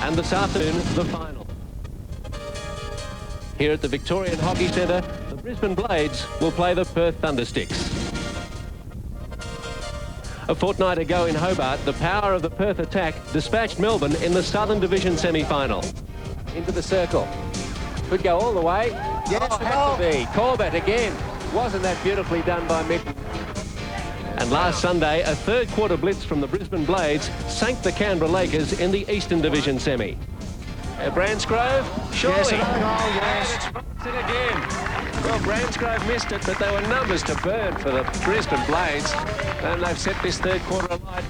And this afternoon, the final. Here at the Victorian Hockey Centre, the Brisbane Blades will play the Perth Thundersticks. A fortnight ago in Hobart, the power of the Perth attack dispatched Melbourne in the Southern Division semi-final. Into the circle. Could go all the way. Yes, oh, had to be. Corbett again. Wasn't that beautifully done by Mick? And last Sunday, a third quarter blitz from the Brisbane Blades sank the Canberra Lakers in the Eastern Division semi. Bransgrove, surely. Yes, yes. It's it again. Well, Bransgrove missed it, but there were numbers to burn for the Brisbane Blades, and they've set this third quarter alight.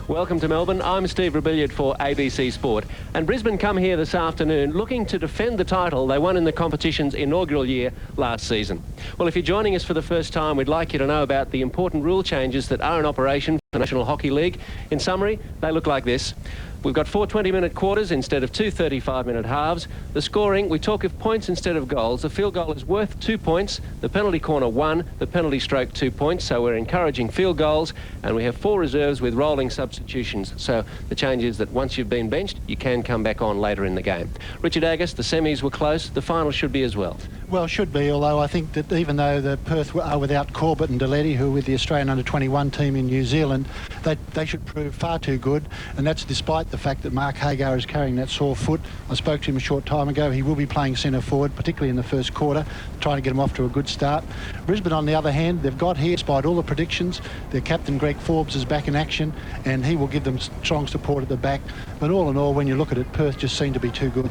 Welcome to Melbourne. I'm Steve Rebillard for ABC Sport. And Brisbane come here this afternoon looking to defend the title they won in the competition's inaugural year last season. Well, if you're joining us for the first time, we'd like you to know about the important rule changes that are in operation for the National Hockey League. In summary, they look like this. We've got 4 20-minute quarters instead of 2 35-minute halves. The scoring, we talk of points instead of goals. The field goal is worth 2 points, the penalty corner 1, the penalty stroke 2 points, so we're encouraging field goals, and we have 4 reserves with rolling substitutions. So the change is that once you've been benched, you can come back on later in the game. Richard Agus, the semis were close, the final should be as well. Well, should be, although I think that even though the Perth are without Corbett and Deletti, who are with the Australian under-21 team in New Zealand, they should prove far too good, and that's despite the fact that Mark Hagar is carrying that sore foot. I spoke to him a short time ago. He will be playing centre forward, particularly in the first quarter, trying to get him off to a good start. Brisbane, on the other hand, they've got here, despite all the predictions, their captain Greg Forbes is back in action, and he will give them strong support at the back. But all in all, when you look at it, Perth just seem to be too good.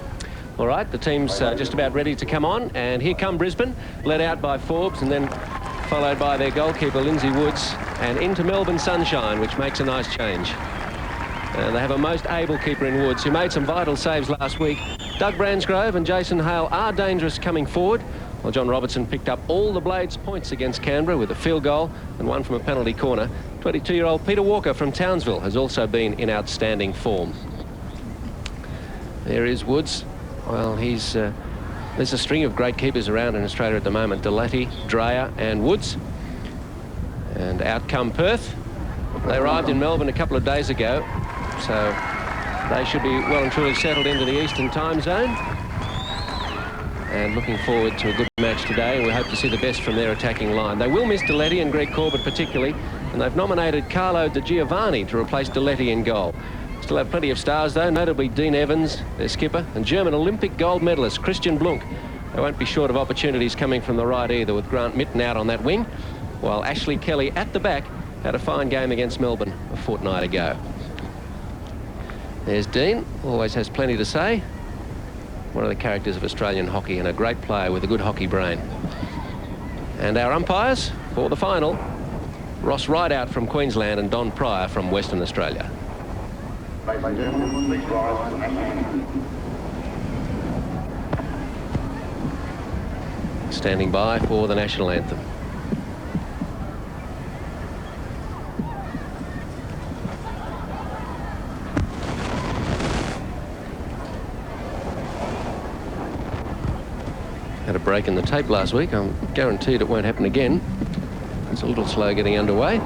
All right, the team's just about ready to come on, and here come Brisbane, led out by Forbes and then followed by their goalkeeper Lindsay Woods, and into Melbourne sunshine, which makes a nice change. They have a most able keeper in Woods, who made some vital saves last week. Doug Bransgrove and Jason Hale are dangerous coming forward, while John Robertson picked up all the Blades' points against Canberra with a field goal and one from a penalty corner. 22-year-old Peter Walker from Townsville has also been in outstanding form. There is Woods. Well, there's a string of great keepers around in Australia at the moment. Deletti, Dreyer and Woods. And out come Perth. They arrived in Melbourne a couple of days ago, so they should be well and truly settled into the Eastern time zone. And looking forward to a good match today, and we hope to see the best from their attacking line. They will miss Deletti and Greg Corbett particularly, and they've nominated Carlo Di Giovanni to replace Deletti in goal. Still have plenty of stars though, notably Dean Evans, their skipper, and German Olympic gold medalist Christian Blunk. They won't be short of opportunities coming from the right either, with Grant Mitten out on that wing, while Ashley Kelly at the back had a fine game against Melbourne a fortnight ago. There's Dean, always has plenty to say. One of the characters of Australian hockey and a great player with a good hockey brain. And our umpires for the final, Ross Rideout from Queensland and Don Pryor from Western Australia. Ladies and gentlemen, please rise for the national anthem. Standing by for the national anthem. Had a break in the tape last week. I'm guaranteed it won't happen again. It's a little slow getting underway.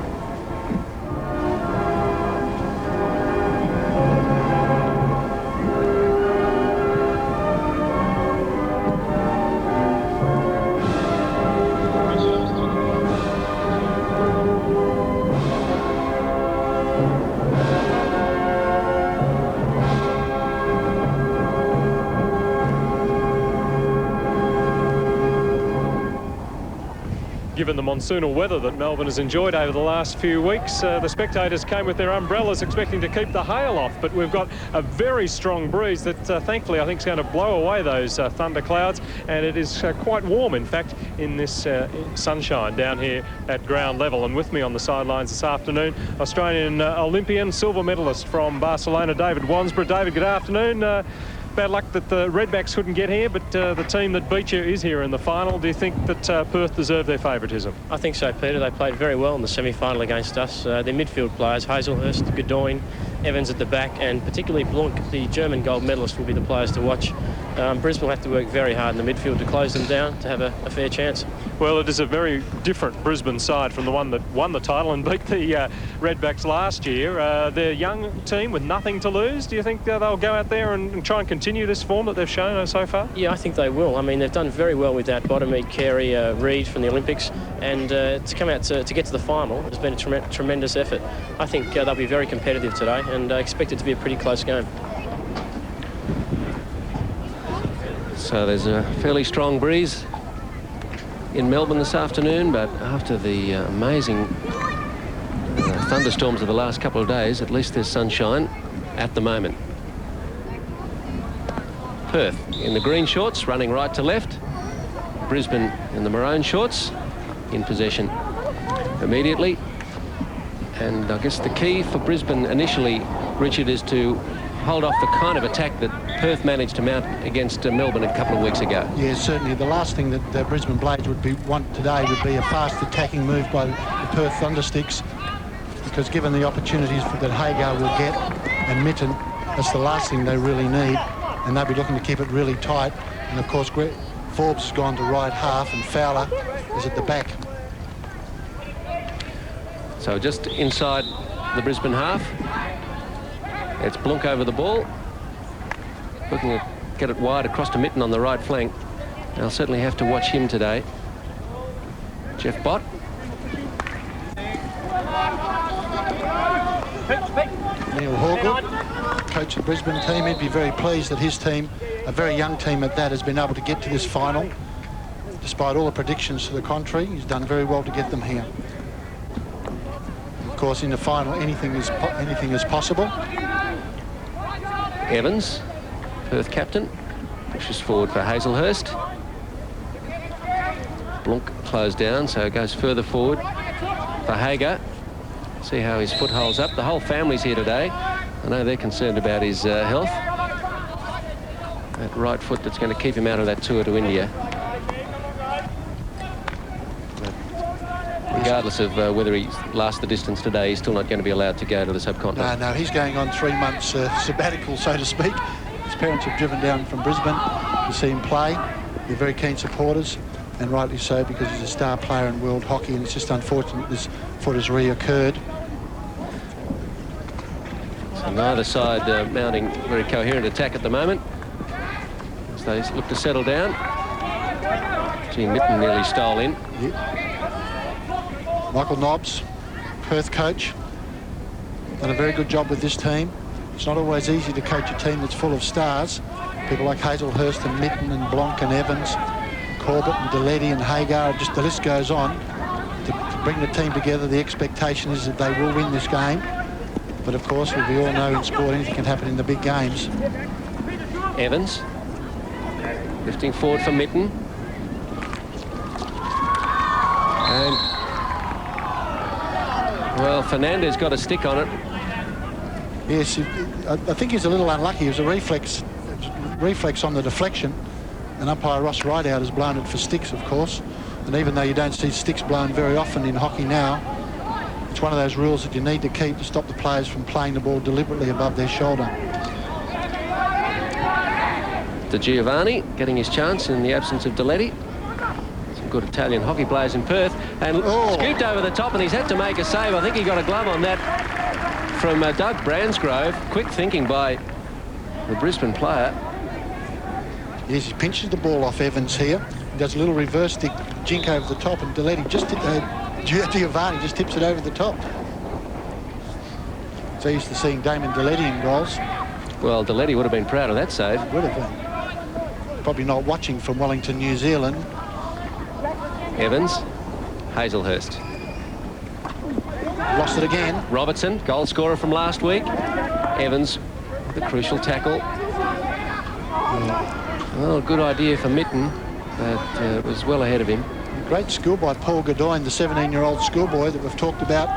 Given the monsoonal weather that Melbourne has enjoyed over the last few weeks, the spectators came with their umbrellas expecting to keep the hail off, but we've got a very strong breeze that thankfully I think is going to blow away those thunder clouds, and it is quite warm in fact in this sunshine down here at ground level. And with me on the sidelines this afternoon, Australian Olympian, silver medalist from Barcelona, David Wansborough. David, good afternoon. Bad luck that the Redbacks couldn't get here, but the team that beat you is here in the final. Do you think that Perth deserve their favouritism? I think so, Peter. They played very well in the semi-final against us. Their midfield players, Hazelhurst, Godoyne, Evans at the back, and particularly Blanc, the German gold medalist, will be the players to watch. Brisbane will have to work very hard in the midfield to close them down to have a fair chance. Well, it is a very different Brisbane side from the one that won the title and beat the Redbacks last year. They're a young team with nothing to lose. Do you think they'll go out there and try and continue this form that they've shown so far? Yeah, I think they will. I mean, they've done very well with that Bottomede, Carey, Reid from the Olympics, and to come out to get to the final has been a tremendous effort. I think they'll be very competitive today, and I expect it to be a pretty close game. So there's a fairly strong breeze in Melbourne this afternoon, but after the amazing thunderstorms of the last couple of days, at least there's sunshine at the moment. Perth in the green shorts, running right to left. Brisbane in the maroon shorts, in possession immediately. And I guess the key for Brisbane initially, Richard, is to hold off the kind of attack that Perth managed to mount against Melbourne a couple of weeks ago. Yeah, certainly. The last thing that the Brisbane Blades want today would be a fast attacking move by the Perth Thundersticks, because given the opportunities that Hagar will get and Mitten, that's the last thing they really need, and they'll be looking to keep it really tight. And of course, Forbes has gone to right half and Fowler is at the back. So just inside the Brisbane half. It's Blanc over the ball, looking to get it wide across to Mitten on the right flank. They'll certainly have to watch him today. Jeff Bott. Neil Horgood, coach of the Brisbane team, he'd be very pleased that his team, a very young team at that, has been able to get to this final. Despite all the predictions to the contrary, he's done very well to get them here. Of course, in the final, anything is possible. Evans, Perth captain, pushes forward for Hazelhurst. Blanc closed down, so it goes further forward for Hagar. See how his foot holds up. The whole family's here today. I know they're concerned about his health. That right foot that's going to keep him out of that tour to India. Regardless of whether he lasts the distance today, he's still not going to be allowed to go to the subcontinent. No, he's going on 3 months sabbatical, so to speak. His parents have driven down from Brisbane to see him play. They're very keen supporters, and rightly so, because he's a star player in world hockey, and it's just unfortunate this foot has reoccurred. So neither side mounting very coherent attack at the moment, as they look to settle down. Gee, Mitten nearly stole in. Yep. Michael Nobbs, Perth coach, done a very good job with this team. It's not always easy to coach a team that's full of stars. People like Hazelhurst and Mitten and Blanc and Evans, Corbett and Deletti and Hagar, just the list goes on. To bring the team together, the expectation is that they will win this game. But of course, as we all know in sport, anything can happen in the big games. Evans, lifting forward for Mitten. And well, Fernandez got a stick on it. Yes, I think he's a little unlucky. It was a reflex on the deflection, and umpire Ross Rideout has blown it for sticks, of course. And even though you don't see sticks blown very often in hockey now, it's one of those rules that you need to keep to stop the players from playing the ball deliberately above their shoulder. De Giovanni getting his chance in the absence of Deletti. Good Italian hockey players in Perth, and scooped over the top, and he's had to make a save. I think he got a glove on that from Doug Bransgrove. Quick thinking by the Brisbane player. Yes, he pinches the ball off Evans here. He does a little reverse stick jink over the top, and Deletti Giovanni just tips it over the top. So used to seeing Damon Deletti in goals. Well, Deletti would have been proud of that save. Would have been. Probably not watching from Wellington, New Zealand. Evans, Hazelhurst. Lost it again. Robertson, goal scorer from last week. Evans, the crucial tackle. Well, good idea for Mitten, but was well ahead of him. Great skill by Paul Godoyne, the 17-year-old schoolboy that we've talked about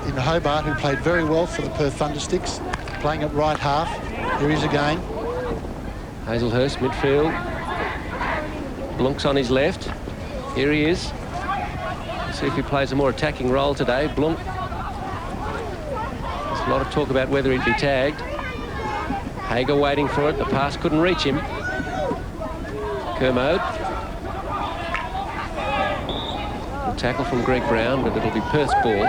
in Hobart, who played very well for the Perth Thundersticks, playing at right half. Here he is again. Hazelhurst, midfield. Blanc's on his left. Here he is. Let's see if he plays a more attacking role today. Blanc has A lot of talk about whether he'd be tagged. Hager waiting for it. The pass couldn't reach him. Kermode. Good tackle from Greg Brown, but it'll be Perth's ball.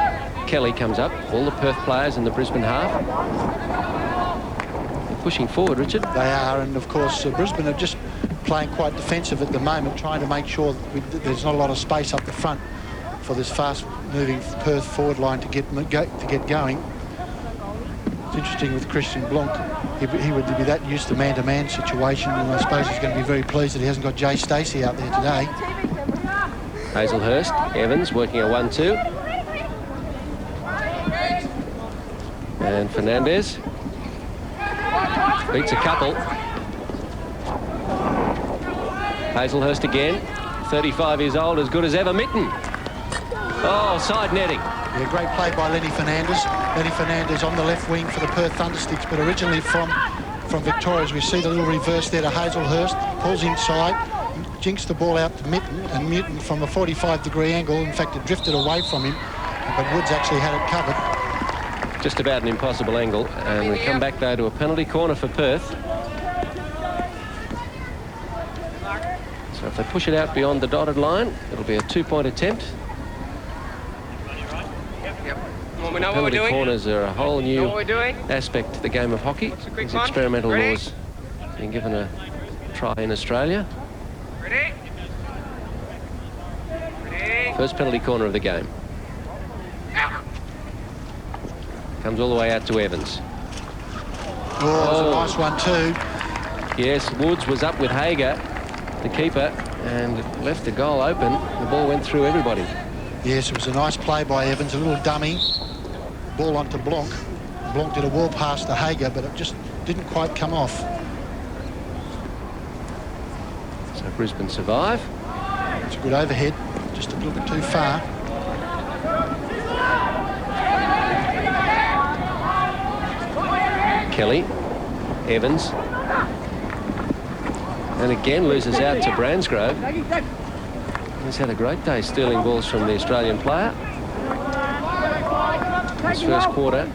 Kelly comes up. All the Perth players in the Brisbane half. They're pushing forward, Richard. They are, and of course Brisbane are just playing quite defensive at the moment, trying to make sure that there's not a lot of space up the front for this fast-moving Perth forward line to get going. It's interesting with Christian Blanc. He would be that used to man-to-man situation, and I suppose he's going to be very pleased that he hasn't got Jay Stacey out there today. Hazelhurst, Evans working a 1-2. And Fernandez beats a couple. Hazelhurst again, 35 years old, as good as ever. Mitten. Oh, side netting. Yeah, great play by Lenny Fernandez. Lenny Fernandez on the left wing for the Perth Thundersticks, but originally from Victoria. As we see the little reverse there to Hazelhurst, pulls inside, jinks the ball out to Mitten, and Mitten from a 45-degree angle, in fact it drifted away from him, but Woods actually had it covered. Just about an impossible angle, and we come back though to a penalty corner for Perth. So if they push it out beyond the dotted line, it'll be a 2-point attempt. Penalty corners are a whole new aspect to the game of hockey. These experimental laws being given a try in Australia. First penalty corner of the game. Comes all the way out to Evans. Oh, that was a nice one too. Yes, Woods was up with Hager, the keeper, and left the goal open. The ball went through everybody. Yes, it was a nice play by Evans, a little dummy. Ball onto Blanc. Blanc did a wall pass to Hager, but it just didn't quite come off. So Brisbane survive. It's a good overhead, just a little bit too far. Kelly, Evans, and again loses out to Bransgrove. He's had a great day stealing balls from the Australian player. This first quarter,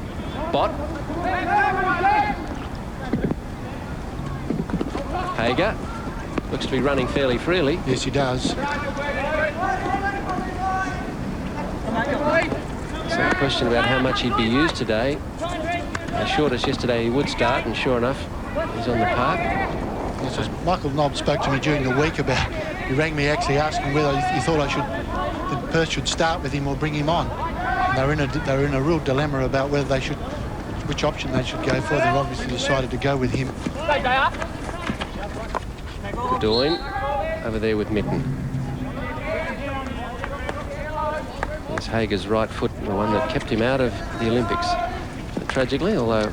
Bott. Hager looks to be running fairly freely. Yes, he does. So a question about how much he'd be used today. They assured us yesterday he would start, and sure enough, he's on the park. Yes, Michael Nobb spoke to me during the week about. He rang me actually asking whether he thought that Perth should start with him or bring him on. And they were in a real dilemma about whether they should, which option they should go for. They obviously decided to go with him. Goodwin over there with Mitten. There's Hager's right foot, the one that kept him out of the Olympics. So tragically, although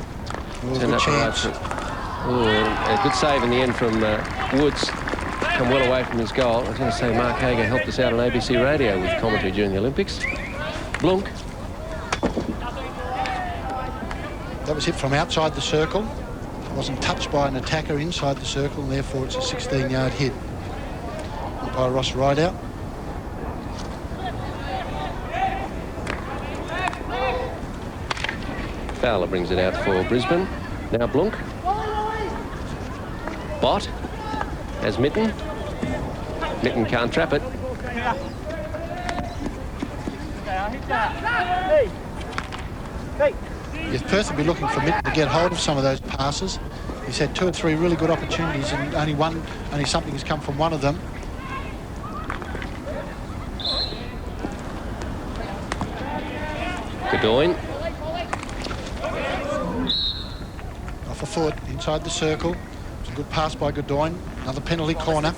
turned up chance. A good save in the end from Woods. Come well away from his goal. I was going to say Mark Hager helped us out on ABC radio with commentary during the Olympics. Blunk. That was hit from outside the circle. It wasn't touched by an attacker inside the circle, and therefore it's a 16-yard hit by Ross Rideout. Fowler brings it out for Brisbane. Now Blunk. Bott has Mitten. Mitten can't trap it. Yes, Perth will be looking for Mitten to get hold of some of those passes. He's had 2 or 3 really good opportunities, and only something has come from one of them. Goodwin. Off a foot, inside the circle. It's a good pass by Goodwin. Another penalty corner.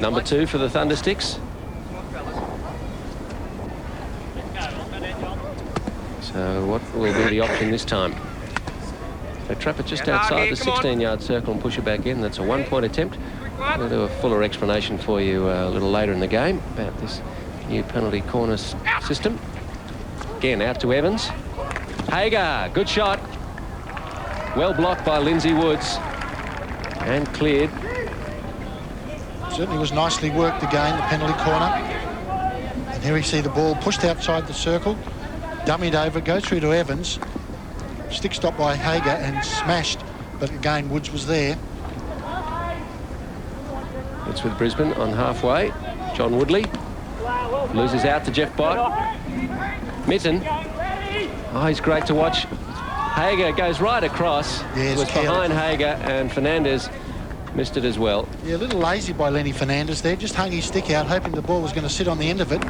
Number 2 for the Thundersticks. So what will be the option this time? They trap it just outside the 16-yard circle and push it back in. That's a 1-point attempt. We'll do a fuller explanation for you a little later in the game about this new penalty corner system. Again, out to Evans. Hager, good shot. Well blocked by Lindsay Woods. And cleared. Certainly was nicely worked again, the penalty corner. And here we see the ball pushed outside the circle, dummied over, goes through to Evans. stick stop by Hager and smashed, but again Woods was there. It's with Brisbane on halfway. John Woodley loses out to Jeff Bott. Mitten. Oh, he's great to watch. Hager goes right across. Yeah, it was behind Hager, and Fernandez missed it as well. Yeah, a little lazy by Lenny Fernandez there. Just hung his stick out, hoping the ball was going to sit on the end of it.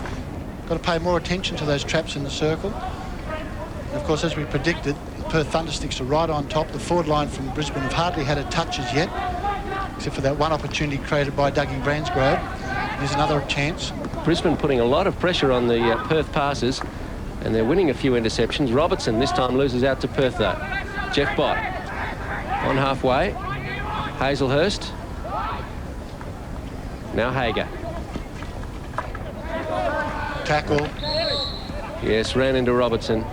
Got to pay more attention to those traps in the circle. And of course, as we predicted, the Perth Thundersticks are right on top. The forward line from Brisbane have hardly had a touch as yet, except for that one opportunity created by Dougie Bransgrove. There's another chance. Brisbane putting a lot of pressure on the Perth passes, and they're winning a few interceptions. Robertson this time loses out to Perth, though. Jeff Bott on halfway. Hazelhurst. Now Hager. Tackle. Yes, ran into Robertson.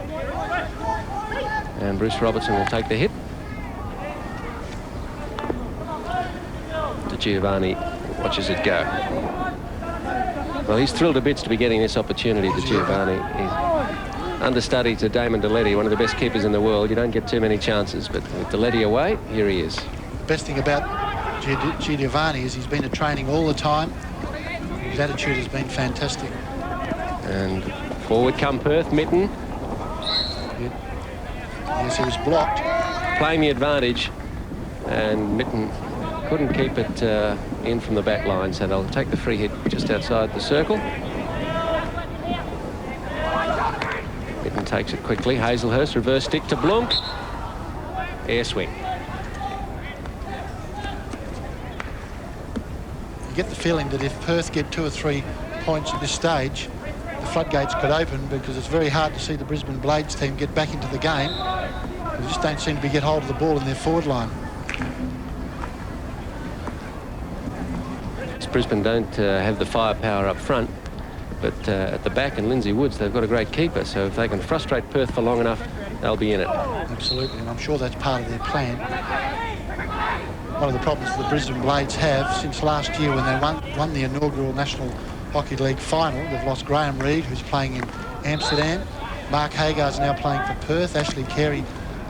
And Bruce Robertson will take the hit. De Giovanni watches it go. Well, he's thrilled to bits to be getting this opportunity, De Giovanni. He's understudy to Damon Deletti, one of the best keepers in the world. You don't get too many chances, but with Deletti away, here he is. The best thing about Giovanni is he's been at training all the time. His attitude has been fantastic. And forward come Perth, Mitten. Yes, he was blocked. Playing the advantage, and Mitten couldn't keep it in from the back line, so they'll take the free hit just outside the circle. Mitten takes it quickly. Hazelhurst, reverse stick to Blunk. Air swing. You get the feeling that if Perth get 2 or 3 points at this stage, the floodgates could open, because it's very hard to see the Brisbane Blades team get back into the game. They just don't seem to get hold of the ball in their forward line. Brisbane don't have the firepower up front, but at the back and Lindsay Woods, they've got a great keeper, so if they can frustrate Perth for long enough, they'll be in it. Absolutely, and I'm sure that's part of their plan. One of the problems the Brisbane Blades have since last year when they won the inaugural National Hockey League final, they've lost Graham Reid, who's playing in Amsterdam. Mark Hagar's now playing for Perth. Ashley Carey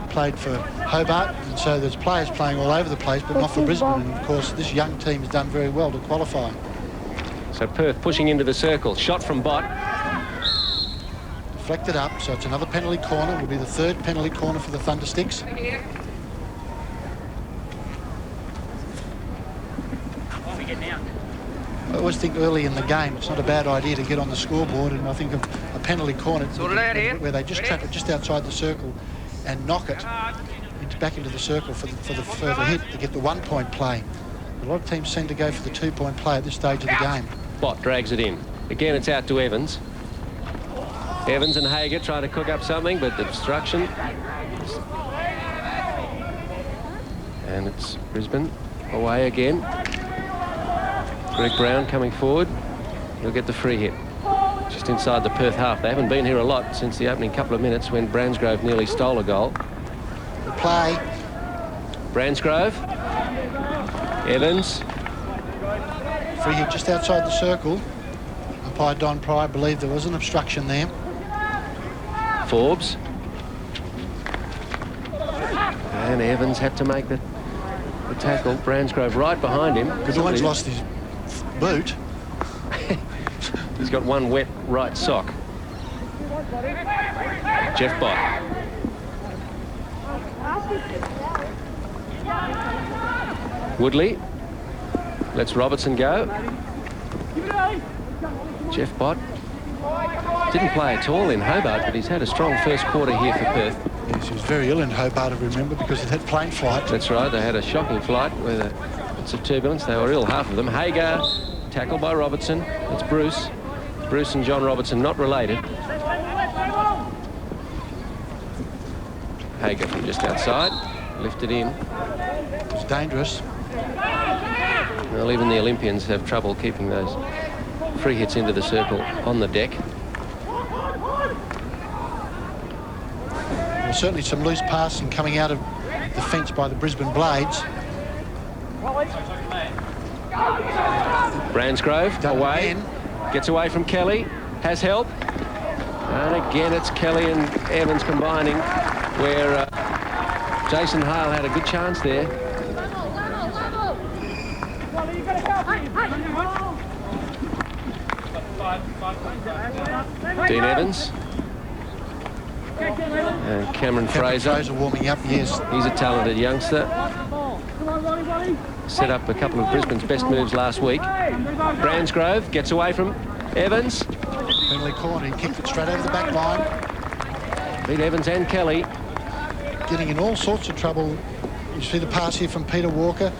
played for Hobart, and so there's players playing all over the place, but not for Brisbane. And of course, this young team has done very well to qualify. So Perth pushing into the circle. Shot from Bott. Deflected up, so it's another penalty corner. Will be the 3rd penalty corner for the Thundersticks. I always think early in the game it's not a bad idea to get on the scoreboard, and I think of a penalty corner where they just trap it just outside the circle and knock it back into the circle for the further hit to get the 1-point play. A lot of teams seem to go for the 2-point play at this stage of the game. Bott drags it in. Again, it's out to Evans. Evans and Hager trying to cook up something, but the obstruction. And it's Brisbane away again. Greg Brown coming forward. He'll get the free hit. Just inside the Perth half. They haven't been here a lot since the opening couple of minutes when Bransgrove nearly stole a goal. The play. Bransgrove. Evans. Free hit just outside the circle. Umpire Don Pryor believed there was an obstruction there. Forbes. And Evans had to make the tackle. Bransgrove right behind him. Goodwine's lost his boot. He's got one wet right sock. Jeff Bott. Woodley lets Robertson go. Jeff Bott didn't play at all in Hobart, but he's had a strong first quarter here for Perth. Yes, he was very ill in Hobart, I remember, because of that plane flight. That's right, they had a shocking flight with bits of turbulence. They were ill, half of them. Hager, tackled by Robertson. It's Bruce. Bruce and John Robertson, not related. Hager from just outside, lifted in. It was dangerous. Well, even the Olympians have trouble keeping those free hits into the circle on the deck. There was certainly some loose passing coming out of the fence by the Brisbane Blades. Bransgrove away, gets away from Kelly, has help. And again, it's Kelly and Evans combining, where Jason Hale had a good chance there. Dean Evans. And Cameron Fraser warming up, yes. He's a talented youngster. Set up a couple of Brisbane's best moves last week. Bransgrove gets away from Evans. Penalty corner, he kicked it straight over the back line. Beat Evans and Kelly. Getting in all sorts of trouble. You see the pass here from Peter Walker.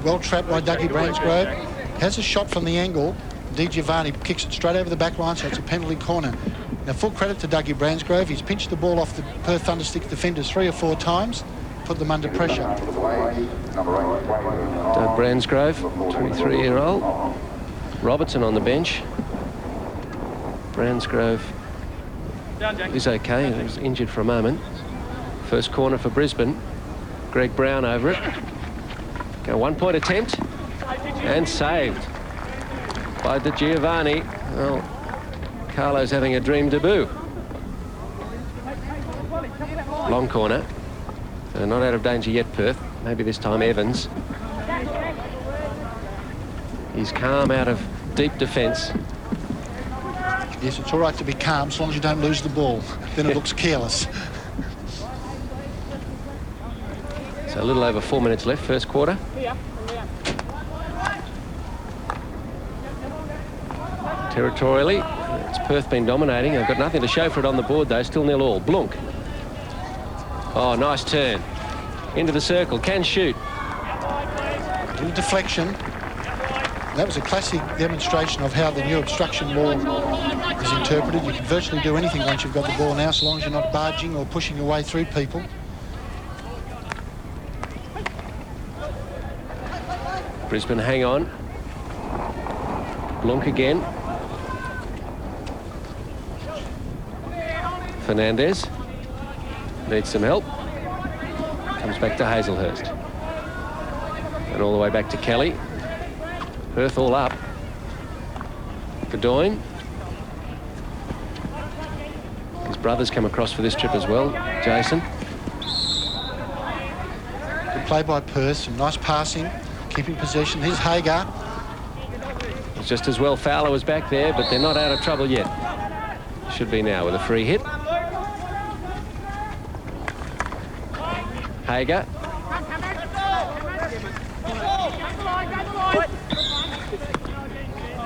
Well trapped by Dougie Bransgrove. Has a shot from the angle. Di Giovanni kicks it straight over the back line, so it's a penalty corner. Now, full credit to Dougie Bransgrove. He's pinched the ball off the Perth Thunderstick defenders 3 or 4 times, put them under pressure. Doug Bransgrove, 23-year-old. Robertson on the bench. Bransgrove is okay. He was injured for a moment. First corner for Brisbane. Greg Brown over it. Go 1-point attempt. And saved by Di Giovanni. Well, Carlo's having a dream debut. Long corner. They're not out of danger yet, Perth. Maybe this time Evans. He's calm out of deep defence. Yes, it's all right to be calm as long as you don't lose the ball. Then it looks careless. So a little over 4 minutes left, first quarter. Territorially, it's Perth been dominating. They've got nothing to show for it on the board, though. Still 0-0. Blunk. Oh, nice turn. Into the circle. Can shoot. Little deflection. That was a classic demonstration of how the new obstruction law is interpreted. You can virtually do anything once you've got the ball now, so long as you're not barging or pushing your way through people. Brisbane hang on. Blunk again. Fernandez needs some help. Comes back to Hazelhurst. And all the way back to Kelly. Perth all up. Godoyne. His brother's come across for this trip as well. Jason. Good play by Perth. Some nice passing. Keeping possession. Here's Hagar. It's just as well Fowler was back there, but they're not out of trouble yet. Should be now with a free hit. Hagar.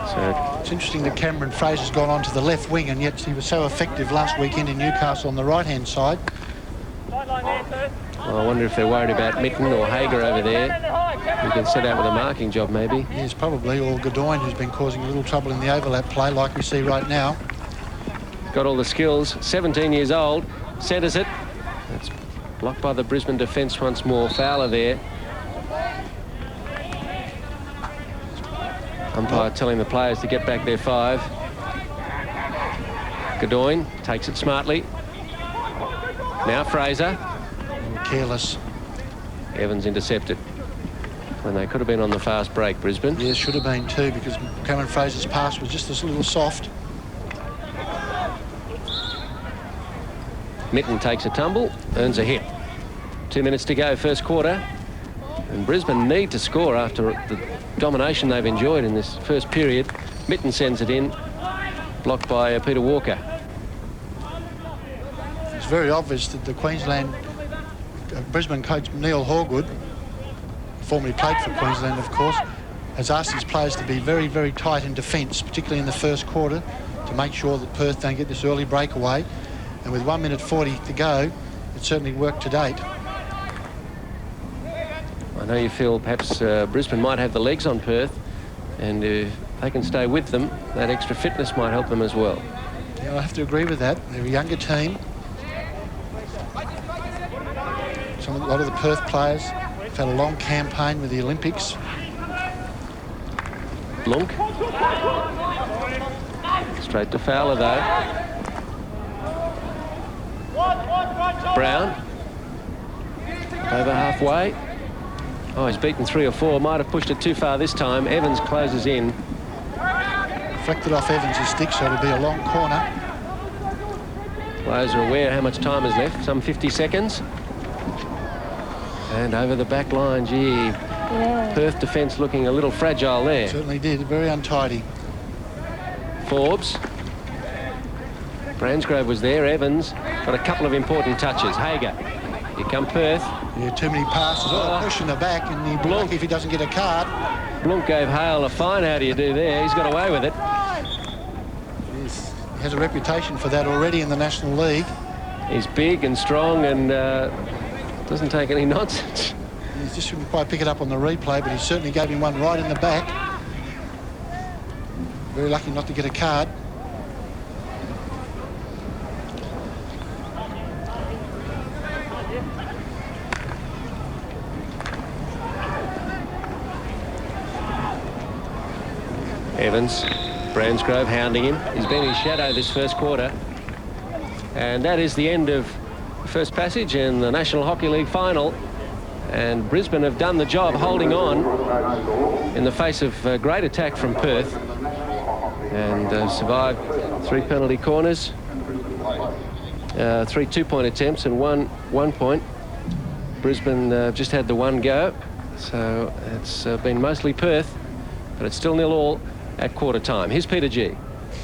So it's interesting that Cameron Fraser's gone on to the left wing, and yet he was so effective last weekend in Newcastle on the right-hand side. Well, I wonder if they're worried about Mitten or Hagar over there. We can set out with a marking job, maybe. Yes, probably, or Godoyne, who's been causing a little trouble in the overlap play, like we see right now. Got all the skills. 17 years old. Centres it. It's blocked by the Brisbane defence once more. Fowler there. Umpire telling the players to get back their 5. Godoyne takes it smartly. Now Fraser. Careless. Evans intercepted. When they could have been on the fast break, Brisbane. Yes, should have been too, because Cameron Fraser's pass was just a little soft. Mitten takes a tumble, earns a hit. 2 minutes to go, first quarter. And Brisbane need to score after the domination they've enjoyed in this first period. Mitten sends it in, blocked by Peter Walker. It's very obvious that the Queensland Brisbane coach Neil Horgood, formerly played for Queensland, of course, has asked his players to be very, very tight in defence, particularly in the first quarter, to make sure that Perth don't get this early breakaway. And with 1 minute 40 to go, it certainly worked to date. I know you feel perhaps Brisbane might have the legs on Perth, and if they can stay with them, that extra fitness might help them as well. Yeah, I have to agree with that. They're a younger team. A lot of the Perth players have had a long campaign with the Olympics. Blunk. Straight to Fowler, though. Brown. Over halfway. Oh, he's beaten 3 or 4. Might have pushed it too far this time. Evans closes in. Deflected off Evans' stick, so it'll be a long corner. Players are aware how much time is left. Some 50 seconds. And over the back line, gee, Perth defence looking a little fragile there. Certainly did, very untidy. Forbes. Bransgrove was there. Evans got a couple of important touches. Hager. Here come Perth. Yeah, too many passes. Push in the back, and he'd be lucky if he doesn't get a card. Blunk gave Hale a fine how do you do there. He's got away with it. Yes, he has a reputation for that already in the National League. He's big and strong and doesn't take any nonsense. He just couldn't quite pick it up on the replay, but he certainly gave him one right in the back. Very lucky not to get a card. Evans, Bransgrove hounding him. He's been his shadow this first quarter. And that is the end of the first passage in the National Hockey League final. And Brisbane have done the job holding on in the face of great attack from Perth. And survived 3 penalty corners, 3 two-point attempts and one point. Brisbane just had the one go. So it's been mostly Perth, but it's still 0-0 at quarter time. Here's Peter G.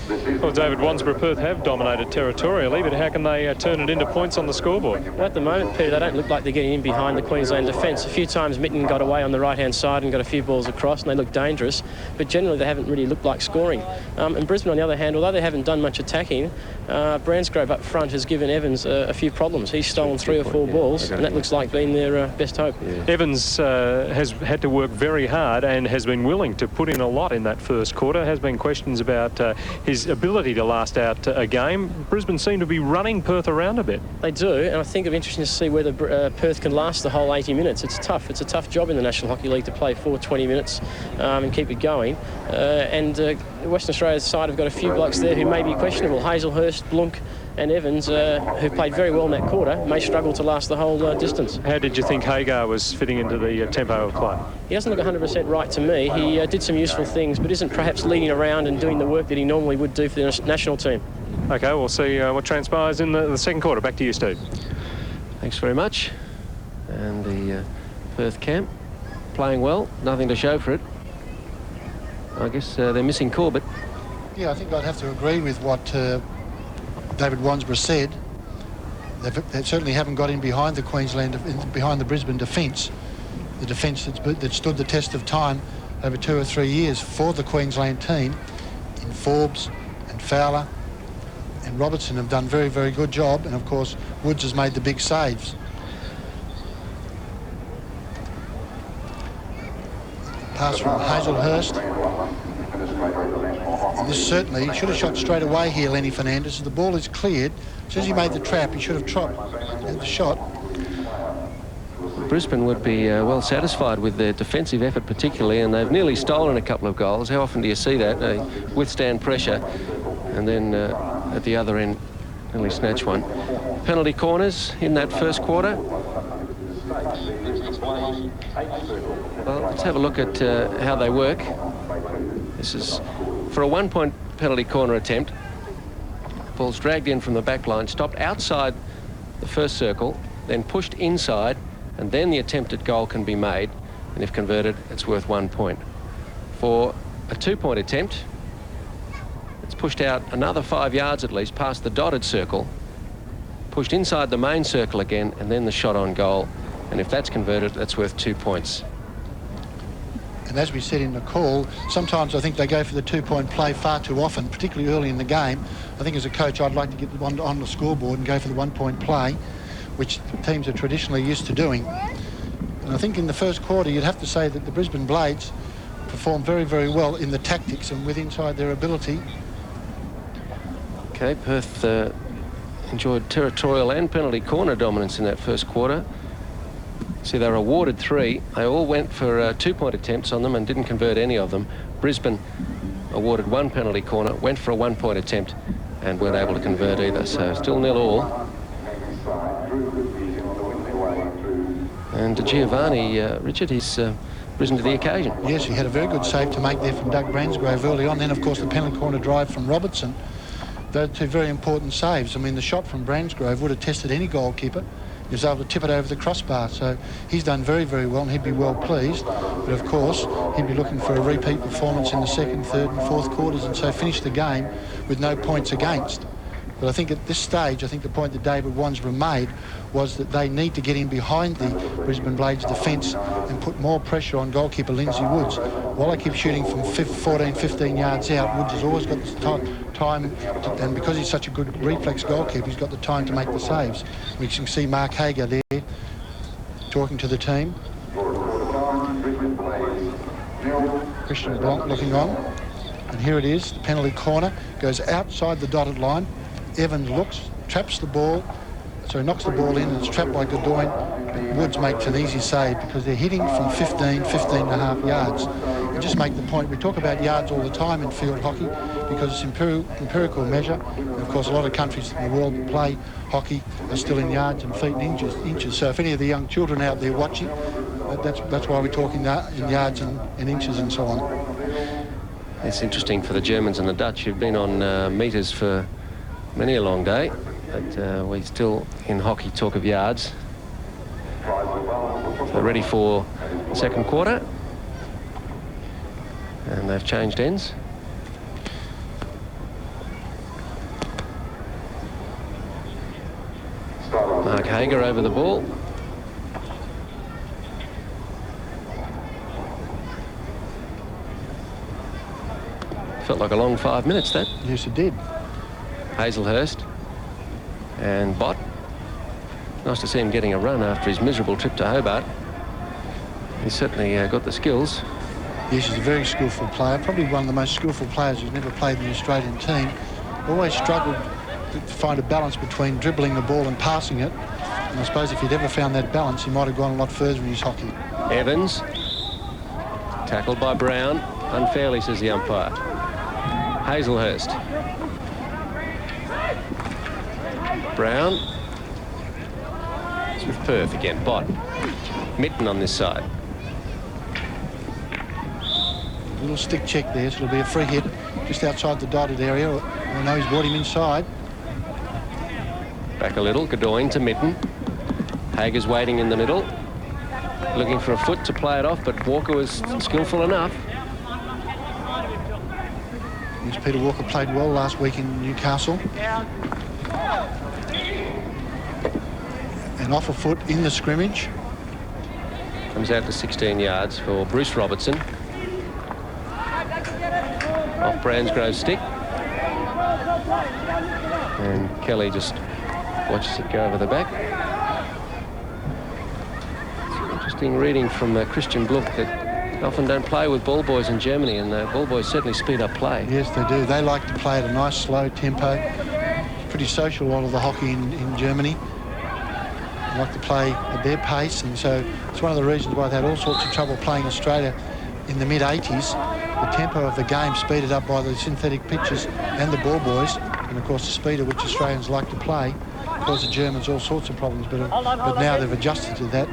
Well, David, Wandsborough Perth have dominated territorially, but how can they turn it into points on the scoreboard? At the moment, Peter, they don't look like they're getting in behind the Queensland defence. A few times Mitten got away on the right-hand side and got a few balls across, and they look dangerous, but generally they haven't really looked like scoring. And Brisbane, on the other hand, although they haven't done much attacking, Bransgrove up front has given Evans a few problems. He's stolen 3 or 4 balls, and that looks like being their best hope. Yeah. Evans has had to work very hard and has been willing to put in a lot in that first quarter. Has been questions about his ability to last out a game. Brisbane seem to be running Perth around a bit. They do, and I think it's interesting to see whether Perth can last the whole 80 minutes. It's tough. It's a tough job in the National Hockey League to play for 20 minutes and keep it going. Western Australia's side have got a few blokes there who may be questionable. Hazelhurst, Blunk and Evans, who played very well in that quarter, may struggle to last the whole distance. How did you think Hagar was fitting into the tempo of play? He doesn't look 100% right to me. He did some useful things, but isn't perhaps leading around and doing the work that he normally would do for the national team. OK, we'll see what transpires in the second quarter. Back to you, Steve. Thanks very much. And the Perth camp playing well, nothing to show for it. I guess they're missing Corbett. Yeah, I think I'd have to agree with what David Wandsborough said. They certainly haven't got in behind the behind the Brisbane defence, the defence that stood the test of time over 2 or 3 years for the Queensland team. In Forbes and Fowler and Robertson have done very, very good job, and of course Woods has made the big saves. Pass from Hazelhurst. And this certainly, he should have shot straight away here, Lenny Fernandez. As the ball is cleared, as soon as he made the trap, he should have dropped the shot. Brisbane would be well satisfied with their defensive effort particularly, and they've nearly stolen a couple of goals. How often do you see that? They withstand pressure and then at the other end nearly snatch one. Penalty corners in that first quarter. Well, let's have a look at how they work. This is for a 1-point penalty corner attempt. Ball's dragged in from the back line, stopped outside the first circle, then pushed inside, and then the attempted goal can be made, and if converted, it's worth 1 point. For a 2-point attempt, it's pushed out another 5 yards at least past the dotted circle, pushed inside the main circle again, and then the shot on goal, and if that's converted, that's worth 2 points. And as we said in the call, sometimes I think they go for the 2-point play far too often, particularly early in the game. I think as a coach, I'd like to get the one on the scoreboard and go for the 1-point play, which teams are traditionally used to doing. And I think in the first quarter, you'd have to say that the Brisbane Blades performed very, very well in the tactics and with inside their ability. Okay, Perth enjoyed territorial and penalty corner dominance in that first quarter. See, they were awarded 3. They all went for 2-point attempts on them and didn't convert any of them. Brisbane awarded 1 penalty corner, went for a 1-point attempt and weren't able to convert either. So still 0-0. And Giovanni, Richard, he's risen to the occasion. Yes, he had a very good save to make there from Doug Bransgrove early on. Then, of course, the penalty corner drive from Robertson. Those 2 very important saves. I mean, the shot from Bransgrove would have tested any goalkeeper. he was able to tip it over the crossbar. So he's done very, very well, and he'd be well pleased. But of course, he'd be looking for a repeat performance in the second, third and fourth quarters, and so finish the game with no points against. But I think at this stage, I think the point that David Wansborough made was that they need to get in behind the Brisbane Blades defence and put more pressure on goalkeeper Lindsay Woods. While I keep shooting from 14, 15 yards out, Woods has always got the time and because he's such a good reflex goalkeeper, he's got the time to make the saves. We can see Mark Hager there talking to the team. Christian Blanc looking on. And here it is, the penalty corner, goes outside the dotted line. Evans looks, traps the ball, so he knocks the ball in and it's trapped by Godoyne. But Woods makes an easy save because they're hitting from 15 and a half yards. And just make the point, we talk about yards all the time in field hockey because it's empirical measure. And of course, a lot of countries in the world that play hockey are still in yards and feet and inches. So if any of the young children out there watching, that's why we're talking in yards and inches and so on. It's interesting for the Germans and the Dutch who've been on metres for many a long day, but we still in hockey talk of yards. So ready for the second quarter, and they've changed ends. Mark Hager over the ball. Felt like a long 5 minutes, that. Yes, it did. Hazelhurst and Bott. Nice to see him getting a run after his miserable trip to Hobart. He's certainly got the skills. Yes, he's a very skillful player, probably one of the most skillful players who's never played in the Australian team. Always struggled to find a balance between dribbling the ball and passing it. And I suppose if he'd ever found that balance, he might have gone a lot further in his hockey. Evans, tackled by Brown, unfairly, says the umpire. Hazelhurst. Brown. It's with Perth again. Bott. Mitten on this side. Little stick check there, so it'll be a free hit just outside the dotted area. I know he's brought him inside. Back a little. Godoyne to Mitten. Hager's waiting in the middle, looking for a foot to play it off, but Walker was skillful enough. Yes, Peter Walker played well last week in Newcastle. And off a foot in the scrimmage. Comes out to 16 yards for Bruce Robertson. Off Bransgrove's stick. And Kelly just watches it go over the back. It's an interesting reading from Christian Bluck that often don't play with ball boys in Germany, and ball boys certainly speed up play. Yes, they do. They like to play at a nice slow tempo. It's pretty social, a lot of the hockey in Germany. They like to play at their pace, and so it's one of the reasons why they had all sorts of trouble playing Australia in the mid-80s. The tempo of the game speeded up by the synthetic pitches and the ball boys, and of course the speed at which Australians like to play caused the Germans all sorts of problems, but now they've adjusted to that.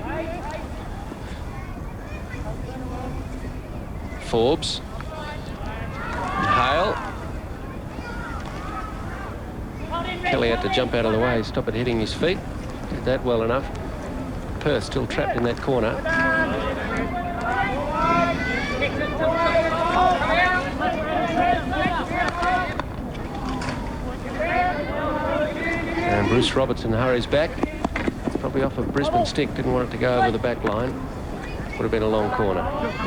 Forbes. Hale. Kelly had to jump out of the way, stop it hitting his feet. Did that well enough. Perth still trapped in that corner. And Bruce Robertson hurries back. Probably off of Brisbane stick, didn't want it to go over the back line. Would have been a long corner.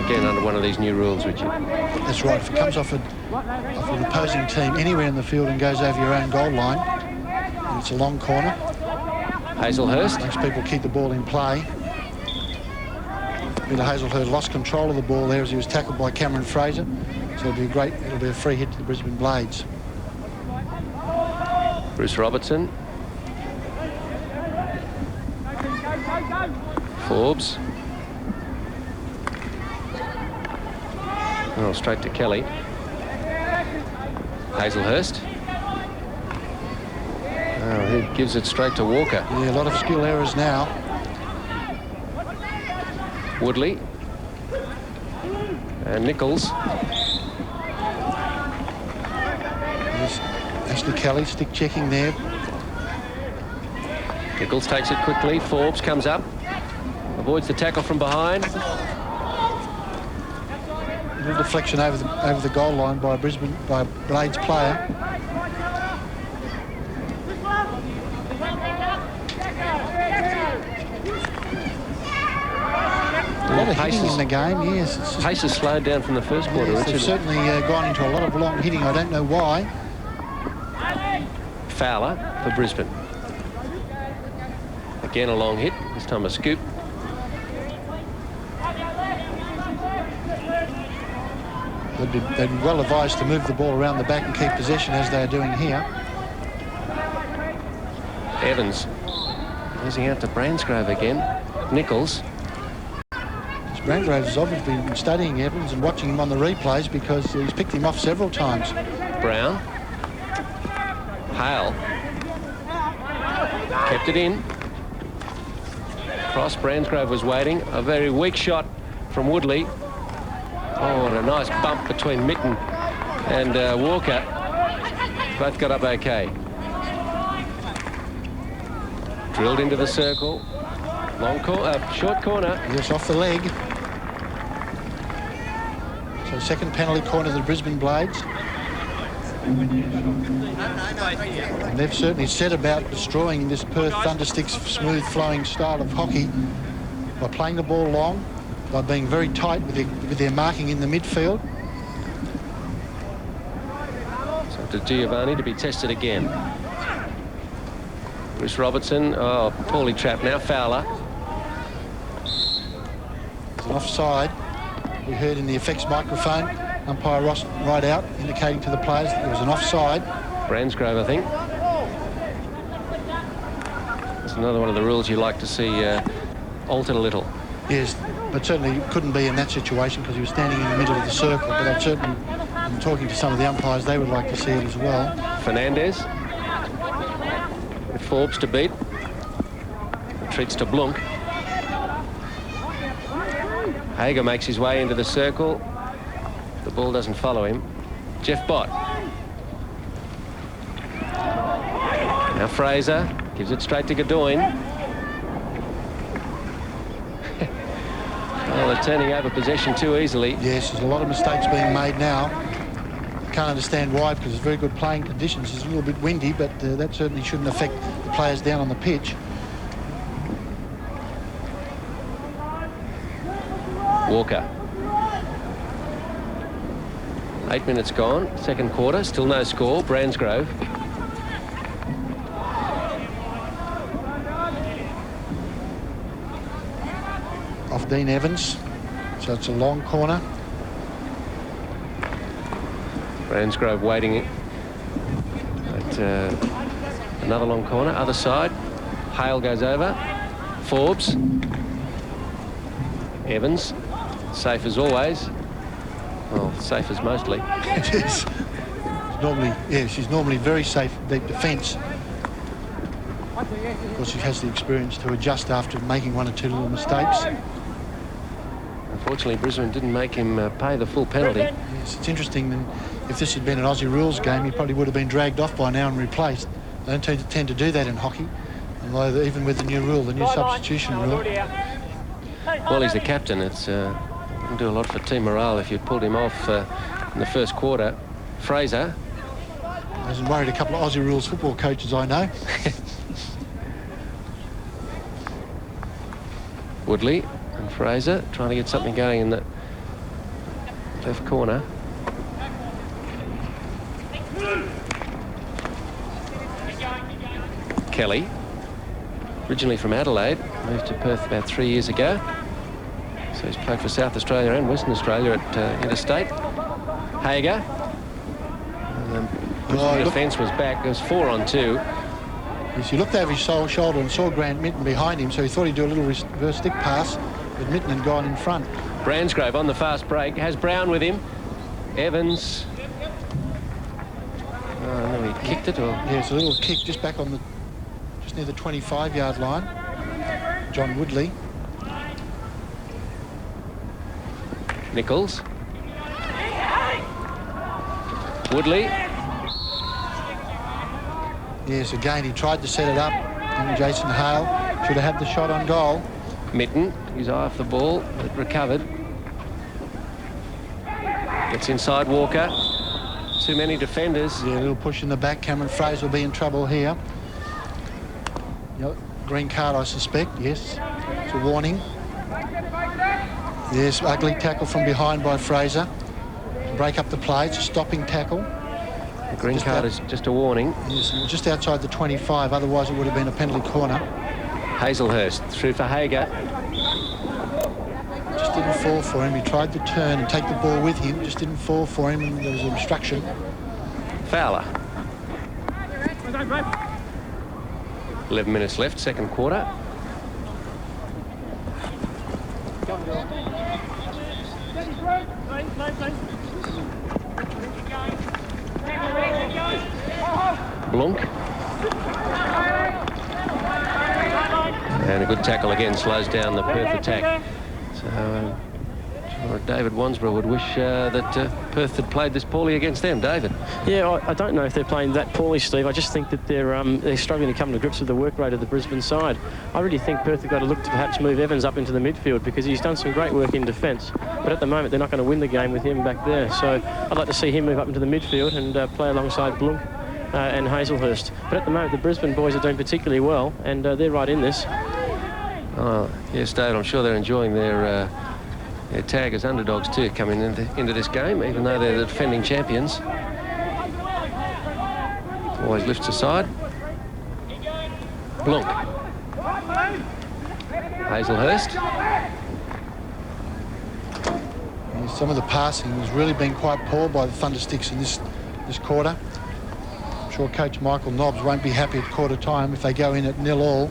Again, under one of these new rules, Richard. That's right. If it comes off an opposing team anywhere in the field and goes over your own goal line, and it's a long corner. Hazelhurst. Makes people keep the ball in play. Peter Hazelhurst lost control of the ball there as he was tackled by Cameron Fraser. So it'll be a free hit to the Brisbane Blades. Bruce Robertson. Forbes. Oh, straight to Kelly. Hazelhurst. Oh, he gives it straight to Walker. Yeah, a lot of skill errors now. Woodley. And Nichols. There's Ashley Kelly stick checking there. Nichols takes it quickly. Forbes comes up, avoids the tackle from behind. A little deflection over the goal line by Blades player. A lot of hitting in the game, yes. Pace has slowed down from the first quarter, yes, Richard. they've certainly gone into a lot of long hitting. I don't know why. Fowler for Brisbane. Again a long hit, this time a scoop. They'd be well advised to move the ball around the back and keep possession as they are doing here. Evans losing out to Bransgrove again. Nichols. Bransgrove has obviously been studying Evans and watching him on the replays because he's picked him off several times. Brown. Hale. Kept it in. Cross. Bransgrove was waiting. A very weak shot from Woodley. Oh, and a nice bump between Mitten and Walker. Both got up okay. Drilled into the circle. Short corner. Yes, off the leg. So second penalty corner to the Brisbane Blades. And they've certainly set about destroying this Perth Thundersticks smooth flowing style of hockey by playing the ball long, by being very tight with their marking in the midfield. So to Giovanni to be tested again. Bruce Robertson, oh, poorly trapped now. Fowler. It's an offside. We heard in the effects microphone, umpire Ross right out, indicating to the players that there was an offside. Bransgrove, I think. That's another one of the rules you like to see altered a little. Yes, but certainly couldn't be in that situation because he was standing in the middle of the circle. But I'd certainly, in talking to some of the umpires, they would like to see it as well. Fernandez. With Forbes to beat. Retreats to Blunk. Hager makes his way into the circle. The ball doesn't follow him. Jeff Bott. Now Fraser gives it straight to Godoyne. Well, they're turning over possession too easily. Yes, there's a lot of mistakes being made now. Can't understand why, because it's very good playing conditions. It's a little bit windy, but that certainly shouldn't affect the players down on the pitch. Walker. 8 minutes gone, second quarter, still no score. Bransgrove. Off Dean Evans, so it's a long corner. Bransgrove waiting at another long corner, other side. Hale goes over. Forbes. Evans. Safe as always. Well, safe as mostly. It is. She's normally very safe, deep defence. Of course, she has the experience to adjust after making one or two little mistakes. Unfortunately, Brisbane didn't make him pay the full penalty. Yes, it's interesting that if this had been an Aussie rules game, he probably would have been dragged off by now and replaced. They don't tend to do that in hockey, although even with the new rule, the new substitution rule. Well, he's the captain. It's wouldn't do a lot for team morale if you'd pulled him off in the first quarter. Fraser. Hasn't worried a couple of Aussie rules football coaches I know. Woodley and Fraser trying to get something going in the left corner. Kelly, originally from Adelaide, moved to Perth about 3 years ago. So he's played for South Australia and Western Australia at Interstate. Hager. The defence was back. It was 4-on-2. Yes, he looked over his shoulder and saw Grant Mitten behind him, so he thought he'd do a little reverse stick pass, but Mitten had gone in front. Bransgrove on the fast break. Has Brown with him. Evans. Oh, no, he kicked it. Or... Yes, a little kick just back on just near the 25-yard line. John Woodley. Nichols. Woodley. Yes, again, he tried to set it up. And Jason Hale should have had the shot on goal. Mitten, his eye off the ball, but recovered. Gets inside Walker. Too many defenders. Yeah, a little push in the back. Cameron Fraser will be in trouble here. Green card, I suspect. Yes, it's a warning. Yes, ugly tackle from behind by Fraser. Break up the play. It's a stopping tackle. The green card is just a warning. Yes, just outside the 25. Otherwise, it would have been a penalty corner. Hazelhurst through for Hager. Just didn't fall for him. He tried to turn and take the ball with him. Just didn't fall for him, and there was an obstruction. Fowler. 11 minutes left, second quarter. Blunk. And a good tackle again slows down the Perth attack. So sure David Wansborough would wish that Perth had played this poorly against them. David? Yeah, I don't know if they're playing that poorly, Steve. I just think that they're struggling to come to grips with the work rate of the Brisbane side. I really think Perth have got to look to perhaps move Evans up into the midfield because he's done some great work in defence. But at the moment, they're not going to win the game with him back there. So I'd like to see him move up into the midfield and play alongside Blunk and Hazelhurst. But at the moment, the Brisbane boys are doing particularly well, and they're right in this. Oh, yes, David, I'm sure they're enjoying their tag as underdogs too, coming into this game, even though they're the defending champions. Always lifts aside. Blunk. Hazelhurst. Some of the passing has really been quite poor by the Thundersticks in this quarter. I'm sure Coach Michael Nobbs won't be happy at quarter time if they go in at 0-0.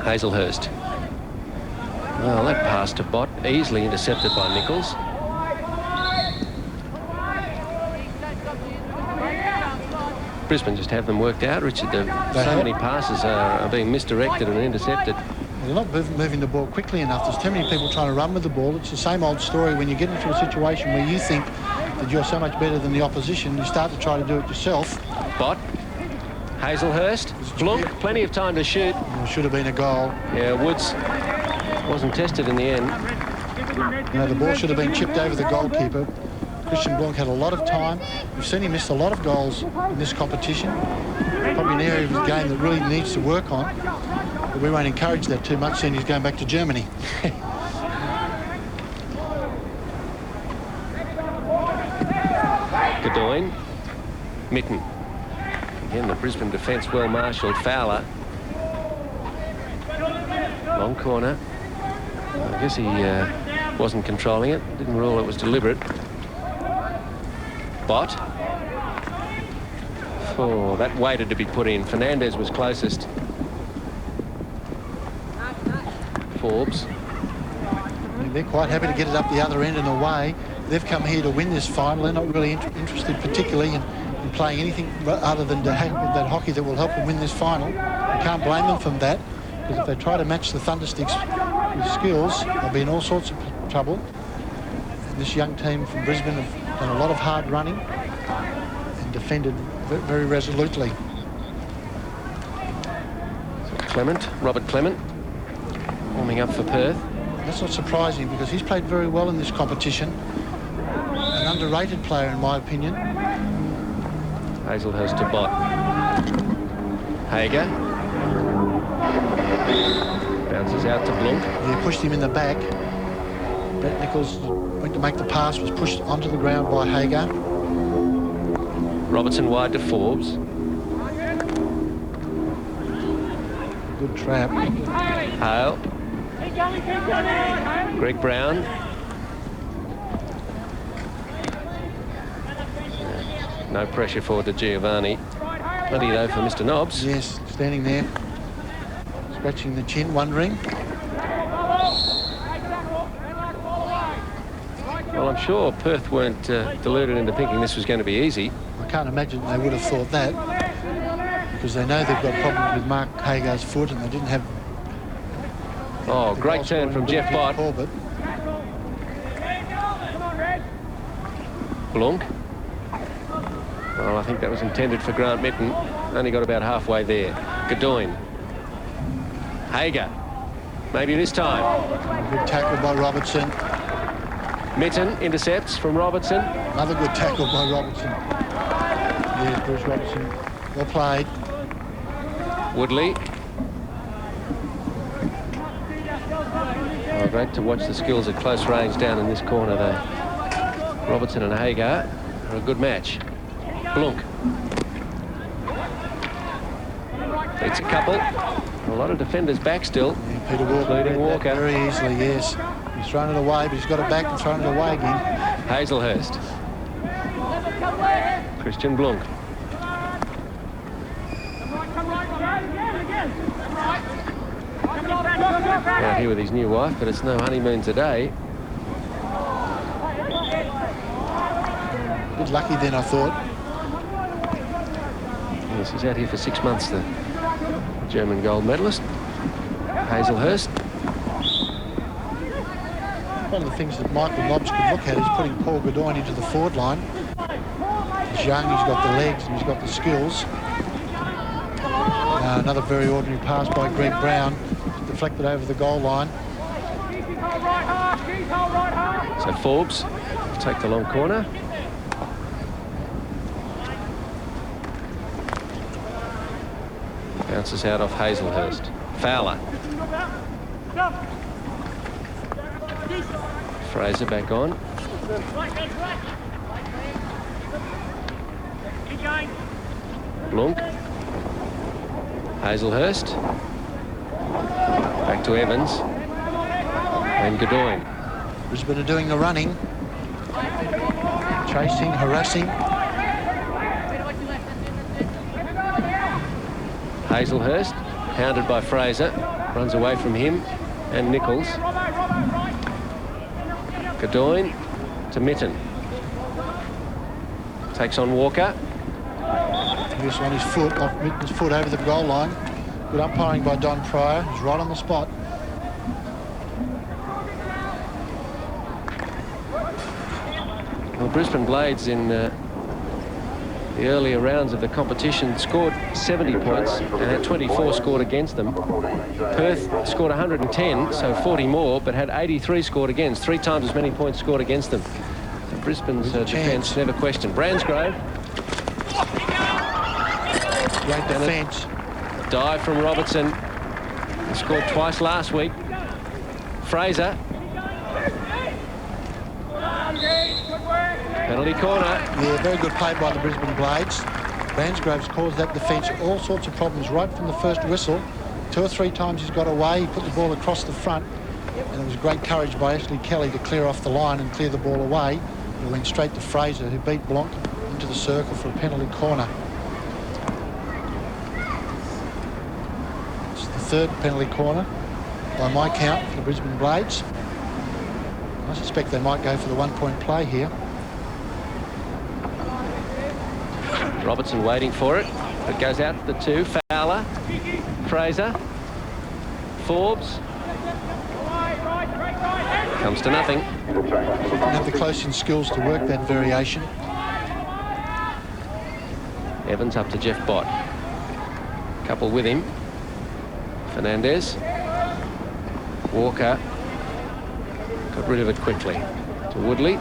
Hazelhurst. Well, that pass to Bott, easily intercepted by Nichols. Brisbane just have them worked out, Richard. So many passes are being misdirected and intercepted. They're not moving the ball quickly enough. There's too many people trying to run with the ball. It's the same old story when you get into a situation where you think that you're so much better than the opposition, you start to try to do it yourself. Bott. Hazelhurst. Blunk, plenty of time to shoot. It should have been a goal. Yeah, Woods wasn't tested in the end. No, the ball should have been chipped over the goalkeeper. Christian Blunk had a lot of time. We've seen him miss a lot of goals in this competition. Probably an area of his game that really needs to work on. But we won't encourage that too much, seeing he's going back to Germany. Godoyne. Mitten. Again, the Brisbane defence well marshalled. Fowler. Long corner. I guess he wasn't controlling it. Didn't rule it was deliberate. Bott. Oh, that waited to be put in. Fernandez was closest. Forbes. They're quite happy to get it up the other end and away. They've come here to win this final. They're not really interested particularly in playing anything other than that hockey that will help them win this final. You can't blame them for that, because if they try to match the Thundersticks with skills, they'll be in all sorts of trouble. And this young team from Brisbane have done a lot of hard running and defended very resolutely. Clement, Robert Clement, warming up for Perth. That's not surprising because he's played very well in this competition. An underrated player, in my opinion. Hazelhurst to Bott. Hager. Bounces out to Blunk. He pushed him in the back. Brett Nichols went to make the pass, was pushed onto the ground by Hager. Robertson wide to Forbes. Good trap. Hale. Greg Brown. No pressure forward to Giovanni. Plenty though for Mr. Nobbs. Yes, standing there, scratching the chin, wondering. Well, I'm sure Perth weren't deluded into thinking this was going to be easy. I can't imagine they would have thought that, because they know they've got problems with Mark Hagar's foot and they didn't have... Oh, great turn from Jeff Bott. Blunk. Well, I think that was intended for Grant Mitten. Only got about halfway there. Godoyne. Hager. Maybe this time. Good tackle by Robertson. Mitten intercepts from Robertson. Another good tackle by Robertson. Yeah, Bruce Robertson. Well played. Woodley. Oh, great to watch the skills at close range down in this corner there. Robertson and Hagar are a good match. Blunk. Beats a couple. A lot of defenders back still. Yeah, Peter Walker. Including Walker. Very easily, yes. He's thrown it away, but he's got it back and thrown it away again. Hazelhurst. Christian Blunk. Out here with his new wife, but it's no honeymoon today. A bit lucky then, I thought. Yes, he's out here for 6 months, the German gold medalist. Hazelhurst. One of the things that Michael Nobbs could look at is putting Paul Godoyne into the forward line. He's young, he's got the legs and he's got the skills. Another very ordinary pass by Greg Brown, deflected over the goal line. So Forbes take the long corner. Bounces out off Hazelhurst. Fowler. Fraser back on. Blunk. Hazelhurst. Back to Evans. And Godoyne. Brisbane are doing the running. Chasing, harassing. Hazelhurst, hounded by Fraser, runs away from him and Nichols. Godoyne to Mitten. Takes on Walker. He's on his foot, off Mitten's foot over the goal line. Good umpiring by Don Pryor. He's right on the spot. Well, Brisbane Blades in the earlier rounds of the competition scored 70 points and had 24 scored against them. Perth scored 110, so 40 more, but had 83 scored against, 3 times as many points scored against them. So Brisbane's defence never questioned. Bransgrove. Great defence. Dive from Robertson. He scored twice last week. Fraser. Penalty corner. Yeah, very good play by the Brisbane Blades. Bransgrove's caused that defence all sorts of problems right from the first whistle. 2 or 3 times he's got away. He put the ball across the front. And it was great courage by Ashley Kelly to clear off the line and clear the ball away. It went straight to Fraser, who beat Blanc into the circle for a penalty corner. It's the 3rd penalty corner by my count for the Brisbane Blades. I suspect they might go for the 1-point play here. Robertson waiting for it. It goes out to the 2. Fowler. Fraser. Forbes. Comes to nothing. Didn't have the close-in skills to work that variation. Evans up to Jeff Bott. Couple with him. Fernandez. Walker. Got rid of it quickly. To Woodley.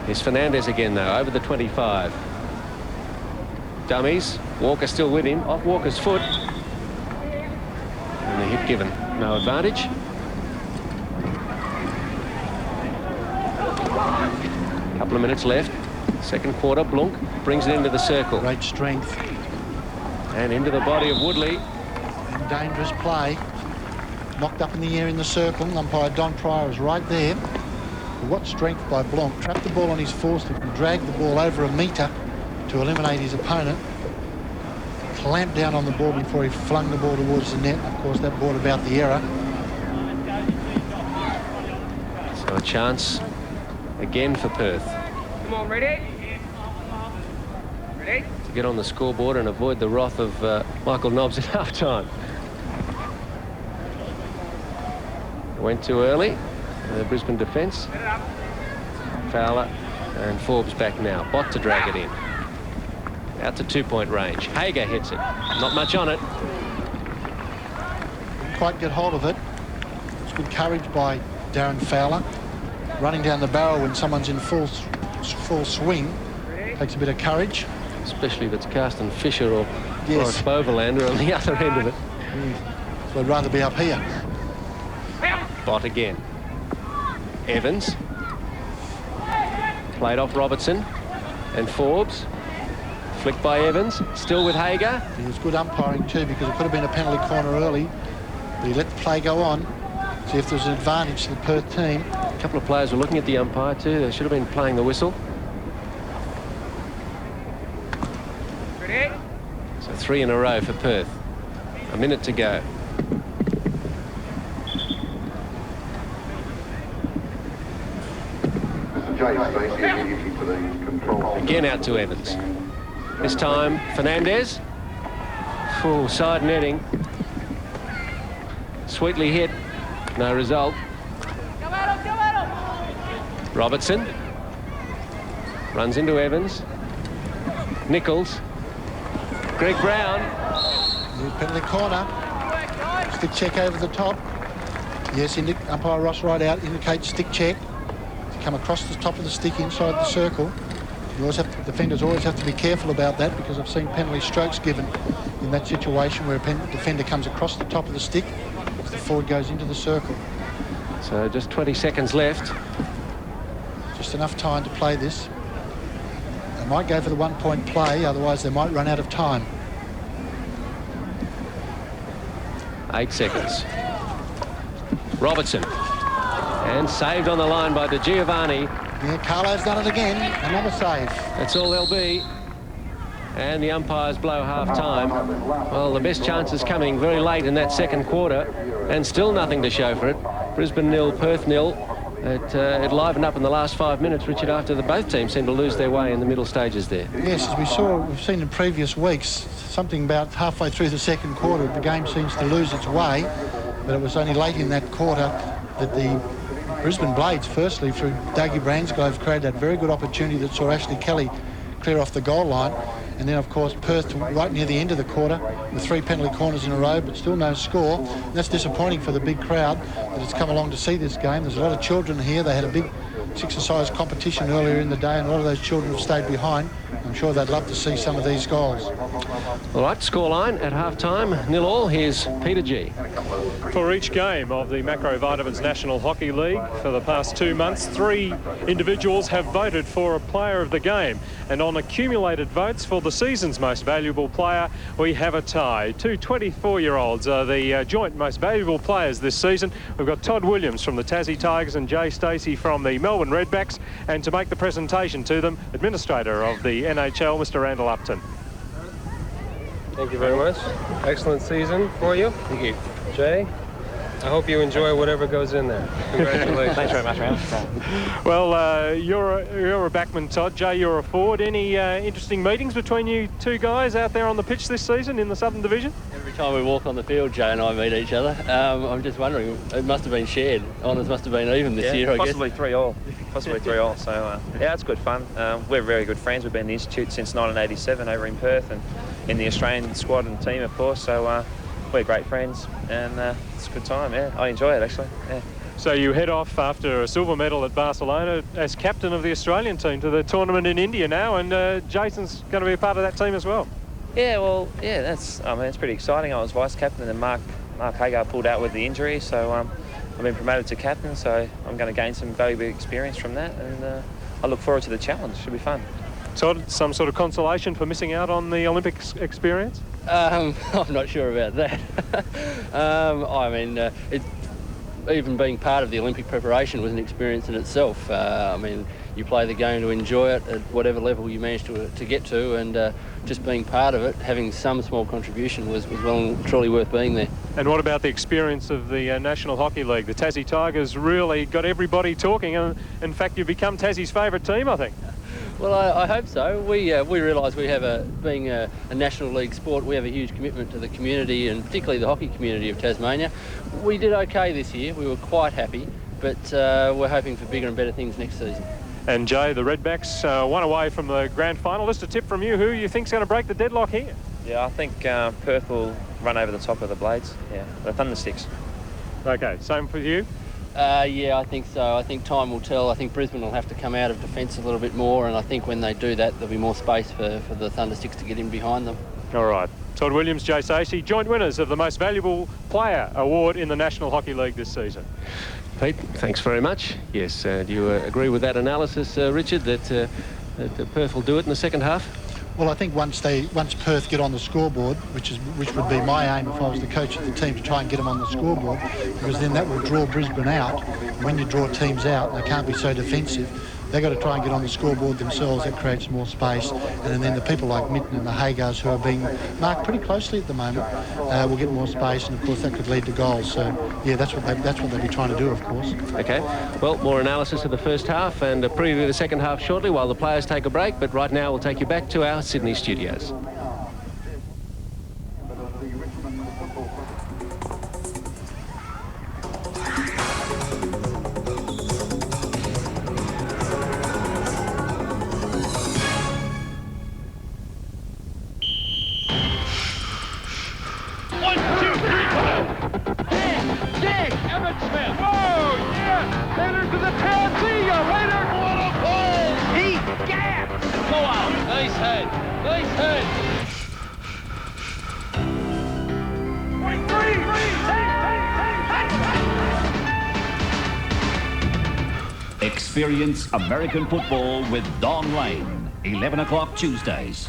Here's Fernandez again, though, over the 25. Dummies. Walker still with him. Off Walker's foot. And the hit given. No advantage. Couple of minutes left. Second quarter. Blunk brings it into the circle. Great strength. And into the body of Woodley. And dangerous play. Knocked up in the air in the circle. Umpire Don Pryor is right there. What strength by Blanc. Trapped the ball on his foreslip and dragged the ball over a metre to eliminate his opponent. Clamped down on the ball before he flung the ball towards the net. Of course, that brought about the error. So a chance again for Perth. Come on, ready? Ready? To get on the scoreboard and avoid the wrath of Michael Nobbs at half-time. Went too early. The Brisbane defence. Fowler And Forbes back now. Bott to drag it in. Out to 2-point range. Hager hits it. Not much on it. Didn't quite get hold of it. It's good courage by Darren Fowler. Running down the barrel when someone's in full swing takes a bit of courage. Especially if it's Carsten Fisher or Yes. Boris Boverlander on the other end of it. So I'd rather be up here. Bott again. Evans. Played off Robertson. And Forbes. Flicked by Evans. Still with Hager. He was good umpiring too, because it could have been a penalty corner early. But he let the play go on. See if there's an advantage to the Perth team. A couple of players were looking at the umpire too. They should have been playing the whistle. So 3 in a row for Perth. A minute to go. Mr. Jay Stacey immediately to the control. Again out to Evans. This time Fernandez. Full side netting. Sweetly hit. No result. Robertson. Runs into Evans. Nichols. Greg Brown. New penalty corner. Stick check over the top. Yes, umpire Ross right out indicates stick check. To come across the top of the stick inside the circle. Defenders always have to be careful about that, because I've seen penalty strokes given in that situation where a defender comes across the top of the stick as the forward goes into the circle. So just 20 seconds left. Just enough time to play this. They might go for the 1-point play, otherwise they might run out of time. 8 seconds. Robertson. And saved on the line by De Giovanni. Yeah, Carlo's done it again. Another save. That's all there'll be. And the umpires blow half-time. Well, the best chance is coming very late in that second quarter, and still nothing to show for it. Brisbane 0, Perth 0. It livened up in the last 5 minutes, Richard, after both teams seemed to lose their way in the middle stages there. Yes, as we've seen in previous weeks, something about halfway through the second quarter, the game seems to lose its way. But it was only late in that quarter that the Brisbane Blades, firstly through Dougie Bransgrove, created that very good opportunity that saw Ashley Kelly clear off the goal line. And then, of course, Perth right near the end of the quarter with 3 penalty corners in a row, but still no score. And that's disappointing for the big crowd that has come along to see this game. There's a lot of children here. They had a big exercise competition earlier in the day, and a lot of those children have stayed behind. I'm sure they'd love to see some of these goals. All right, scoreline at half-time, 0-0. Here's Peter G. For each game of the Macro Vitamins National Hockey League for the past 2 months, 3 individuals have voted for a player of the game. And on accumulated votes for the season's most valuable player, we have a tie. 2 24-year-olds are the joint most valuable players this season. We've got Todd Williams from the Tassie Tigers and Jay Stacey from the Melbourne Redbacks. And to make the presentation to them, Administrator of the NHL, Mr. Randall Upton. Thank you very much. Excellent season for you. Thank you. Jay, I hope you enjoy whatever goes in there. Congratulations. Thanks very much, man. Well, you're a backman, Todd. Jay, you're a forward. Any interesting meetings between you two guys out there on the pitch this season in the Southern Division? Every time we walk on the field, Jay and I meet each other. I'm just wondering, it must have been shared. Honours must have been even this year, I guess. Possibly 3-3. Possibly 3-3. So, yeah, it's good fun. We're very good friends. We've been in the Institute since 1987 over in Perth and in the Australian squad and team, of course. So we're great friends, and it's a good time. Yeah, I enjoy it, actually. Yeah. So you head off after a silver medal at Barcelona as captain of the Australian team to the tournament in India now, and Jason's going to be a part of that team as well. Yeah, well, yeah, it's pretty exciting. I was vice captain, and Mark Hagar pulled out with the injury, so I've been promoted to captain, so I'm going to gain some valuable experience from that, and I look forward to the challenge. Should be fun. Todd, some sort of consolation for missing out on the Olympics experience? I'm not sure about that. I mean, even being part of the Olympic preparation was an experience in itself. I mean, you play the game to enjoy it at whatever level you manage to get to, and just being part of it, having some small contribution was well and truly worth being there. And what about the experience of the National Hockey League? The Tassie Tigers really got everybody talking, and in fact you've become Tassie's favourite team, I think. Well, I hope so. We realise we have being a National League sport, we have a huge commitment to the community, and particularly the hockey community of Tasmania. We did okay this year. We were quite happy, but we're hoping for bigger and better things next season. And Jay, the Redbacks, one away from the grand final. Just a tip from you, who you think's going to break the deadlock here? Yeah, I think Perth will run over the top of the Blades. Yeah, the Thundersticks. Okay, same for you? Yeah, I think so. I think time will tell. I think Brisbane will have to come out of defence a little bit more, and I think when they do that, there'll be more space for the Thundersticks to get in behind them. All right. Todd Williams, Jay Stacey, joint winners of the Most Valuable Player Award in the National Hockey League this season. Pete, thanks very much. Yes, do you agree with that analysis, Richard, that Perth will do it in the second half? Well, I think once Perth get on the scoreboard, which would be my aim if I was the coach of the team, to try and get them on the scoreboard, because then that will draw Brisbane out. When you draw teams out, they can't be so defensive. They've got to try and get on the scoreboard themselves. That creates more space. And then the people like Mitten and the Hagars, who are being marked pretty closely at the moment, will get more space, and of course that could lead to goals. So yeah, that's what they'll be trying to do, of course. Okay. Well, more analysis of the first half and a preview of the second half shortly while the players take a break. But right now we'll take you back to our Sydney studios. Experience American football with Don Lane, 11 o'clock Tuesdays.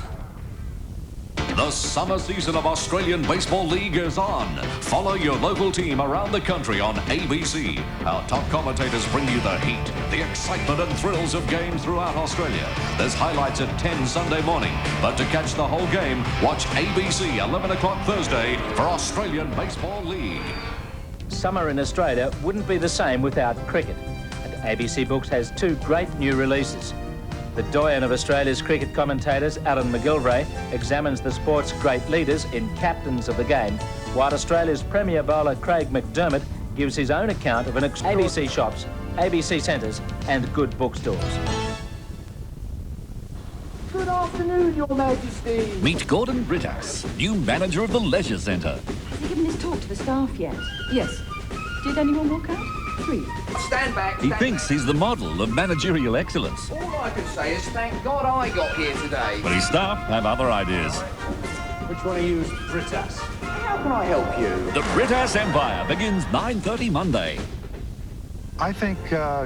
The summer season of Australian Baseball League is on. Follow your local team around the country on ABC. Our top commentators bring you the heat, the excitement and thrills of games throughout Australia. There's highlights at 10 Sunday morning. But to catch the whole game, watch ABC 11 o'clock Thursday for Australian Baseball League. Summer in Australia wouldn't be the same without cricket. And ABC Books has two great new releases. The doyen of Australia's cricket commentators, Alan McGilvray, examines the sport's great leaders in Captains of the Game, while Australia's premier bowler, Craig McDermott, gives his own account of an ABC shops, ABC centres and good bookstores. Good afternoon, Your Majesty. Meet Gordon Brittas, new manager of the Leisure Centre. Has he given his talk to the staff yet? Yes. Did anyone walk out? 3. Stand back. He thinks he's the model of managerial excellence. All I can say is thank God I got here today. But his staff have other ideas. Which one of you is Brittas? How can I help you? The Brittas Empire begins 9:30 Monday. I think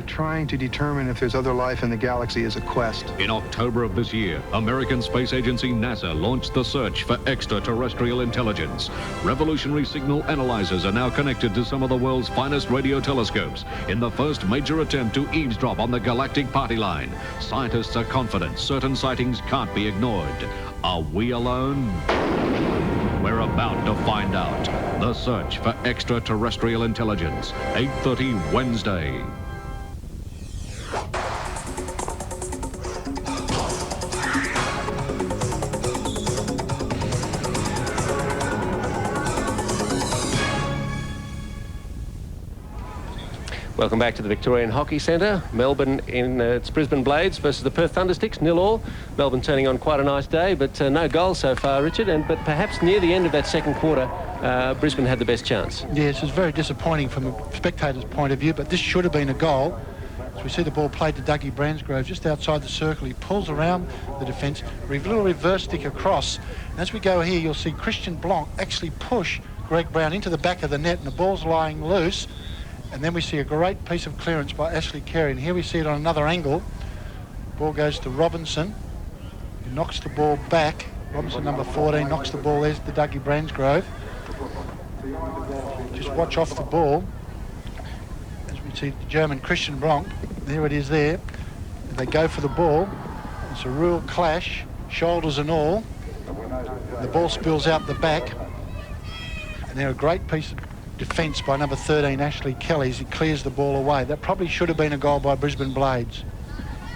trying to determine if there's other life in the galaxy is a quest. In October of this year, American space agency NASA launched the search for extraterrestrial intelligence. Revolutionary signal analyzers are now connected to some of the world's finest radio telescopes in the first major attempt to eavesdrop on the galactic party line. Scientists are confident certain sightings can't be ignored. Are we alone? We're about to find out. The search for extraterrestrial intelligence, 8:30 Wednesday. Welcome back to the Victorian Hockey Centre. Melbourne in its Brisbane Blades versus the Perth Thundersticks, 0-0. Melbourne turning on quite a nice day, but no goals so far, Richard. But perhaps near the end of that second quarter, Brisbane had the best chance. Yes, it was very disappointing from a spectator's point of view, but this should have been a goal. As we see the ball played to Dougie Bransgrove just outside the circle. He pulls around the defence, a little reverse stick across. And as we go here, you'll see Christian Blanc actually push Greg Brown into the back of the net, and the ball's lying loose. And then we see a great piece of clearance by Ashley Carey. And here we see it on another angle. Ball goes to Robinson, who knocks the ball back. Robinson, number 14, knocks the ball. There's the Dougie Bransgrove. Just watch off the ball. As we see the German Christian Bronk. There it is there. They go for the ball. It's a real clash, shoulders and all. The ball spills out the back. And they're a great piece of defence by number 13, Ashley Kelly, as he clears the ball away. That probably should have been a goal by Brisbane Blades.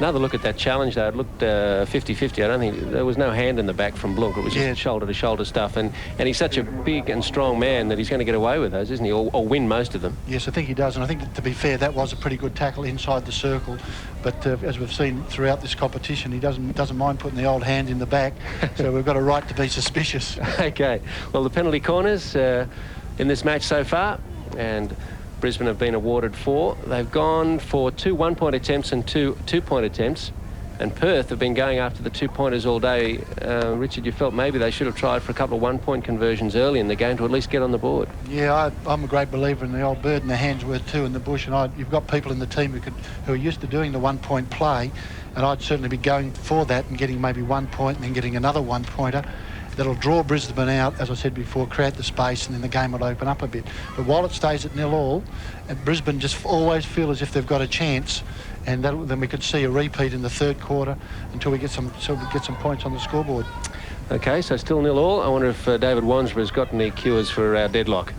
Another look at that challenge, though. It looked 50-50. I don't think there was no hand in the back from Blunk. It was just shoulder-to-shoulder stuff. And he's such a big and strong man that he's going to get away with those, isn't he? Or win most of them. Yes, I think he does. And I think, to be fair, that was a pretty good tackle inside the circle. But as we've seen throughout this competition, he doesn't mind putting the old hand in the back. So we've got a right to be suspicious. OK. Well, the penalty corners in this match so far, and Brisbane have been awarded 4. They've gone for 2 one-point attempts and 2 two-point attempts. And Perth have been going after the 2-pointers all day. Richard, you felt maybe they should have tried for a couple of one-point conversions early in the game to at least get on the board. Yeah, I'm a great believer in the old bird in the hand's worth 2 in the bush. And you've got people in the team who are used to doing the one-point play. And I'd certainly be going for that and getting maybe 1 point and then getting another one-pointer. That'll draw Brisbane out, as I said before, create the space, and then the game will open up a bit. But while it stays at 0-0, and Brisbane just always feel as if they've got a chance, and then we could see a repeat in the third quarter until we get some points on the scoreboard. OK, so still 0-0. I wonder if David Wansborough's got any cures for our deadlock.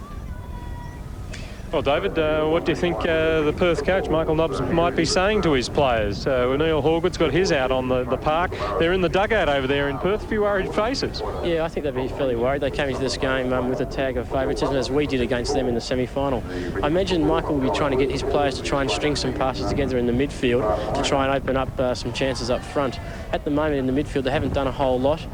Well, David, what do you think the Perth coach, Michael Nobbs, might be saying to his players? Neil Horgood's got his out on the park. They're in the dugout over there in Perth. A few worried faces. Yeah, I think they'd be fairly worried. They came into this game with a tag of favouritism, as we did against them in the semi-final. I imagine Michael will be trying to get his players to try and string some passes together in the midfield to try and open up some chances up front. At the moment in the midfield, they haven't done a whole lot.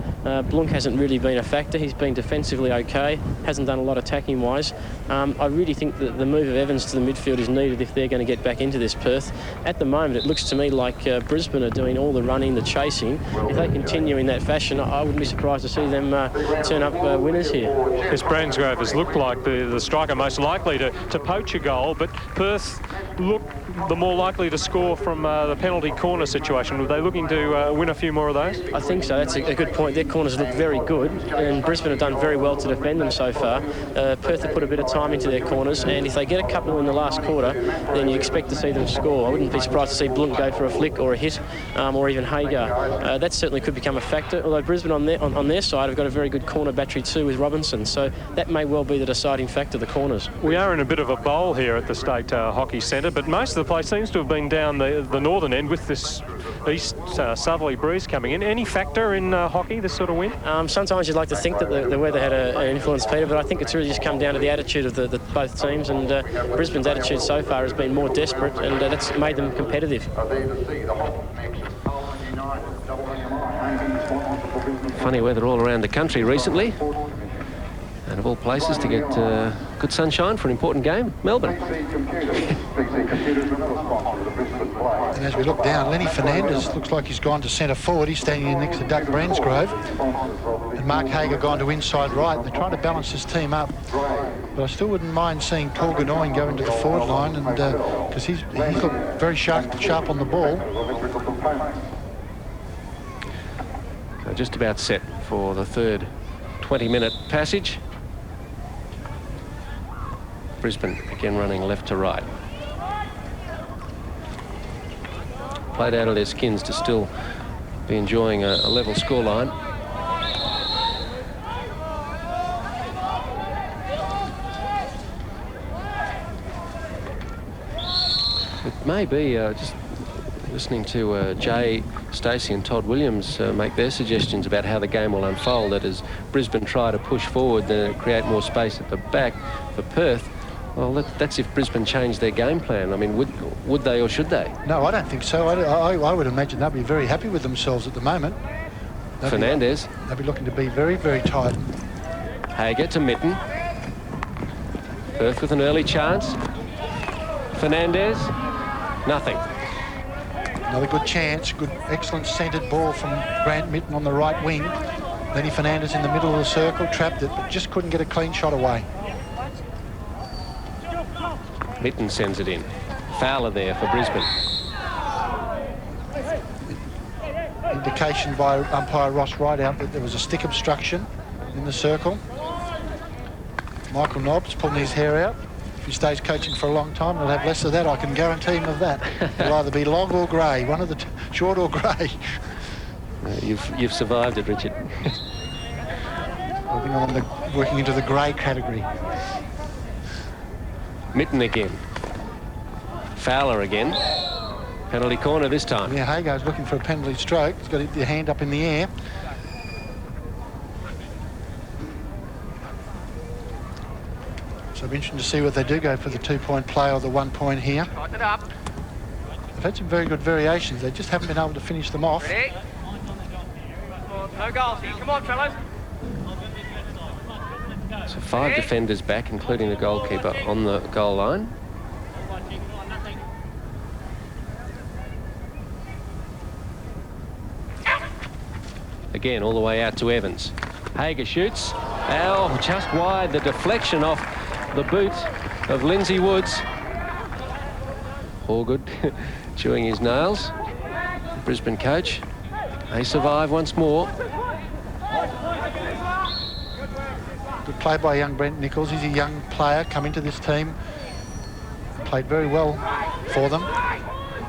Blunk hasn't really been a factor. He's been defensively OK, hasn't done a lot attacking-wise. I really think that the move of Evans to the midfield is needed if they're going to get back into this Perth. At the moment, it looks to me like Brisbane are doing all the running, the chasing. If they continue in that fashion, I wouldn't be surprised to see them turn up winners here. This Bransgrove has looked like the striker most likely to poach a goal, but Perth look the more likely to score from the penalty corner situation. Were they looking to win a few more of those? I think so. That's a good point. Their corners look very good, and Brisbane have done very well to defend them so far. Perth have put a bit of time into their corners, and if they get a couple in the last quarter, then you expect to see them score. I wouldn't be surprised to see Blunt go for a flick or a hit, or even Hagar. That certainly could become a factor, although Brisbane on their side have got a very good corner battery too with Robinson, so that may well be the deciding factor, the corners. We are in a bit of a bowl here at the State Hockey Centre, but most of the place seems to have been down the northern end with this east southerly breeze coming in. Any factor in hockey, this sort of wind? Sometimes you'd like to think that the weather had an influence, Peter, but I think it's really just come down to the attitude of the both teams, and Brisbane's attitude so far has been more desperate, and that's made them competitive. Funny weather all around the country recently, and of all places to get good sunshine for an important game, Melbourne. And as we look down, Lenny Fernandez looks like he's gone to centre forward. He's standing in next to Doug Bransgrove. And Mark Hager gone to inside right. They're trying to balance this team up. But I still wouldn't mind seeing Paul Ganoin go into the forward line, and because he's looked very sharp on the ball. So just about set for the third 20-minute passage. Brisbane again running left to right. Played out of their skins to still be enjoying a level scoreline. It may be just listening to Jay Stacey and Todd Williams make their suggestions about how the game will unfold, that as Brisbane try to push forward, create more space at the back for Perth. Well, that's if Brisbane changed their game plan. I mean, would they or should they? No, I don't think so. I would imagine they'll be very happy with themselves at the moment. Fernandez. They'll be looking to be very, very tight. Hager to Mitten. Perth with an early chance. Fernandez. Nothing. Another good chance. Good, excellent centred ball from Grant Mitten on the right wing. Lenny Fernandez in the middle of the circle, trapped it, but just couldn't get a clean shot away. Mitten sends it in. Fowler there for Brisbane. Indication by umpire Ross Rideout that there was a stick obstruction in the circle. Michael Nobbs pulling his hair out. If he stays coaching for a long time, he'll have less of that. I can guarantee him of that. It'll either be long or grey, one of the short or grey. You've survived it, Richard. I think I'm working into the grey category. Mitten again. Fowler again. Penalty corner this time. Yeah, Hagar's looking for a penalty stroke. He's got the hand up in the air. So it'll be interesting to see what they do go for the 2-point play or the 1 point here. They've had some very good variations. They just haven't been able to finish them off. Ready? No goals here. Come on, fellas. So 5 defenders back, including the goalkeeper, on the goal line. Again, all the way out to Evans. Hager shoots. Oh, just wide. The deflection off the boot of Lindsay Woods. Allgood chewing his nails. Brisbane coach. They survive once more. Good play by young Brent Nichols. He's a young player, come into this team. Played very well for them.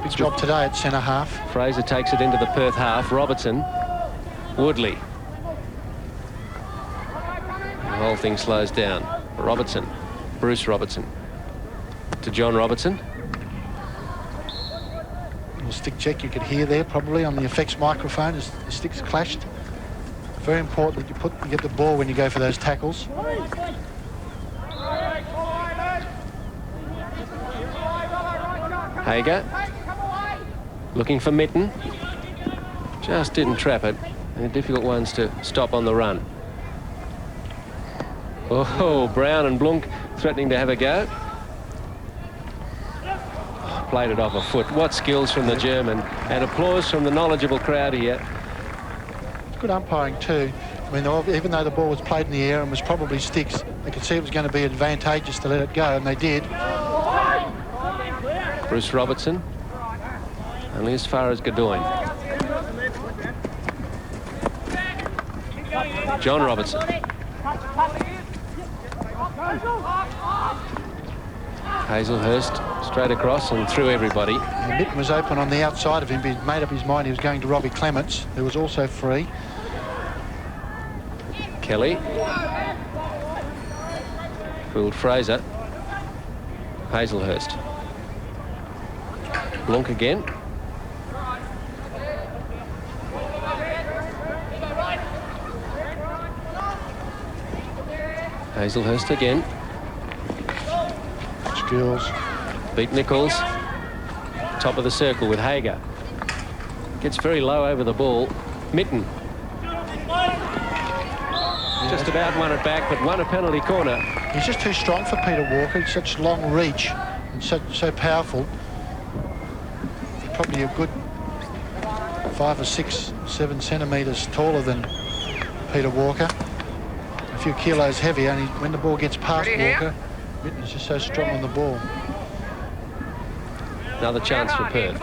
Big job today at centre half. Fraser takes it into the Perth half. Robertson. Woodley. The whole thing slows down. Robertson. Bruce Robertson. To John Robertson. Little stick check you could hear there probably on the effects microphone as the sticks clashed. Very important that you get the ball when you go for those tackles. Hager. Looking for Mitten. Just didn't trap it. And difficult ones to stop on the run. Oh, Brown and Blunk threatening to have a go. Played it off a foot. What skills from the German, and applause from the knowledgeable crowd here. Good umpiring too. I mean, even though the ball was played in the air and was probably sticks, they could see it was going to be advantageous to let it go, and they did. Bruce Robertson, only as far as Godoyne. John Robertson. Hazelhurst straight across and through everybody. And Mitten was open on the outside of him, but he'd made up his mind he was going to Robbie Clements, who was also free. Kelly. Fooled Fraser. Hazelhurst. Blunk again. Hazelhurst again. Skills. Beat Nichols. Top of the circle with Hager. Gets very low over the ball. Mitten. Just about won it back, but won a penalty corner. He's just too strong for Peter Walker. He's such long reach and so powerful. He's probably a good 5 or 6, 7 centimetres taller than Peter Walker. A few kilos heavier, and when the ball gets past Walker, Mitten is just so strong on the ball. Another chance for Perth.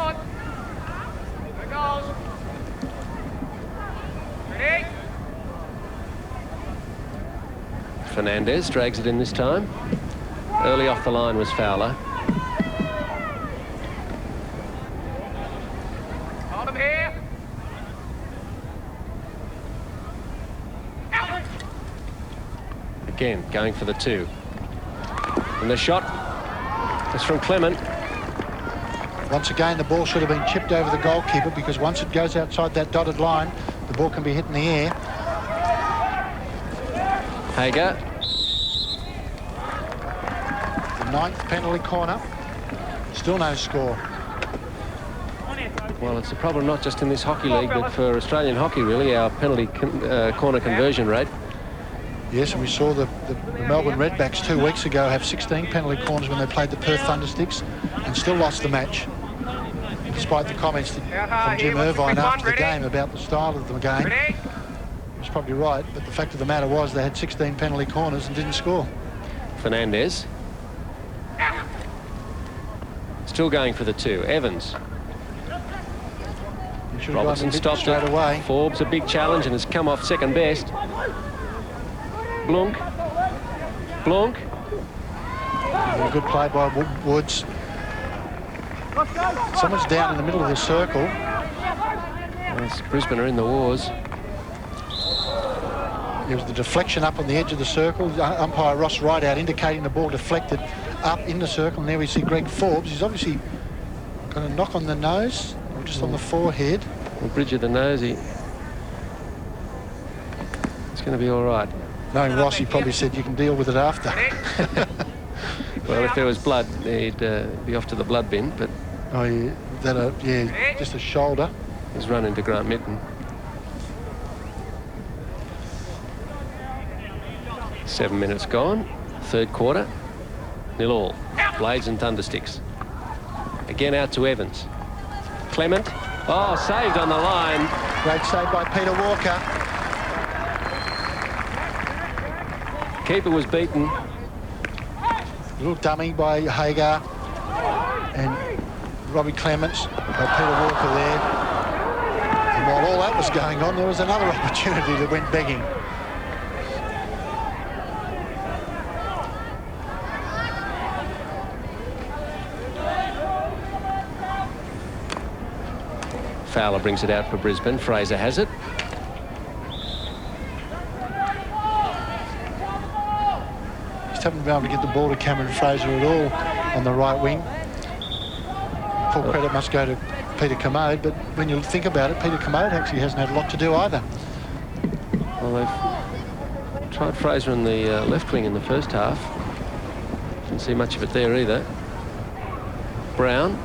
Fernandez drags it in this time. Early off the line was Fowler. Hold him here. Again, going for the 2. And the shot is from Clement. Once again, the ball should have been chipped over the goalkeeper, because once it goes outside that dotted line, the ball can be hit in the air. Hager. The 9th penalty corner. Still no score. Well, it's a problem not just in this hockey league, but for Australian hockey, really, our penalty corner conversion rate. Yes, and we saw the Melbourne Redbacks 2 weeks ago have 16 penalty corners when they played the Perth Thundersticks and still lost the match, despite the comments from Jim Irvine after the game about the style of the game. He was probably right, but the fact of the matter was they had 16 penalty corners and didn't score. Fernandez. Still going for the 2. Evans. Robertson stopped it away. Forbes a big challenge and has come off second best. Blunk. Blunk. A good play by Woods. Someone's down in the middle of the circle. Well, Brisbane are in the wars. There was the deflection up on the edge of the circle. Umpire Ross Rideout indicating the ball deflected up in the circle. And there we see Greg Forbes. He's obviously Got a knock on the nose, or just on the forehead. The bridge of the nose, it's going to be all right. Knowing Ross, he probably said you can deal with it after. Well, if there was blood, he'd be off to the blood bin, but... Oh, yeah, yeah, just a shoulder. He's run into Grant Mitten. 7 minutes gone, third quarter, 0-all. Blades and Thundersticks. Again out to Evans. Clement. Oh, saved on the line. Great save by Peter Walker. Keeper was beaten. Little dummy by Hagar. And Robbie Clements by Peter Walker there. And while all that was going on, there was another opportunity that went begging. Fowler brings it out for Brisbane. Fraser has it. Just haven't been able to get the ball to Cameron Fraser at all on the right wing. Full credit must go to Peter Commode, but when you think about it, Peter Commode actually hasn't had a lot to do either. Well, they've tried Fraser on the left wing in the first half. Didn't see much of it there either. Brown.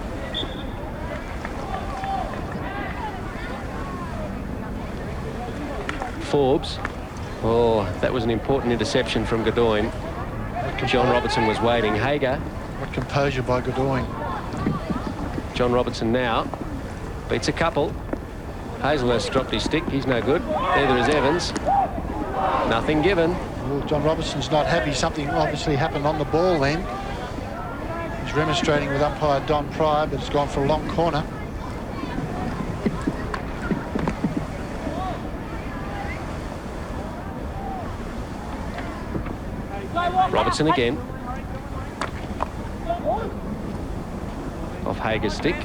Forbes. Oh, that was an important interception from Godoyne. John Robertson was waiting. Hager. What composure by Godoyne. John Robertson now beats a couple. Hazelhurst dropped his stick. He's no good. Neither is Evans. Nothing given. Well, John Robertson's not happy. Something obviously happened on the ball then. He's remonstrating with umpire Don Pryor, but it's gone for a long corner. Robertson again. Off Hager's stick.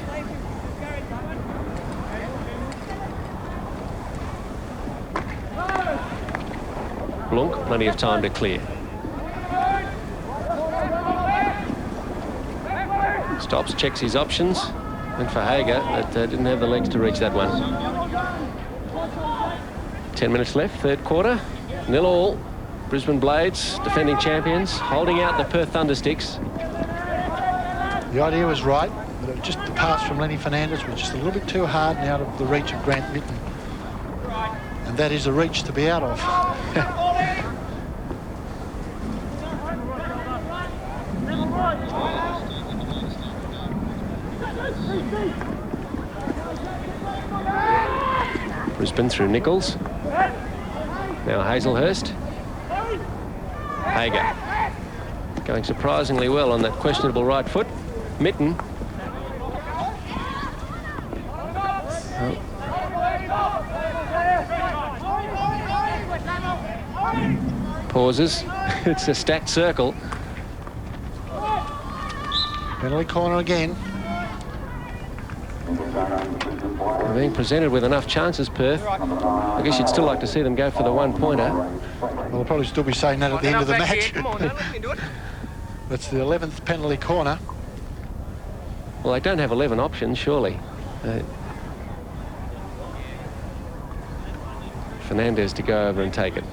Blunk, plenty of time to clear. Stops, checks his options. Went for Hager, but didn't have the legs to reach that one. 10 minutes left, third quarter. 0-all. Brisbane Blades, defending champions, holding out the Perth Thundersticks. The idea was right, but it was just the pass from Lenny Fernandez was just a little bit too hard and out of the reach of Grant Mitten. And that is a reach to be out of. Brisbane through Nichols. Now Hazelhurst. Hager going surprisingly well on that questionable right foot. Mitten. Oh. Pauses. It's a stacked circle. Penalty corner again. They're being presented with enough chances, Perth. I guess you'd still like to see them go for the one-pointer. Well, they'll probably still be saying that at the end of the match. That's the 11th penalty corner. Well, they don't have 11 options, surely. Fernandez to go over and take it.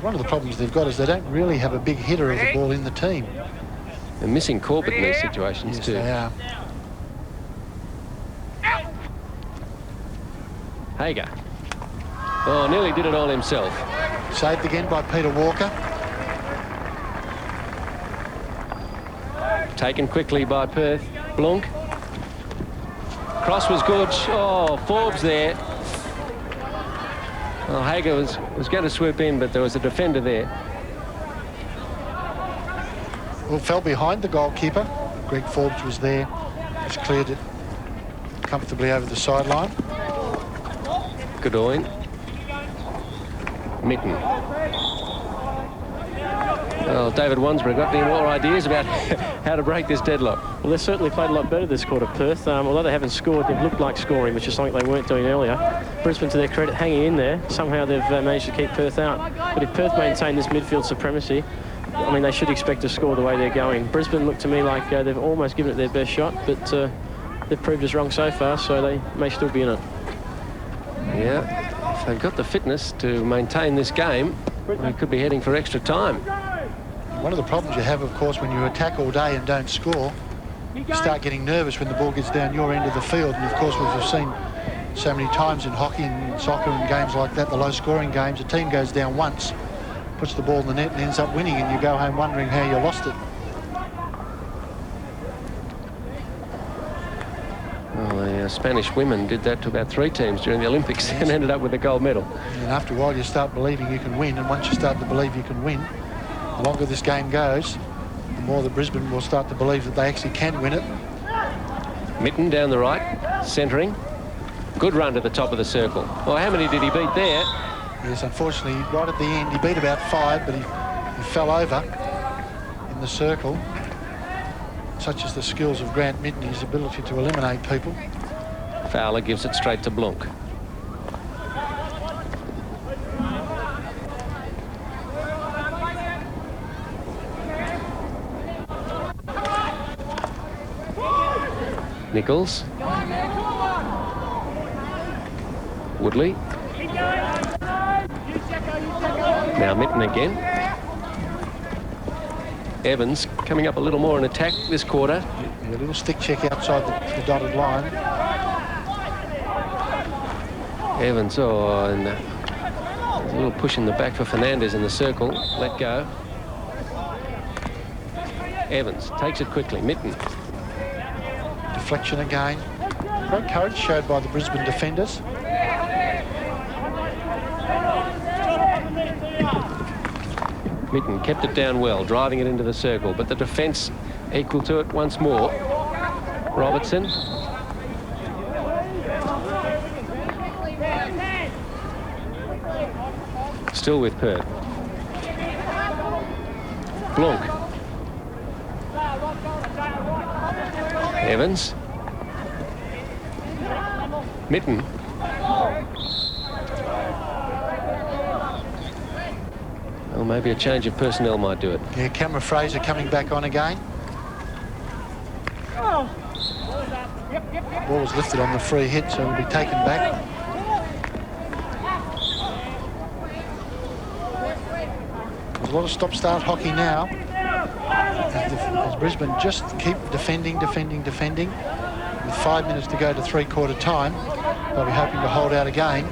One of the problems they've got is they don't really have a big hitter of the ball in the team. They're missing Corbett in these situations, yes, too. They are. Hager. Oh, nearly did it all himself. Saved again by Peter Walker. Taken quickly by Perth. Blunk. Cross was good. Oh, Forbes there. Well, Hager was going to swoop in, but there was a defender there. Well, fell behind the goalkeeper. Greg Forbes was there. Just cleared it comfortably over the sideline. Godoyne. Mitten. Well, David Wansborough got any more ideas about how to break this deadlock? Well, they've certainly played a lot better this quarter, Perth. Although they haven't scored, they've looked like scoring, which is something they weren't doing earlier. Brisbane, to their credit, hanging in there. Somehow they've managed to keep Perth out. But if Perth maintain this midfield supremacy, I mean, they should expect to score the way they're going. Brisbane look to me like they've almost given it their best shot, but they've proved us wrong so far, so they may still be in it. Yeah, if they've got the fitness to maintain this game, we could be heading for extra time. One of the problems you have, of course, when you attack all day and don't score, you start getting nervous when the ball gets down your end of the field. And, of course, we've seen so many times in hockey and soccer and games like that, the low-scoring games, a team goes down once, puts the ball in the net and ends up winning, and you go home wondering how you lost it. Well, the Spanish women did that to about 3 teams during the Olympics and ended up with a gold medal. And after a while, you start believing you can win, and once you start to believe you can win, the longer this game goes, the more the Brisbane will start to believe that they actually can win it. Mitten down the right, centering. Good run to the top of the circle. Well, how many did he beat there? Yes, unfortunately, right at the end, he beat about 5, but he fell over in the circle. Such as the skills of Grant Mitten, his ability to eliminate people. Fowler gives it straight to Blunk. Nichols. Woodley. Now Mitten again. Evans coming up a little more in attack this quarter. A little stick check outside the dotted line. Evans, and a little push in the back for Fernandez in the circle. Let go. Evans takes it quickly. Mitten. Deflection again. Great courage showed by the Brisbane defenders. Mitten kept it down well, driving it into the circle, but the defence equal to it once more. Robertson. Still with Perth. Blunk. Evans. Mitten. Well, maybe a change of personnel might do it. Yeah, Cameron Fraser coming back on again. Ball was lifted on the free hit, so it'll be taken back. There's a lot of stop-start hockey now. As Brisbane just keep defending. With 5 minutes to go to three-quarter time, they'll be hoping to hold out again.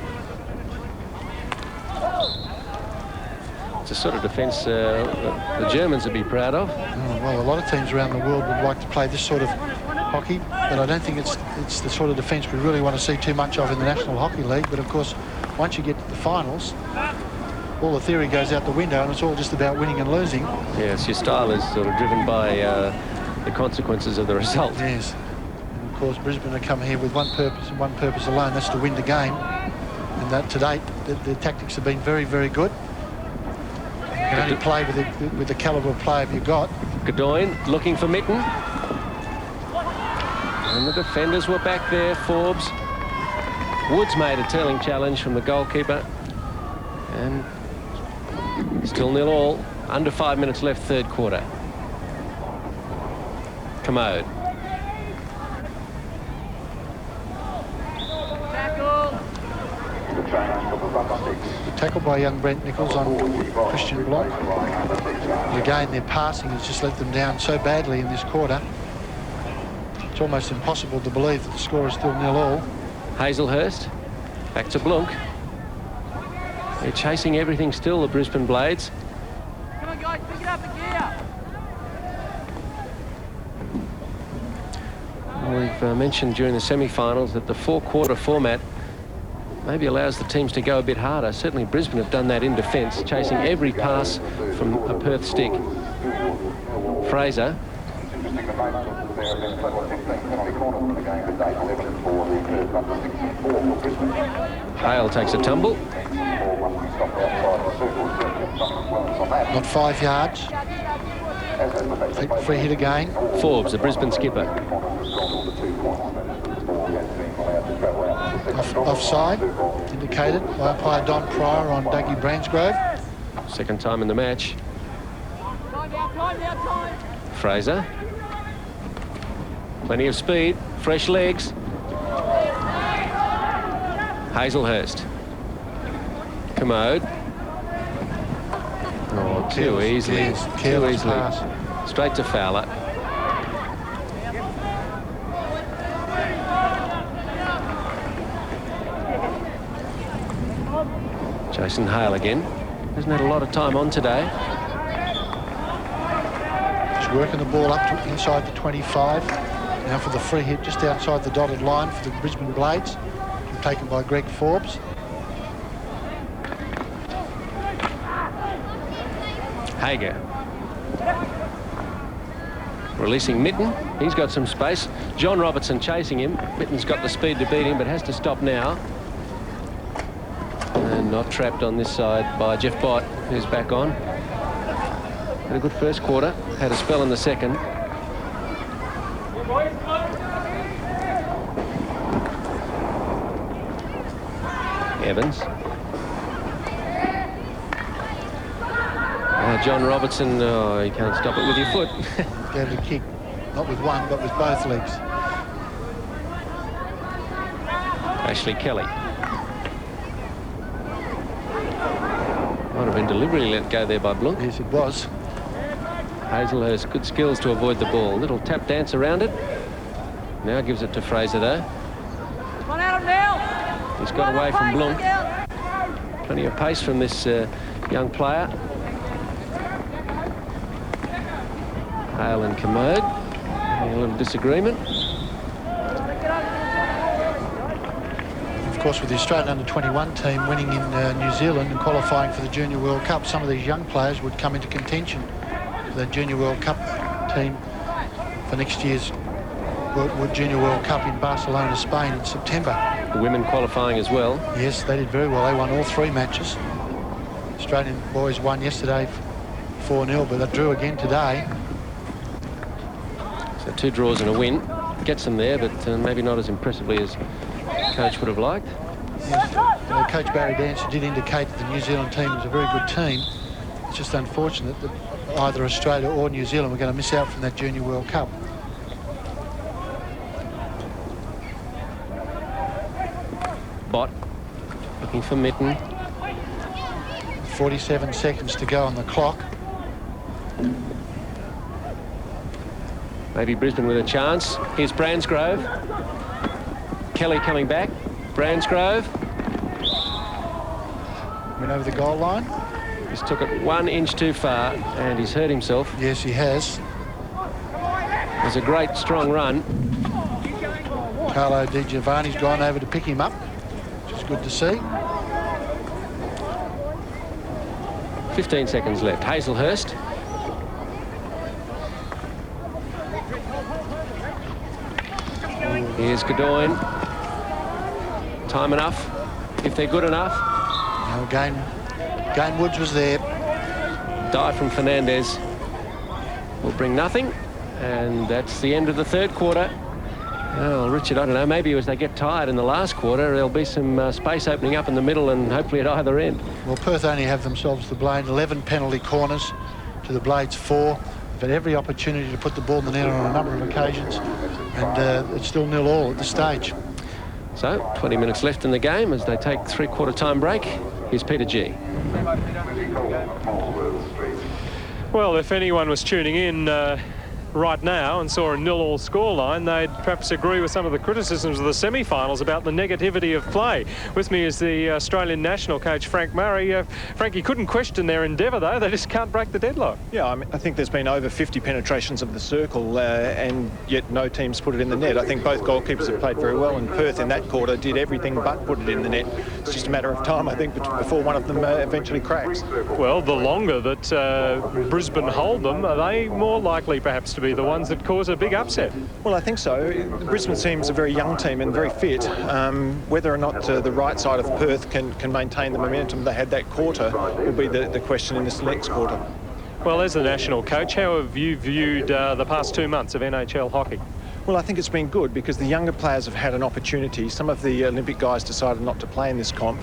It's a sort of defence the Germans would be proud of. Oh, well, a lot of teams around the world would like to play this sort of hockey, but I don't think it's the sort of defence we really want to see too much of in the National Hockey League. But of course, once you get to the finals, all the theory goes out the window, and it's all just about winning and losing. Yes, your style is sort of driven by the consequences of the result. Yes. And of course, Brisbane have come here with one purpose and one purpose alone, that's to win the game. And that to date, the tactics have been very, very good. You can only play with the calibre of player you've got. Godoyne looking for Mitten. And the defenders were back there. Forbes. Woods made a telling challenge from the goalkeeper. And still 0-0. Under 5 minutes left, third quarter. Commode. Tackle by young Brent Nichols on Christian Block. And again, their passing has just let them down so badly in this quarter. It's almost impossible to believe that the score is still 0-0. Hazelhurst. Back to Blunk. They're chasing everything still, the Brisbane Blades. Come on, guys, pick it up again. We've mentioned during the semi-finals that the four-quarter format maybe allows the teams to go a bit harder. Certainly Brisbane have done that in defence, chasing every pass from a Perth stick. Fraser. Hale takes a tumble. Not 5 yards. Free hit again. Forbes, the Brisbane skipper. Offside, indicated by umpire Don Pryor on Dougie Bransgrove. Second time in the match. Fraser. Plenty of speed, fresh legs. Hazelhurst. Commode. Oh, too easily. Yes, too easily. Pass. Straight to Fowler. Jason Hale again. Hasn't had a lot of time on today. He's working the ball up to inside the 25. Now for the free hit just outside the dotted line for the Brisbane Blades. Taken by Greg Forbes. Hager. Releasing Mitten. He's got some space. John Robertson chasing him. Mitten's got the speed to beat him, but has to stop now. And not trapped on this side by Jeff Bott, who's back on. Had a good first quarter. Had a spell in the second. Evans. John Robertson, oh, you can't stop it with your foot. Gave it a kick, not with one, but with both legs. Ashley Kelly. Might have been deliberately let go there by Blunk. Yes, it was. Hazelhurst, good skills to avoid the ball. Little tap dance around it. Now gives it to Fraser, though. Come on, Adam, now. He's got away from Blunk. Plenty of pace from this young player. Hale and Commode. A little disagreement. Of course, with the Australian under-21 team winning in New Zealand and qualifying for the Junior World Cup, some of these young players would come into contention for the Junior World Cup team for next year's Junior World Cup in Barcelona, Spain in September. The women qualifying as well. Yes, they did very well. They won all 3 matches. Australian boys won yesterday 4-0, but they drew again today. So 2 draws and a win. Gets them there, but maybe not as impressively as coach would have liked. Yes, Coach Barry Dancer did indicate that the New Zealand team is a very good team. It's just unfortunate that either Australia or New Zealand were going to miss out from that Junior World Cup. Bott looking for Mitten. 47 seconds to go on the clock. Maybe Brisbane with a chance. Here's Bransgrove. Kelly coming back. Bransgrove. Went over the goal line. Just took it 1 inch too far and he's hurt himself. Yes, he has. It was a great, strong run. Carlo Di Giovanni's gone over to pick him up, which is good to see. 15 seconds left. Hazelhurst. Here's Godoyne. Time enough, if they're good enough. No, Gain Woods was there. Dive from Fernandez will bring nothing, and that's the end of the third quarter. Well, Richard, I don't know, maybe as they get tired in the last quarter, there'll be some space opening up in the middle and hopefully at either end. Well, Perth only have themselves to blame. 11 penalty corners to the Blades 4. They've had every opportunity to put the ball in the net on a number of occasions, and it's still 0-0 at this stage. So, 20 minutes left in the game as they take 3/4 time break. Here's Peter G. Well, if anyone was tuning in right now and saw a 0-0 scoreline, they'd perhaps agree with some of the criticisms of the semi-finals about the negativity of play. With me is the Australian national coach, Frank Murray. Frank, you couldn't question their endeavour, though. They just can't break the deadlock. Yeah, I mean, I think there's been over 50 penetrations of the circle, and yet no team's put it in the net. I think both goalkeepers have played very well, and Perth in that quarter did everything but put it in the net. It's just a matter of time, I think, before one of them eventually cracks. Well, the longer that Brisbane hold them, are they more likely perhaps to be the ones that cause a big upset? Well, I think so. The Brisbane team's a very young team and very fit. Whether or not the right side of Perth can maintain the momentum they had that quarter will be the question in this next quarter. Well, as the national coach, how have you viewed the past 2 months of NHL hockey? Well, I think it's been good because the younger players have had an opportunity. Some of the Olympic guys decided not to play in this comp.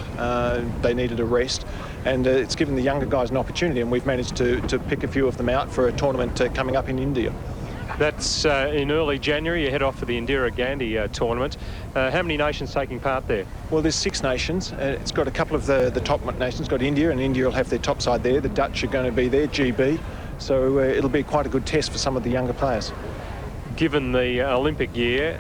They needed a rest, and it's given the younger guys an opportunity, and we've managed to pick a few of them out for a tournament coming up in India. That's in early January. You head off for the Indira Gandhi tournament. How many nations taking part there? Well, there's 6 nations. It's got a couple of the top nations. It's got India, and India will have their top side there. The Dutch are going to be there, GB. So it'll be quite a good test for some of the younger players. Given the Olympic year,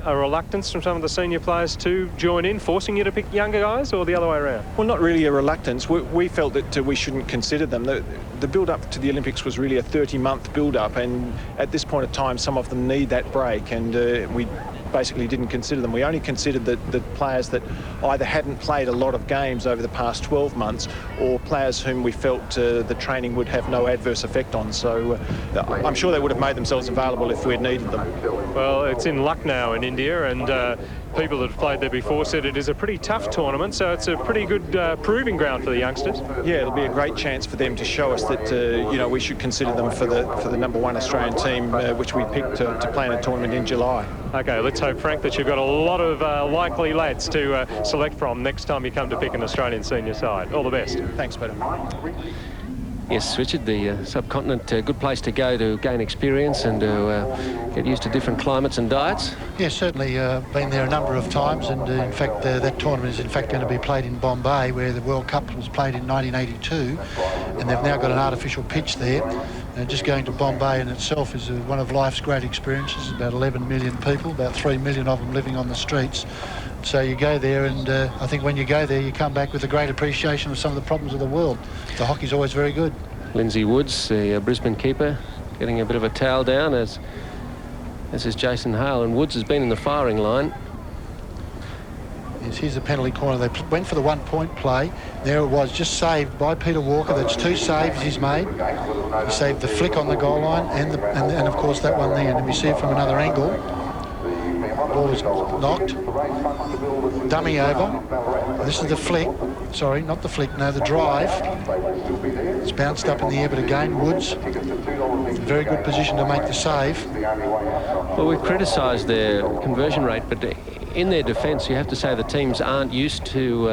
a reluctance from some of the senior players to join in, forcing you to pick younger guys, or the other way around? Well, not really a reluctance. We felt that we shouldn't consider them. The build-up to the Olympics was really a 30-month build-up, and at this point of time, some of them need that break, and we basically didn't consider them. We only considered the players that either hadn't played a lot of games over the past 12 months or players whom we felt the training would have no adverse effect on. So I'm sure they would have made themselves available if we had needed them. Well, it's in Lucknow in India, and people that have played there before said it is a pretty tough tournament, so it's a pretty good proving ground for the youngsters. Yeah, it'll be a great chance for them to show us that you know, we should consider them for the #1 Australian team, which we picked to play in a tournament in July. Okay, let's hope, Frank, that you've got a lot of likely lads to select from next time you come to pick an Australian senior side. All the best. Thanks, Peter. Yes, Richard, the subcontinent, a good place to go to gain experience and to get used to different climates and diets. Yes, certainly been there a number of times, and in fact that tournament is in fact going to be played in Bombay, where the World Cup was played in 1982, and they've now got an artificial pitch there. Just going to Bombay in itself is one of life's great experiences. About 11 million people, about 3 million of them living on the streets. So you go there, and I think when you go there, you come back with a great appreciation of some of the problems of the world. The hockey's always very good. Lindsay Woods, the Brisbane keeper, getting a bit of a towel down, as is Jason Hale, and Woods has been in the firing line. Yes, here's the penalty corner. They went for the 1-point play. There it was, just saved by Peter Walker. That's 2 saves he's made. He saved the flick on the goal line and of course that one there. And we see it from another angle. Ball was knocked. Dummy over. This is the flick. Sorry, not the flick, no, the drive. It's bounced up in the air, but again, Woods, very good position to make the save. Well, we've criticised their conversion rate, but in their defence, you have to say the teams aren't used to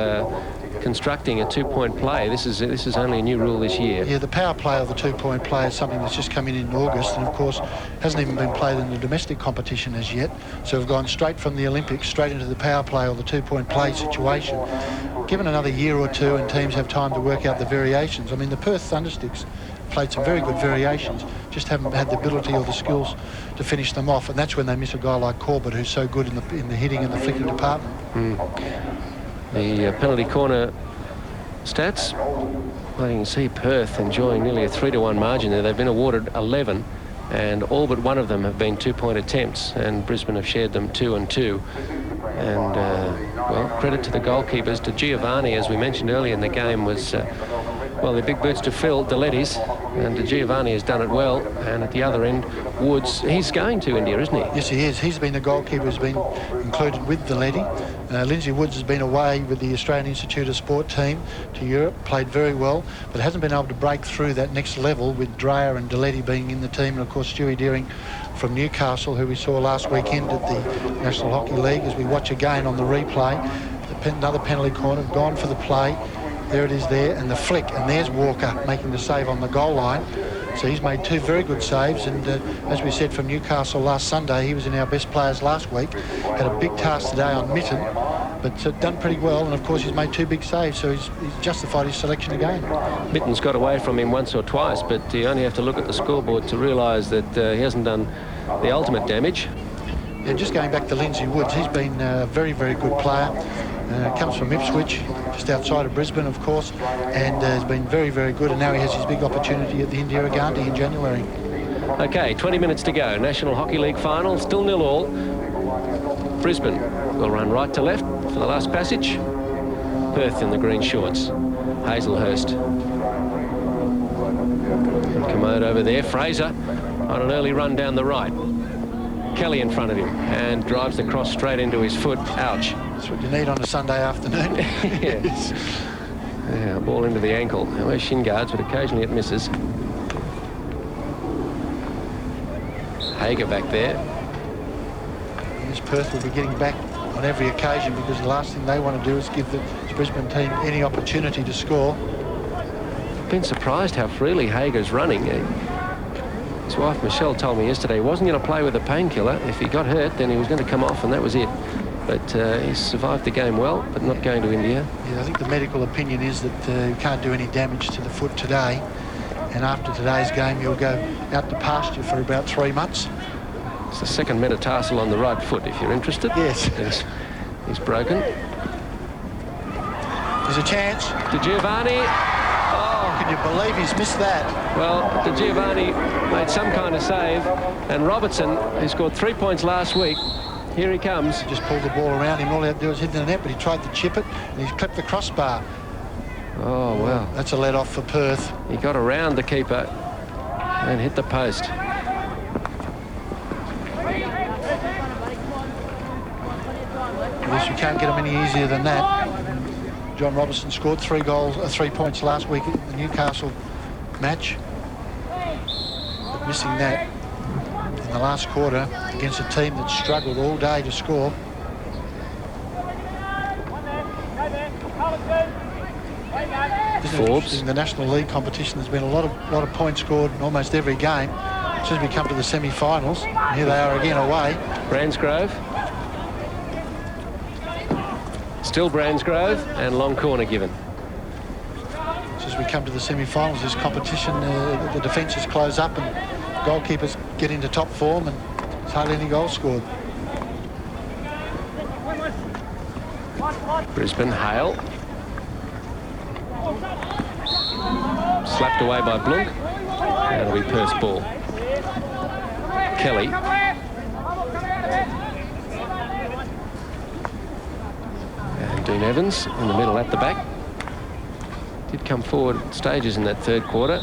constructing a 2-point play. This is only a new rule this year. Yeah, the power play of the 2-point play is something that's just come in August, and of course hasn't even been played in the domestic competition as yet. So we've gone straight from the Olympics straight into the power play or the 2-point play situation. Given another year or two and teams have time to work out the variations. I mean, the Perth Thundersticks played some very good variations, just haven't had the ability or the skills to finish them off, and that's when they miss a guy like Corbett, who's so good in the hitting and the flicking department. The penalty corner stats, well, you can see Perth enjoying nearly a 3-1 margin there. They've been awarded 11, and all but one of them have been 2-point attempts, and Brisbane have shared them 2 and 2. And well, credit to the goalkeepers. To Giovanni, as we mentioned earlier in the game, was well, the big boots to fill, Deletti's, and Giovanni has done it well. And at the other end, Woods, he's going to India, isn't he? Yes, he is. He's been the goalkeeper who's been included with Deletti. Lindsay Woods has been away with the Australian Institute of Sport team to Europe, played very well, but hasn't been able to break through that next level with Dreyer and Deletti being in the team, and of course Stewie Deering from Newcastle, who we saw last weekend at the National Hockey League. As we watch again on the replay, another penalty corner, gone for the play. There it is there, and the flick, and there's Walker making the save on the goal line. So he's made 2 very good saves, and as we said from Newcastle last Sunday, he was in our best players last week. Had a big task today on Mitten, but done pretty well, and of course he's made 2 big saves, so he's justified his selection again. Mitten's got away from him once or twice, but you only have to look at the scoreboard to realise that he hasn't done the ultimate damage. Yeah, just going back to Lindsay Woods, he's been a very, very good player. Comes from Ipswich, just outside of Brisbane, of course, and has been very, very good. And now he has his big opportunity at the Indira Gandhi in January. Okay, 20 minutes to go. National Hockey League final, still 0-0. Brisbane will run right to left for the last passage. Perth in the green shorts. Hazelhurst. And Commode over there. Fraser on an early run down the right. Kelly in front of him and drives the cross straight into his foot. Ouch. That's what you need on a Sunday afternoon. Yes. Yeah, ball into the ankle. Well, shin guards, but occasionally it misses. Hager back there. This Perth will be getting back on every occasion because the last thing they want to do is give the Brisbane team any opportunity to score. Been surprised how freely Hager's running. His wife Michelle told me yesterday he wasn't going to play with a painkiller. If he got hurt, then he was going to come off, and that was it. But he's survived the game well, but not going to India. Yeah, I think the medical opinion is that he can't do any damage to the foot today. And after today's game, he'll go out to pasture for about 3 months. It's the second metatarsal on the right foot, if you're interested. Yes. He's broken. There's a chance. De Giovanni. Oh. Can you believe he's missed that? Well, De Giovanni made some kind of save. And Robertson, who scored 3 points last week, here he comes. Just pulled the ball around him. All he had to do was hit the net, but he tried to chip it, and he's clipped the crossbar. Oh, well. That's a let-off for Perth. He got around the keeper and hit the post. I guess you can't get them any easier than that. John Robertson scored 3 points last week in the Newcastle match. But missing that in the last quarter against a team that struggled all day to score. Forbes. In the National League competition, there's been a lot of points scored in almost every game. As soon as we come to the semi-finals, here they are again away. Bransgrove. Still Bransgrove, and long corner given. As we come to the semi-finals, this competition, the defences close up and goalkeepers get into top form, and there's hardly any goals scored. Brisbane, Hale. Slapped away by Blunk. That'll be Perth's ball. Kelly. And Dean Evans in the middle at the back. Did come forward stages in that third quarter.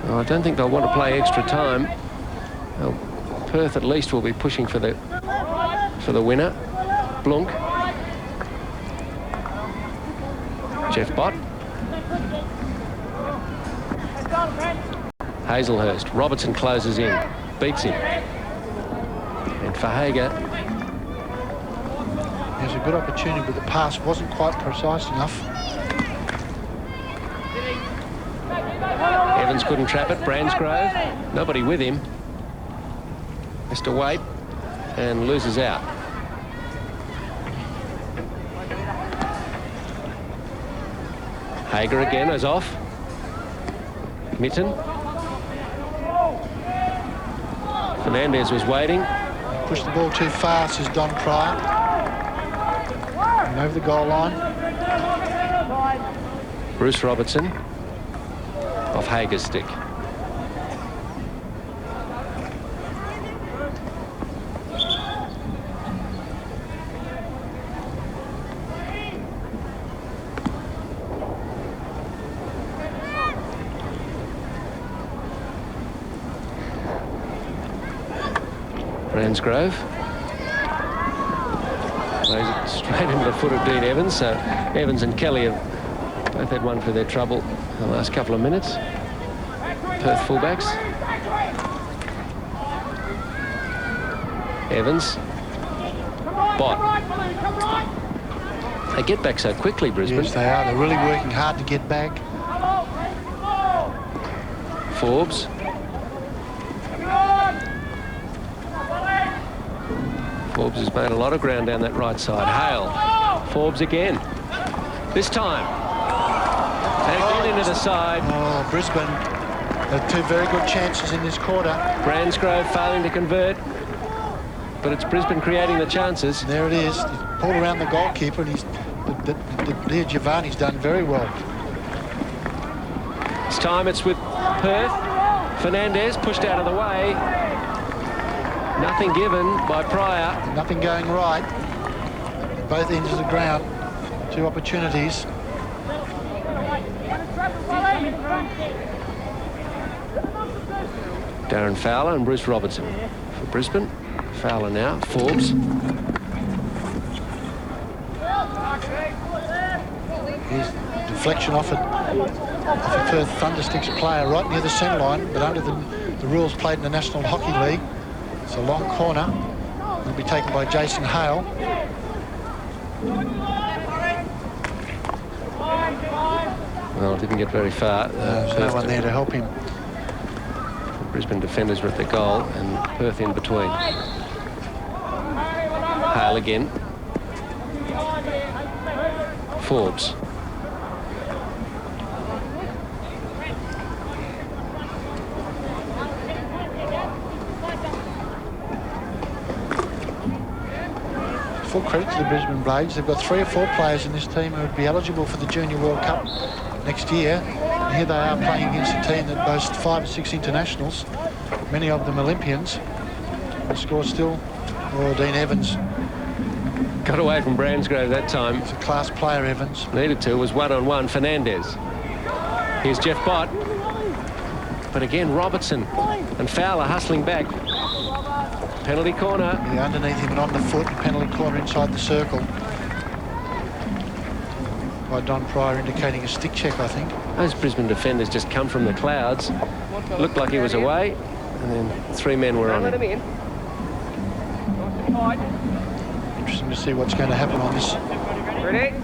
Oh, I don't think they'll want to play extra time. Well, Perth at least will be pushing for the winner. Blunk. Jeff Bott. Hazelhurst. Robertson closes in. Beats him. And for Hager. There's a good opportunity, but the pass wasn't quite precise enough. Evans couldn't trap it. Bransgrove. Nobody with him. Has to wait and loses out. Hager again is off. Mitten. Fernandez was waiting. Pushed the ball too far, says Don Pryor. And over the goal line. Bruce Robertson off Hager's stick. Bransgrove plays it straight into the foot of Dean Evans. So Evans and Kelly have both had one for their trouble in the last couple of minutes. Perth fullbacks. Evans. Bott. They get back so quickly, Brisbane. Yes, they are. They're really working hard to get back. Forbes. Forbes has made a lot of ground down that right side. Hale. Forbes again. This time. And again into the side. Oh, Brisbane had 2 very good chances in this quarter. Bransgrove failing to convert. But it's Brisbane creating the chances. There it is. He's pulled around the goalkeeper, and De Giovanni's done very well. This time it's with Perth. Fernandez pushed out of the way. Nothing given by Pryor. Nothing going right. Both ends of the ground. 2 opportunities. Darren Fowler and Bruce Robertson for Brisbane. Fowler now. Forbes. Here's deflection off a Perth Thundersticks player right near the centre line, but under the the rules played in the National Hockey League. It's a long corner. It'll be taken by Jason Hale. Well, didn't get very far. There's no one there to help him. The Brisbane defenders were at the goal and Perth in between. Hale again. Forbes. Full credit to the Brisbane Blades. They've got 3 or 4 players in this team who would be eligible for the Junior World Cup next year. And here they are playing against a team that boasts 5 or 6 internationals, many of them Olympians. The score still, Dean Evans. Got away from Bransgrove that time. He's a class player, Evans. Needed to, was one-on-one, Fernandez. Here's Jeff Bott. But again, Robertson and Fowler hustling back. Penalty corner. Yeah, underneath him and on the foot. Penalty corner inside the circle. By Don Pryor indicating a stick check, I think. Those Brisbane defenders just come from the clouds. Looked like he was away. And then 3 men were on him. Interesting to see what's going to happen on this. Ready?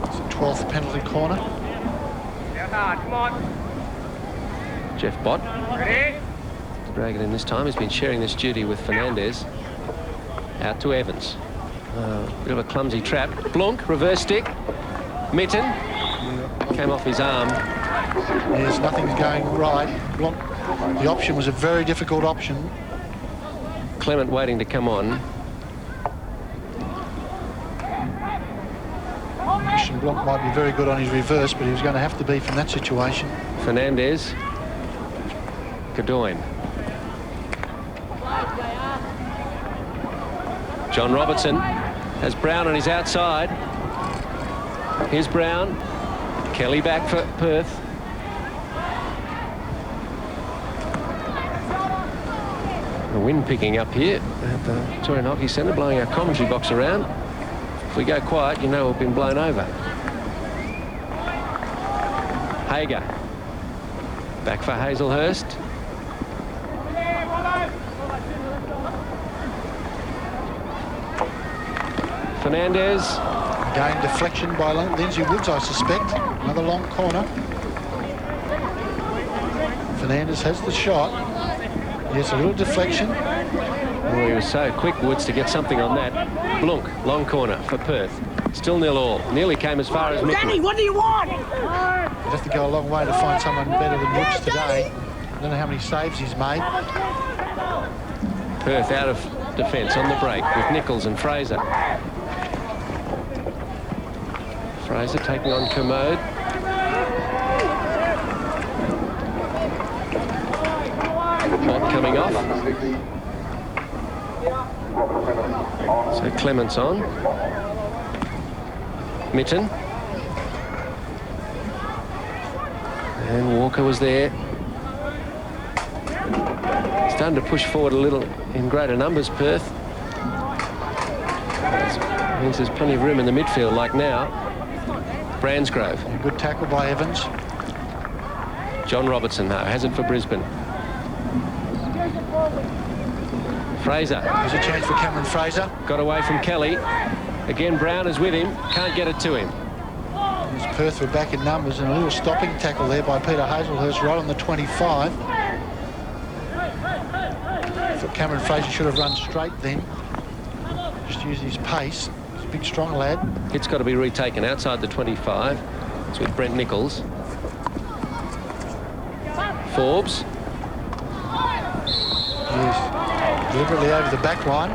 It's the 12th penalty corner. Down hard, come on. Jeff Bott. Ready? Drag it in this time. He's been sharing this duty with Fernandez. Out to Evans. Bit of a clumsy trap. Blunk, reverse stick. Mitten. Came off his arm. There's nothing's going right. Blunk. The option was a very difficult option. Clement waiting to come on. Christian Blunk might be very good on his reverse, but he was going to have to be from that situation. Fernandez. Godoyne. John Robertson has Brown on his outside. Here's Brown. Kelly back for Perth. The wind picking up here at the Victorian Hockey Centre, blowing our commentary box around. If we go quiet, you know we've been blown over. Hager. Back for Hazelhurst. Fernandez. Again, deflection by Lindsay Woods, I suspect. Another long corner. Fernandez has the shot. Yes, a little deflection. Oh, he was so quick, Woods, to get something on that. Blunk, long corner for Perth. Still 0-all. Nearly came as far as Mitten. Danny, what do you want? You'd have to go a long way to find someone better than Woods today. I don't know how many saves he's made. Perth out of defence on the break with Nichols and Fraser. Fraser taking on Kermode. Bott coming off. So Clements on. Mitten. And Walker was there. Starting to push forward a little in greater numbers, Perth. That means there's plenty of room in the midfield like now. Bransgrove. A good tackle by Evans. John Robertson, though, has it for Brisbane. Fraser. There's a chance for Cameron Fraser. Got away from Kelly. Again, Brown is with him. Can't get it to him. As Perth were back in numbers, and a little stopping tackle there by Peter Hazelhurst right on the 25. I thought Cameron Fraser should have run straight then. Just use his pace. He's a big, strong lad. It's got to be retaken outside the 25. It's with Brent Nichols. Forbes. Yes. Deliberately over the back line.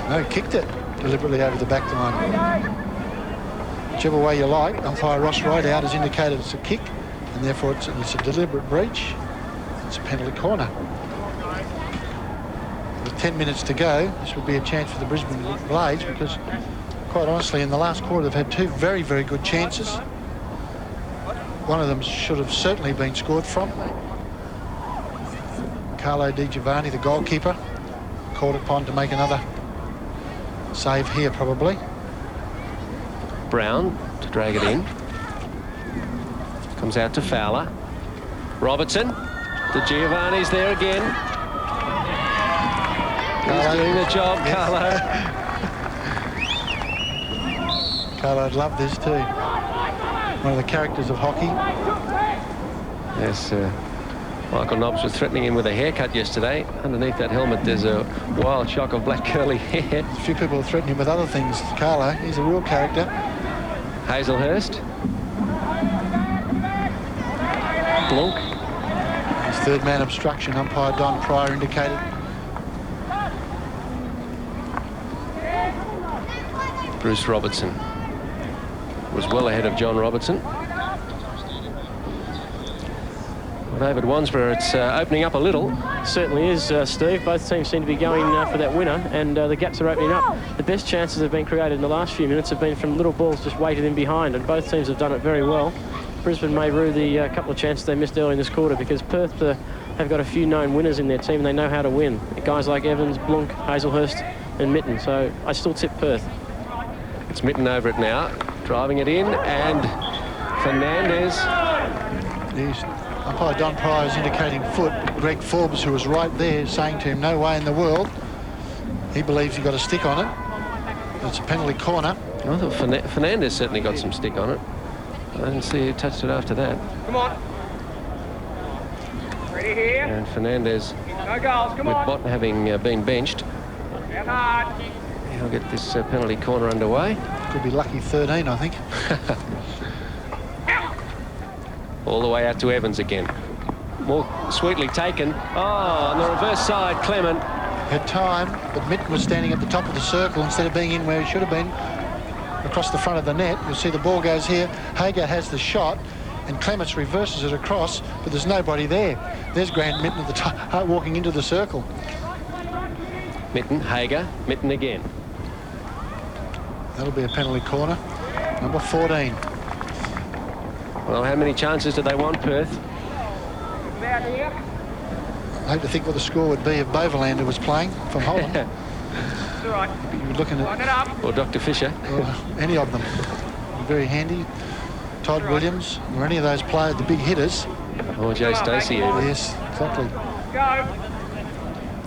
No, kicked it deliberately over the back line. Whichever way you like, umpire Ross Rideout has indicated it's a kick, and therefore it's a deliberate breach. It's a penalty corner. With 10 minutes to go, this would be a chance for the Brisbane Blades, because quite honestly, in the last quarter, they've had 2 very, very good chances. One of them should have certainly been scored from. Carlo Di Giovanni, the goalkeeper, called upon to make another save here, probably. Brown to drag it in. Comes out to Fowler. Robertson. De Giovanni's there again. He's doing the job, Carlo. Carlo'd love this too. One of the characters of hockey. Yes, Michael Nobbs was threatening him with a haircut yesterday. Underneath that helmet, there's a wild shock of black curly hair. A few people have threatened him with other things. Carlo, he's a real character. Hazelhurst. Blunk. His third man obstruction, umpire Don Pryor indicated. Bruce Robertson was well ahead of John Robertson. Well, David Wansborough, it's opening up a little. Certainly is, Steve. Both teams seem to be going for that winner, and the gaps are opening up. The best chances that have been created in the last few minutes have been from little balls just weighted in behind, and both teams have done it very well. Brisbane may rue the couple of chances they missed early in this quarter, because Perth have got a few known winners in their team, and they know how to win. Guys like Evans, Blunk, Hazelhurst and Mitten, so I still tip Perth. It's Mitten over it now, driving it in, and Fernandez. Umpire Don Pryor is indicating foot. Greg Forbes, who was right there, saying to him, no way in the world. He believes he got a stick on it. It's a penalty corner. I thought Fernandez certainly got some stick on it. I didn't see he touched it after that. Come on. Ready here. And Fernandez, No goals, come with on. Bott having been benched, Down hard. he'll get this penalty corner underway. Could be lucky 13, I think. All the way out to Evans again. More sweetly taken. Oh, on the reverse side, Clement. Had time, but Mitten was standing at the top of the circle instead of being in where he should have been, across the front of the net. You'll see the ball goes here. Hager has the shot, and Clements reverses it across, but there's nobody there. There's Grant Mitten at the top, walking into the circle. Mitten, Hager, Mitten again. That'll be a penalty corner. Number 14. Well, how many chances do they want, Perth? Out here. I hope to think what the score would be if Boverlander was playing from Holland. It's all right. You're looking Line it at up. Or Dr. Fisher. any of them. Very handy. Todd Williams, or any of those players, the big hitters. Or Jay Stacey even. Yes, exactly. Go.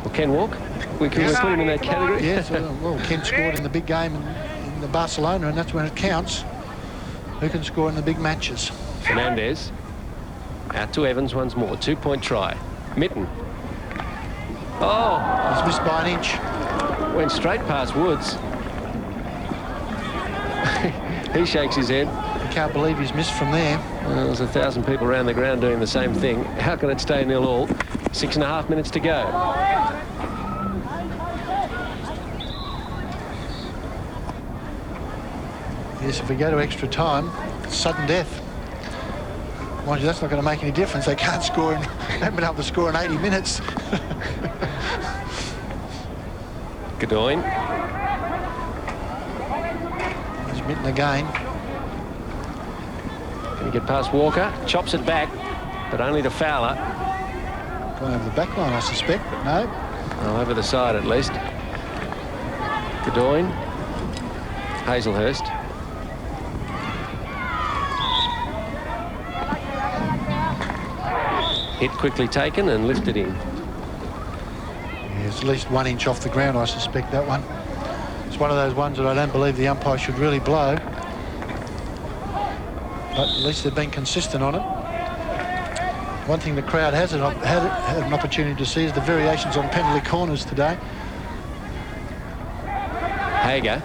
Or Ken Walk. We can put him in that category. Yes, well, Ken scored in the big game in the Barcelona, and that's when it counts. Who can score in the big matches? Fernandez. Out to Evans once more. 2-point try. Mitten. Oh! He's missed by an inch. Went straight past Woods. He shakes his head. I can't believe he's missed from there. Well, there's 1,000 people around the ground doing the same thing. How can it stay 0-all? 6.5 minutes to go. Yes, if we go to extra time, sudden death. Mind you, that's not going to make any difference. They can't score, and haven't been able to score in 80 minutes. Godoyne. He's Mitten again. Can he get past Walker? Chops it back, but only to Fowler. Gone over the back line, I suspect, but no. Oh, over the side at least. Godoyne. Hazelhurst. Hit quickly taken and lifted in. Yeah, it's at least 1 inch off the ground, I suspect, that one. It's one of those ones that I don't believe the umpire should really blow. But at least they've been consistent on it. One thing the crowd has had an opportunity to see is the variations on penalty corners today. Hager.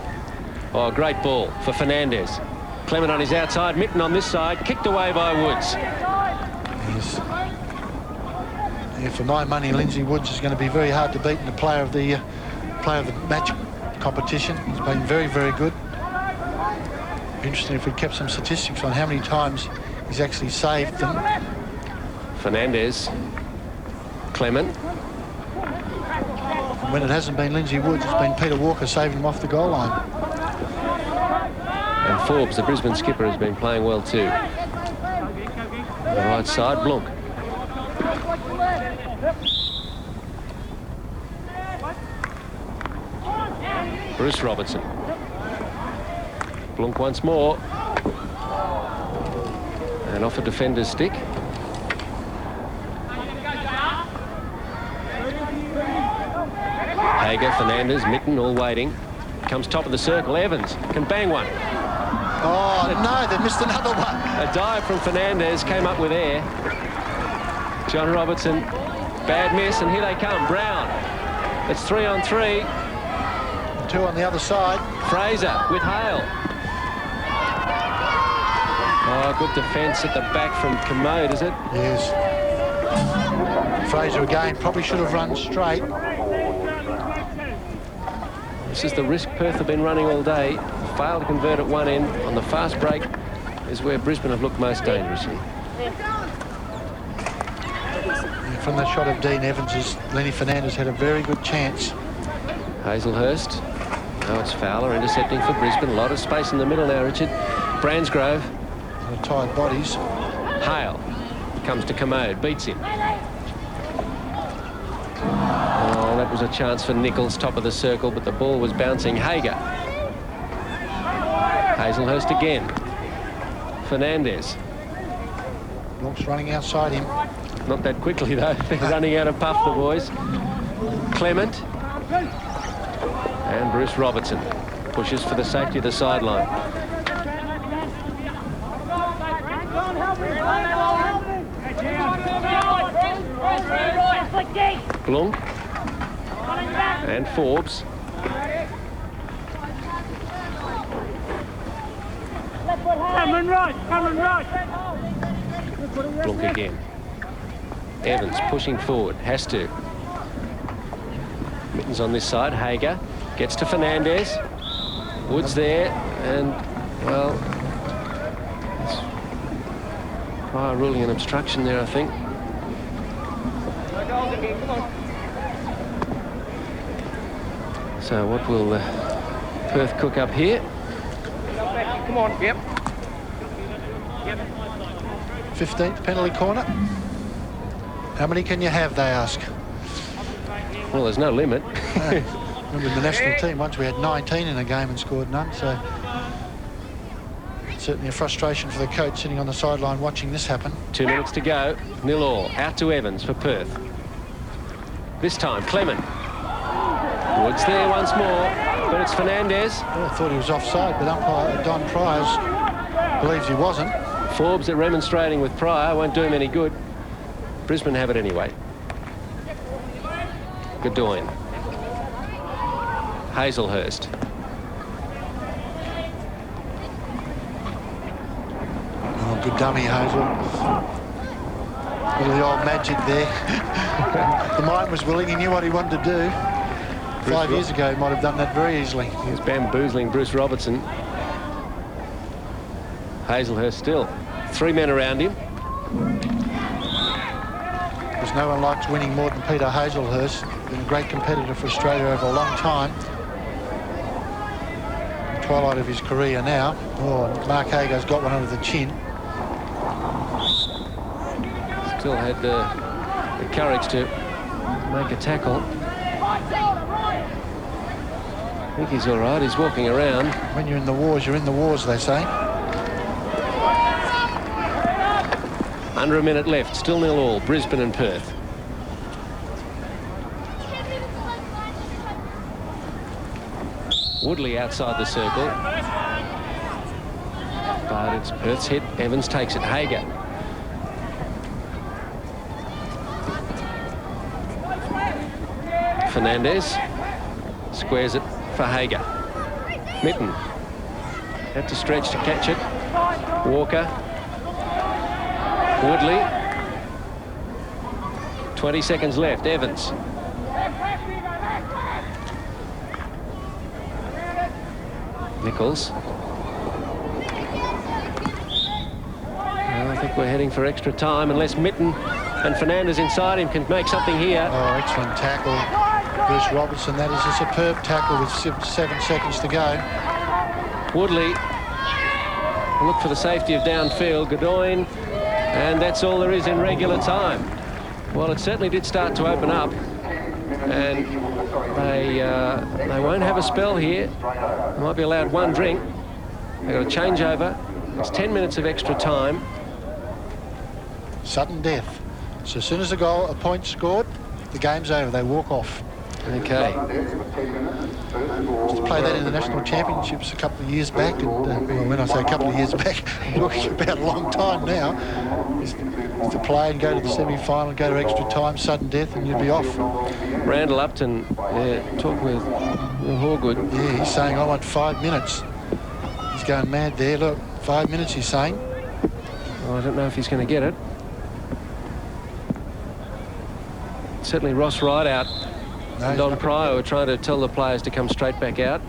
Oh, great ball for Fernandez. Clement on his outside, Mitten on this side, kicked away by Woods. Yes. Yeah, for my money, Lindsay Woods is going to be very hard to beat in the player of the match competition. He's been very, very good. Be interesting if we kept some statistics on how many times he's actually saved them. Fernandez. Clement. And when it hasn't been Lindsay Woods, it's been Peter Walker saving him off the goal line. And Forbes, the Brisbane skipper, has been playing well too. On the right side, Blunk. Bruce Robertson. Blunk once more. And off a defender's stick. Hager, Fernandez, Mitten all waiting. Comes top of the circle. Evans can bang one. Oh, no, they missed another one. A dive from Fernandez came up with air. John Robertson, bad miss, and here they come. Brown. It's 3-on-3. 2 on the other side. Fraser with Hale. Oh, good defence at the back from Commode, is it? Yes. Fraser again probably should have run straight. This is the risk Perth have been running all day. Failed to convert at one end. On the fast break is where Brisbane have looked most dangerous. From that shot of Dean Evans's, Lenny Fernandez had a very good chance. Hazelhurst. Now it's Fowler intercepting for Brisbane. A lot of space in the middle now, Richard. Bransgrove. Tired bodies. Hale comes to Commode, beats him. Oh, that was a chance for Nichols, top of the circle, but the ball was bouncing. Hager. Hazelhurst again. Fernandez. Looks running outside him. Not that quickly, though. They're running out of puff, the boys. Clement. And Bruce Robertson pushes for the safety of the sideline. Blunk. And Forbes. Blunk again. Evans pushing forward, has to. Mittens on this side, Hager gets to Fernandez. Woods there, and, well, prior ruling an obstruction there, I think. So what will Perth cook up here? Come on, yep. 15th penalty corner. How many can you have, they ask? Well, there's no limit. No. Remember the national team, once we had 19 in a game and scored none, so certainly a frustration for the coach sitting on the sideline watching this happen. 2 minutes to go. 0-all. Out to Evans for Perth. This time, Clement. Woods there once more, but it's Fernandez. Well, I thought he was offside, but umpire Don Pryors believes he wasn't. Forbes remonstrating with Pryor won't do him any good. Brisbane have it anyway. Goodwin. Hazelhurst. Oh, good dummy, Hazel. Little the old magic there. The mind was willing, he knew what he wanted to do. 5 years ago, he might have done that very easily. He was bamboozling Bruce Robertson. Hazelhurst still. 3 men around him. Because no one likes winning more than Peter Hazelhurst. Been a great competitor for Australia over a long time. The twilight of his career now. Oh, Mark Hager's got one under the chin. Still had the courage to make a tackle. I think he's all right. He's walking around. When you're in the wars, they say. Under a minute left. Still 0-all. Brisbane and Perth. Woodley outside the circle. But it's Perth's hit. Evans takes it. Hager. Fernandez squares it for Hager. Mitten had to stretch to catch it. Walker. Woodley. 20 seconds left. Evans. Nichols. Well, I think we're heading for extra time unless Mitten and Fernandez inside him can make something here. Oh, excellent tackle. Bruce Robertson, that is a superb tackle with 7 seconds to go. Woodley. Look for the safety of downfield. Goodwin. And that's all there is in regular time. Well, it certainly did start to open up. And they won't have a spell here. They might be allowed one drink. They've got a changeover. It's 10 minutes of extra time. Sudden death. So as soon as a point scored, the game's over. They walk off. Okay. Used to play that in the national championships a couple of years back, and well, when I say a couple of years back, I'm talking about a long time now. Used to play and go to the semi-final, go to extra time, sudden death, and you'd be off. Randall Upton, talking with Horgood. Yeah, he's saying, I want 5 minutes. He's going mad there. Look, 5 minutes, he's saying. Well, I don't know if he's going to get it. Certainly Ross Rideout and Don Pryor were trying to tell the players to come straight back out.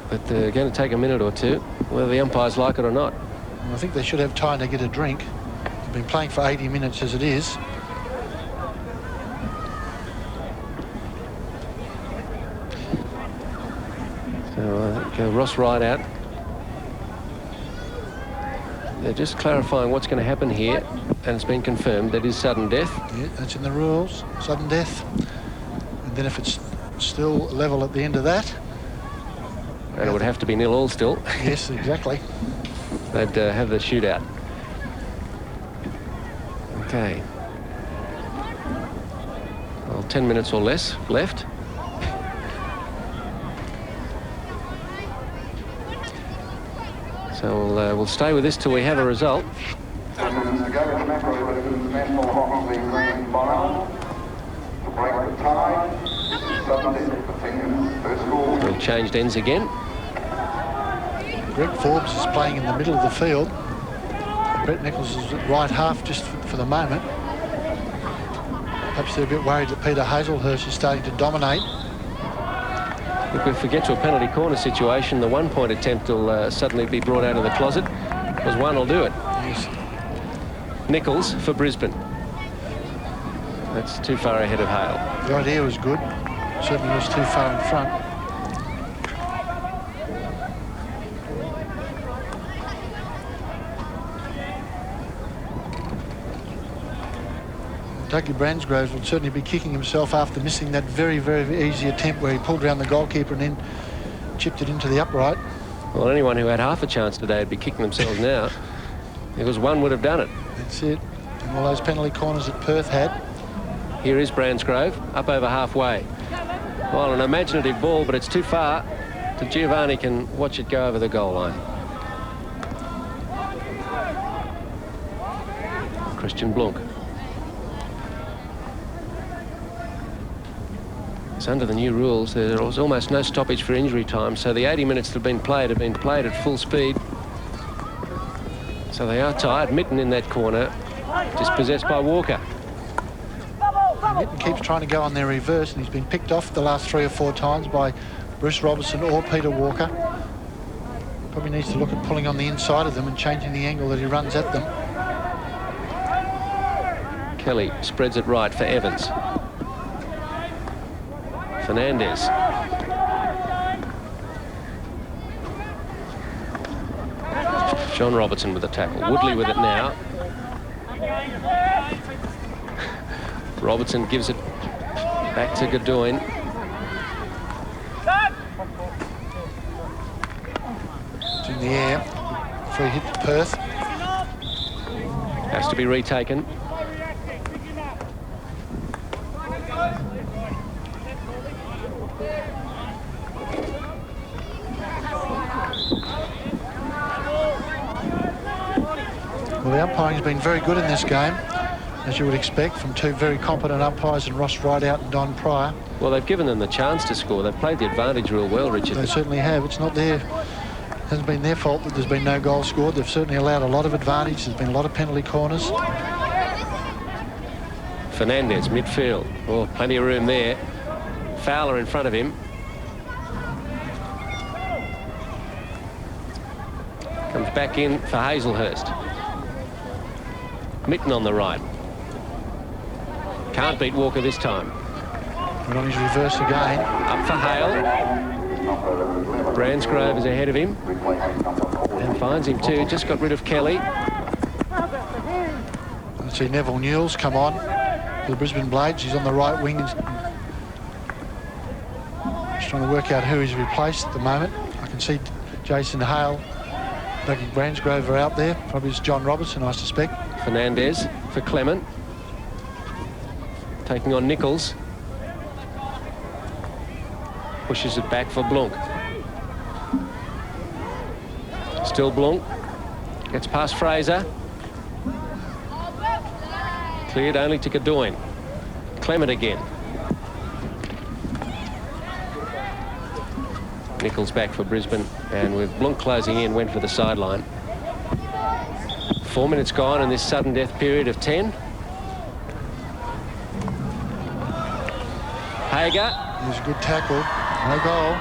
But they're going to take a minute or two, whether the umpires like it or not. Well, I think they should have time to get a drink. They've been playing for 80 minutes as it is. So I think Ross Rideout. They're just clarifying what's going to happen here, and it's been confirmed that is sudden death. Yeah, that's in the rules, sudden death. And then if it's still level at the end of that. And it would have to be 0-0 still. Yes, exactly. They'd have the shootout. Okay. Well, 10 minutes or less left. So we'll stay with this till we have a result. We've changed ends again. Greg Forbes is playing in the middle of the field. Brett Nichols is at right half just for the moment. Perhaps they're a bit worried that Peter Hazelhurst is starting to dominate. If we forget to a penalty corner situation, the one-point attempt will suddenly be brought out of the closet, because one will do it. Yes. Nichols for Brisbane. That's too far ahead of Hale. The idea was good. Certainly was too far in front. Dougie Bransgrove will certainly be kicking himself after missing that very, very easy attempt where he pulled around the goalkeeper and then chipped it into the upright. Well, anyone who had half a chance today would be kicking themselves now, because one would have done it. That's it. And all those penalty corners that Perth had. Here is Bransgrove, up over halfway. Well, an imaginative ball, but it's too far. Giovanni can watch it go over the goal line. Christian Blunk. So under the new rules, there was almost no stoppage for injury time, so the 80 minutes that have been played at full speed. So they are tired. Mitten in that corner, dispossessed by Walker. Mitten keeps trying to go on their reverse, and he's been picked off the last 3 or 4 times by Bruce Robertson or Peter Walker. Probably needs to look at pulling on the inside of them and changing the angle that he runs at them. Kelly spreads it right for Evans. Fernandez. John Robertson with the tackle. Woodley with it now. Robertson gives it back to Godoyne. It's in the air. Free hit to Perth. Has to be retaken. Well, the umpiring has been very good in this game, as you would expect, from 2 very competent umpires in Ross Rideout and Don Pryor. Well, they've given them the chance to score. They've played the advantage real well, Richard. They certainly have. It's not their... It hasn't been their fault that there's been no goal scored. They've certainly allowed a lot of advantage. There's been a lot of penalty corners. Fernandez, midfield. Oh, plenty of room there. Fowler in front of him. Comes back in for Hazelhurst. Mitten on the right. Can't beat Walker this time. And on his reverse again. Up for Hale. Bransgrove is ahead of him. And finds him too. Just got rid of Kelly. Let's see Neville Newells come on for the Brisbane Blades. He's on the right wing. He's trying to work out who he's replaced at the moment. I can see Jason Hale, Dougie Bransgrove are out there. Probably it's John Robertson, I suspect. Fernandez for Clement. Taking on Nichols. Pushes it back for Blunk. Still Blunk. Gets past Fraser. Cleared only to Godoyne. Clement again. Nichols back for Brisbane, and with Blunk closing in, went for the sideline. 4 minutes gone in this sudden death period of 10. Hager. Here's a good tackle. No goal.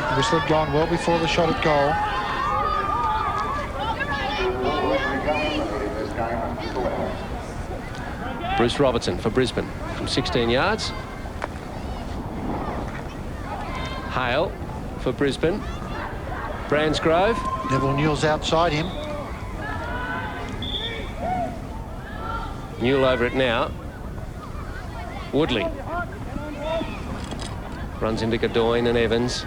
The whistle had gone well before the shot at goal. Bruce Robertson for Brisbane from 16 yards. Hale for Brisbane. Bransgrove. Neville Newell's outside him. Newell over it now. Woodley. Runs into Godoyne and Evans.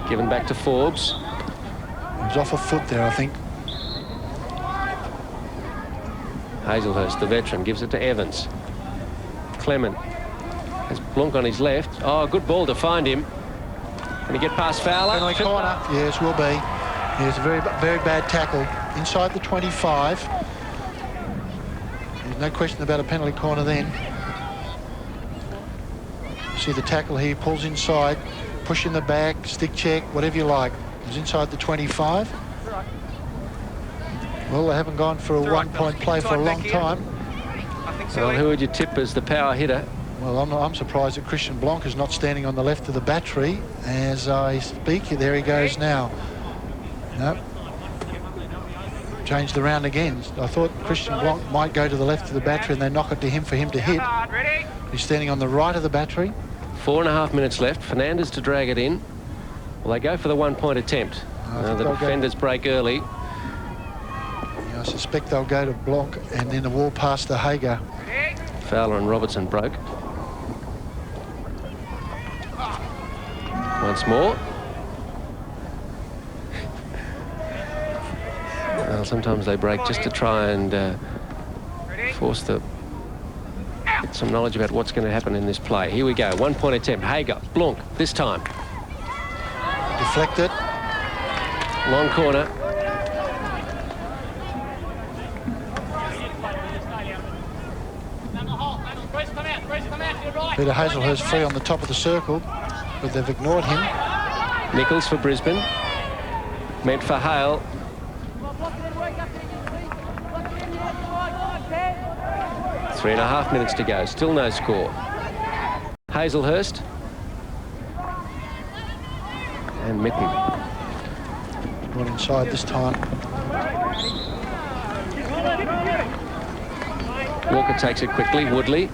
Given back to Forbes. He was off a foot there, I think. Hazelhurst, the veteran, gives it to Evans. Clement has Blunk on his left. Oh, good ball to find him. Can he get past Fowler? Penalty corner. Yes, will be. Yes, a very bad tackle. Inside the 25. There's no question about a penalty corner then. See the tackle here, pulls inside, push in the back, stick check, whatever you like. He's inside the 25. Well, they haven't gone for a one-point play for a long time. Well, who would you tip as the power hitter? Well, I'm surprised that Christian Blanc is not standing on the left of the battery as I speak. There he goes now. Nope. Changed the round again. I thought Christian Blanc might go to the left of the battery and they knock it to him for him to hit. He's standing on the right of the battery. 4.5 minutes left. Fernandez to drag it in. Well, they go for the one-point attempt. The defenders break early. I suspect they'll go to Blanc and then the wall pass to Hager. Fowler and Robertson broke. Once more. Well, sometimes they break just to try and force the... get some knowledge about what's going to happen in this play. Here we go. One-point attempt. Hager. Blanc this time. Deflected. Long corner. Peter Hazelhurst free on the top of the circle, but they've ignored him. Nichols for Brisbane. Meant for Hale. Three and a half minutes to go. Still no score. Hazelhurst. And Mitten. Not inside this time. Walker takes it quickly. Woodley.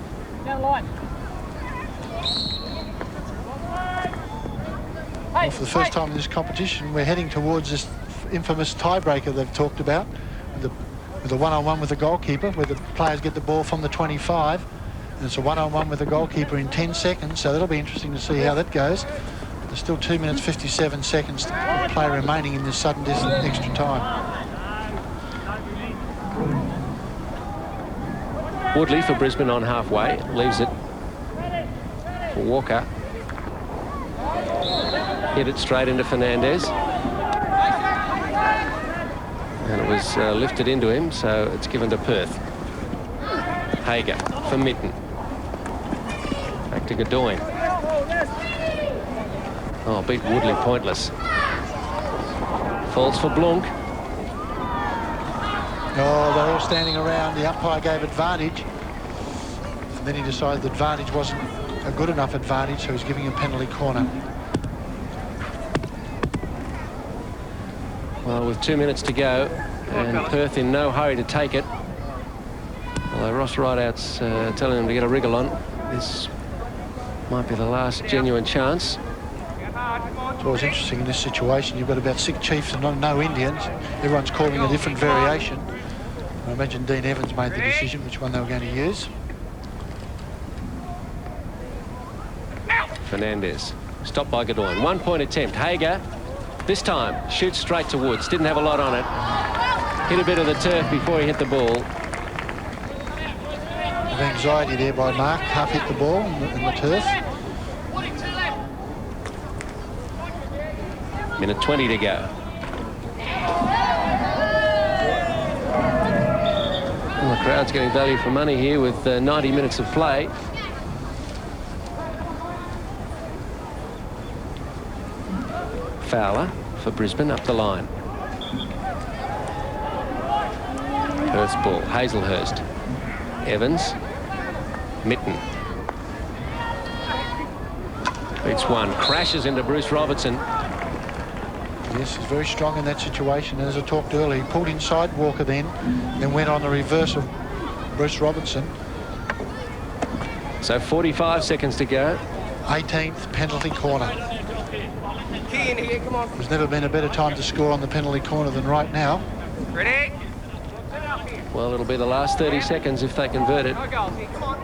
Well, for the first time in this competition, we're heading towards this infamous tiebreaker they've talked about, with a one-on-one with the goalkeeper, where the players get the ball from the 25, and it's a one-on-one with the goalkeeper in 10 seconds, so that'll be interesting to see how that goes. There's still 2 minutes 57 seconds to play remaining in this sudden extra time. Woodley for Brisbane on halfway. Leaves it for Walker. Hit it straight into Fernandez. And it was lifted into him, so it's given to Perth. Hager for Mitten. Back to Godoyne. Oh, beat Woodley pointless. Falls for Blanc. Oh, they're all standing around. The umpire gave advantage. And then he decided the advantage wasn't a good enough advantage, so he's giving a penalty corner. Well, with 2 minutes to go, and Perth in no hurry to take it. Although Ross Rideout's telling them to get a wriggle on. This might be the last genuine chance. It's always interesting in this situation. You've got about 6 Chiefs and no Indians. Everyone's calling a different variation. I imagine Dean Evans made the decision which one they were going to use. Fernandez, stopped by Godoyne. One-point attempt. Hager, this time, shoots straight to Woods. Didn't have a lot on it. hit a bit of the turf before he hit the ball. Of anxiety there by Mark, half hit the ball in the turf. Minute 20 to go. Well, the crowd's getting value for money here with 90 minutes of play. Fowler for Brisbane up the line. Perth's ball, Hazelhurst. Evans. Mitten. Beats one, crashes into Bruce Robertson. Yes, he's very strong in that situation. And as I talked earlier, he pulled inside Walker then went on the reverse of Bruce Robertson. So 45 seconds to go. 18th penalty corner. Key in here, come on. There's never been a better time to score on the penalty corner than right now. Ready? Well, it'll be the last 30 seconds if they convert it. No goals here, come on.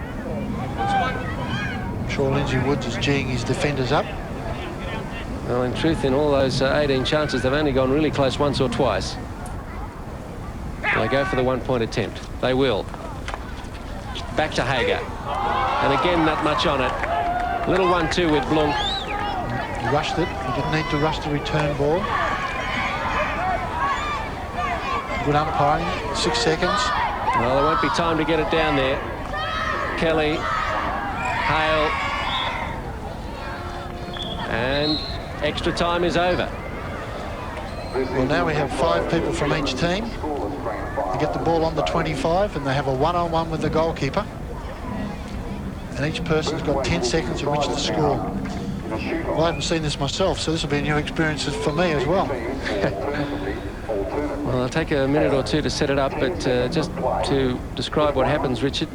I'm sure Lindsay Woods is geeing his defenders up. Well, in truth, in all those 18 chances, they've only gone really close once or twice. They go for the one-point attempt. They will. Back to Hager. And again, not much on it. Little 1-2 with Blunk. He rushed it. He didn't need to rush the return ball. Good umpiring. 6 seconds. Well, there won't be time to get it down there. Kelly. Hale. And extra time is over. Well, now we have 5 people from each team. They get the ball on the 25 and they have a one-on-one with the goalkeeper. And each person's got 10 seconds in which to score. Well, I haven't seen this myself, so this will be a new experience for me as well. Well, it'll take a minute or two to set it up, but just to describe what happens, Richard,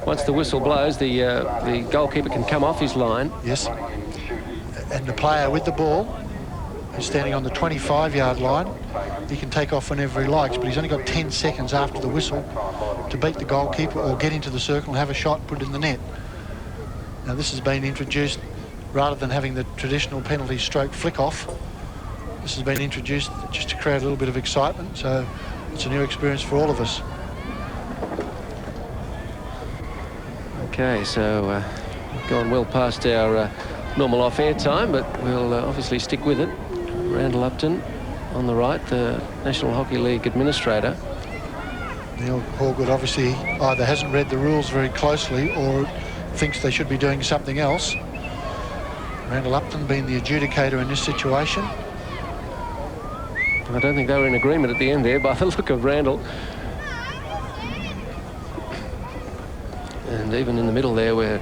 once the whistle blows, the goalkeeper can come off his line. Yes. And the player with the ball, who's standing on the 25-yard line, he can take off whenever he likes, but he's only got 10 seconds after the whistle to beat the goalkeeper or get into the circle and have a shot, put it in the net. Now, this has been introduced rather than having the traditional penalty stroke flick off. This has been introduced just to create a little bit of excitement, so it's a new experience for all of us. Okay, so we've gone well past our normal off-air time, but we'll obviously stick with it. Randall Upton on the right, the National Hockey League administrator. Neil Hallgood obviously either hasn't read the rules very closely or thinks they should be doing something else. Randall Upton being the adjudicator in this situation. I don't think they were in agreement at the end there by the look of Randall. And even in the middle there, where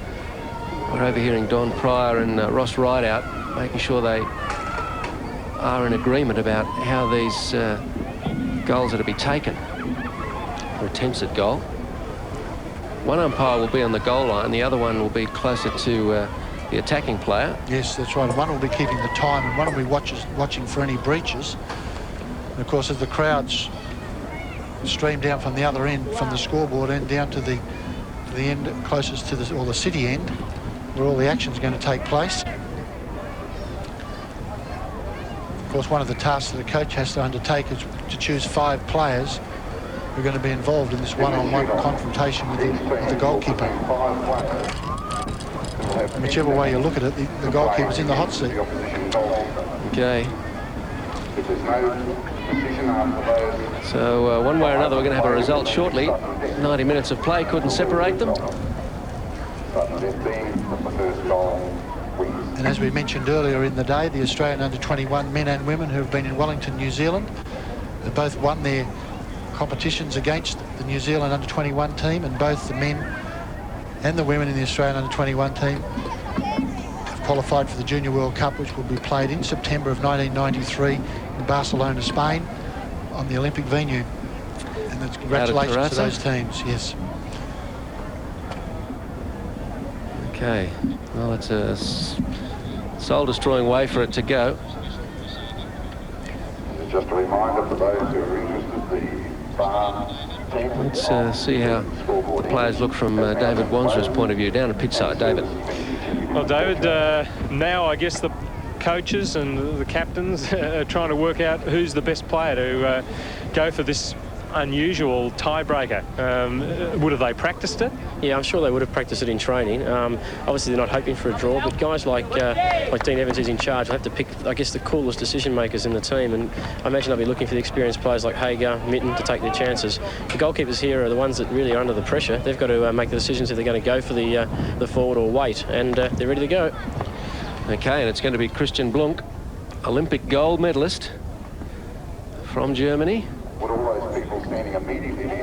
we're overhearing Don Pryor and Ross Rideout making sure they are in agreement about how these goals are to be taken, or attempts at goal. One umpire will be on the goal line, the other one will be closer to the attacking player. Yes, that's right. One will be keeping the time and one will be watching for any breaches. And of course, as the crowds stream down from the other end, from the scoreboard end down to the end closest to the, or the city end, where all the action is going to take place. Of course, one of the tasks that the coach has to undertake is to choose 5 players who are going to be involved in this one-on-one confrontation with the goalkeeper. And whichever way you look at it, the goalkeeper's in the hot seat. Okay. So one way or another, we're going to have a result shortly. 90 minutes of play couldn't separate them. And as we mentioned earlier in the day, the Australian under-21 men and women who have been in Wellington, New Zealand, have both won their competitions against the New Zealand under-21 team, and both the men and the women in the Australian under-21 team have qualified for the Junior World Cup, which will be played in September of 1993 in Barcelona, Spain, on the Olympic venue. And that's congratulations to those teams, yes. Okay, well, it's a soul-destroying way for it to go. Just a reminder for those who are interested, Let's see how the players look from David Wandsworth's point of view. Down at pitch side, David. Well, David, now I guess the coaches and the captains are trying to work out who's the best player to go for this unusual tiebreaker. Would have they practiced it? Yeah, I'm sure they would have practiced it in training. Obviously, they're not hoping for a draw, but guys like Dean Evans, who's in charge, will have to pick, I guess, the coolest decision makers in the team, and I imagine they'll be looking for the experienced players like Hagar, Mitten to take their chances. The goalkeepers here are the ones that really are under the pressure. They've got to make the decisions if they're going to go for the forward or wait, and they're ready to go. Okay, and it's going to be Christian Blunk, Olympic gold medalist from Germany.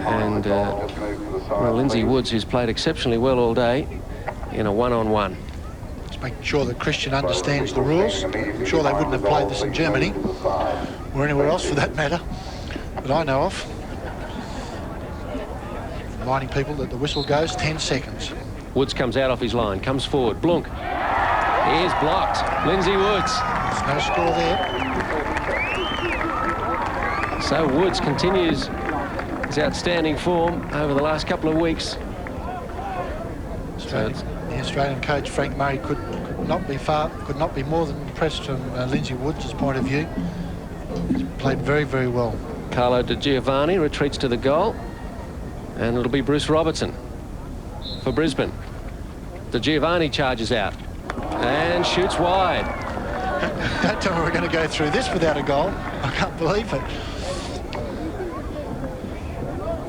And well, Lindsay Woods, who's played exceptionally well all day in a one-on-one. Just making sure that Christian understands the rules. I'm sure they wouldn't have played this in Germany or anywhere else for that matter that I know of. Reminding people that the whistle goes 10 seconds. Woods comes out off his line, comes forward. Blunk. He is blocked. Lindsay Woods. There's no score there. So Woods continues his outstanding form over the last couple of weeks. The Australian coach Frank Murray could not be more than impressed from Lindsay Woods' point of view. He's played very, very well. Carlo De Giovanni retreats to the goal, and it'll be Bruce Robertson for Brisbane. De Giovanni charges out and shoots wide. Don't tell me we're going to go through this without a goal. I can't believe it.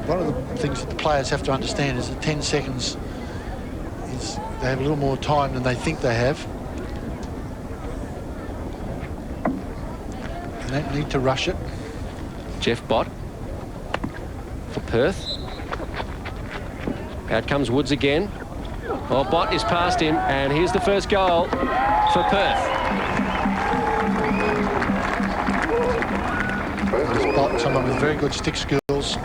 One of the things that the players have to understand is that 10 seconds is they have a little more time than they think they have. They don't need to rush it. Jeff Bott for Perth. Out comes Woods again. Oh, Bott is past him, and here's the first goal for Perth. Bott, someone with very good stick skills.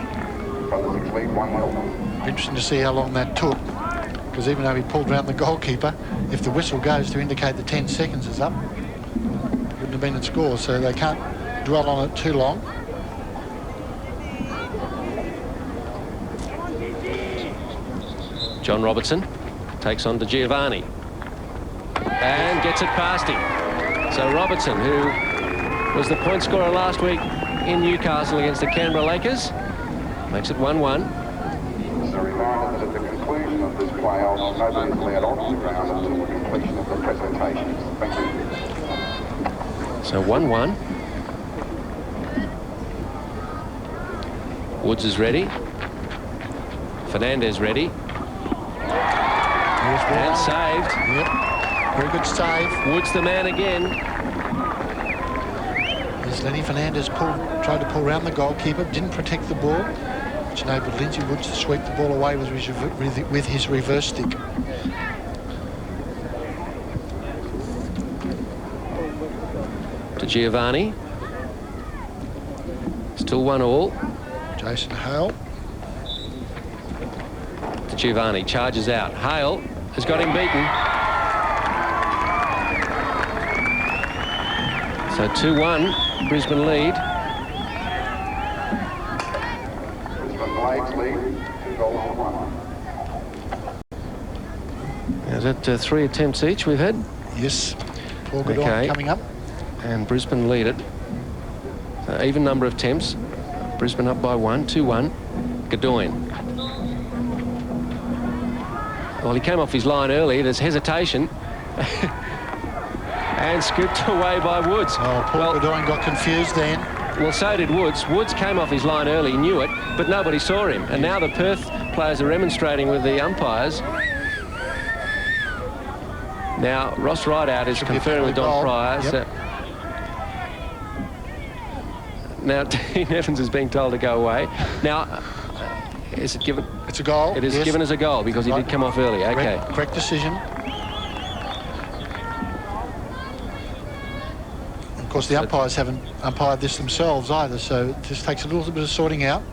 Interesting to see how long that took, because even though he pulled around the goalkeeper, if the whistle goes to indicate the 10 seconds is up, it wouldn't have been a score, so they can't dwell on it too long. John Robertson takes on De Giovanni and gets it past him. So Robertson, who was the point scorer last week in Newcastle against the Canberra Lakers, makes it 1-1. A reminder that at the conclusion of this playoff, nobody is allowed off the ground until the completion of the presentations. Thank you. So 1-1. Woods is ready. Fernandez ready. And saved. Yep. Very good save. Woods the man again. As Lenny Fernandez tried to pull around the goalkeeper, didn't protect the ball, which enabled Lindsay Woods to sweep the ball away with his reverse stick. To Giovanni. Still 1-1. Jason Hale. To Giovanni, charges out. Hale has got him beaten. So 2-1, Brisbane lead. Is that 3 attempts each we've had? Yes. All good on coming up. And Brisbane lead it. Even number of attempts. Brisbane up by 1, 2-1. Gadoin. Well, he came off his line early. There's hesitation. And scooped away by Woods. Oh, Paul Gadoin got confused then. Well, so did Woods. Woods came off his line early, knew it, but nobody saw him. And now the Perth players are remonstrating with the umpires. Now, Ross Rideout is conferring with Don Pryor. Yep. So now, Dean Evans is being told to go away. Now, is it given? It's a goal. It is given as a goal because he did come off early. Okay. Correct decision. Of course, the umpires haven't umpired this themselves either, so it just takes a little bit of sorting out.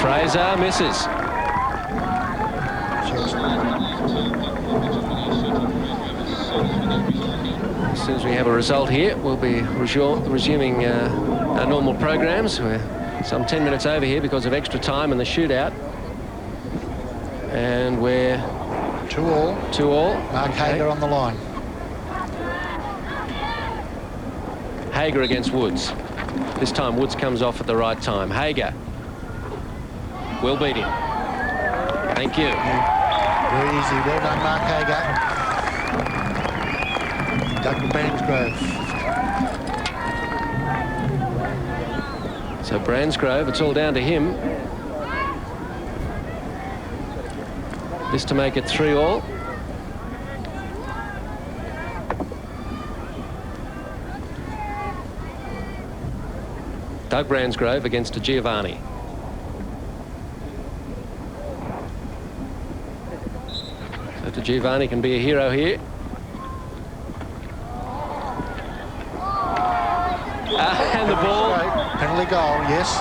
Fraser misses. As soon as we have a result here, we'll be resuming our normal programs. We're some 10 minutes over here because of extra time and the shootout. And we're 2-all. 2-all. Mark Hager on the line. Hager against Woods. This time Woods comes off at the right time. Hager will beat him. Thank you. Very easy. Well done, Mark Hager. Doug Bransgrove. So Bransgrove, it's all down to him. This to make it 3-all. Doug Bransgrove against De Giovanni. So De Giovanni can be a hero here. And the ball. Penalty goal, yes.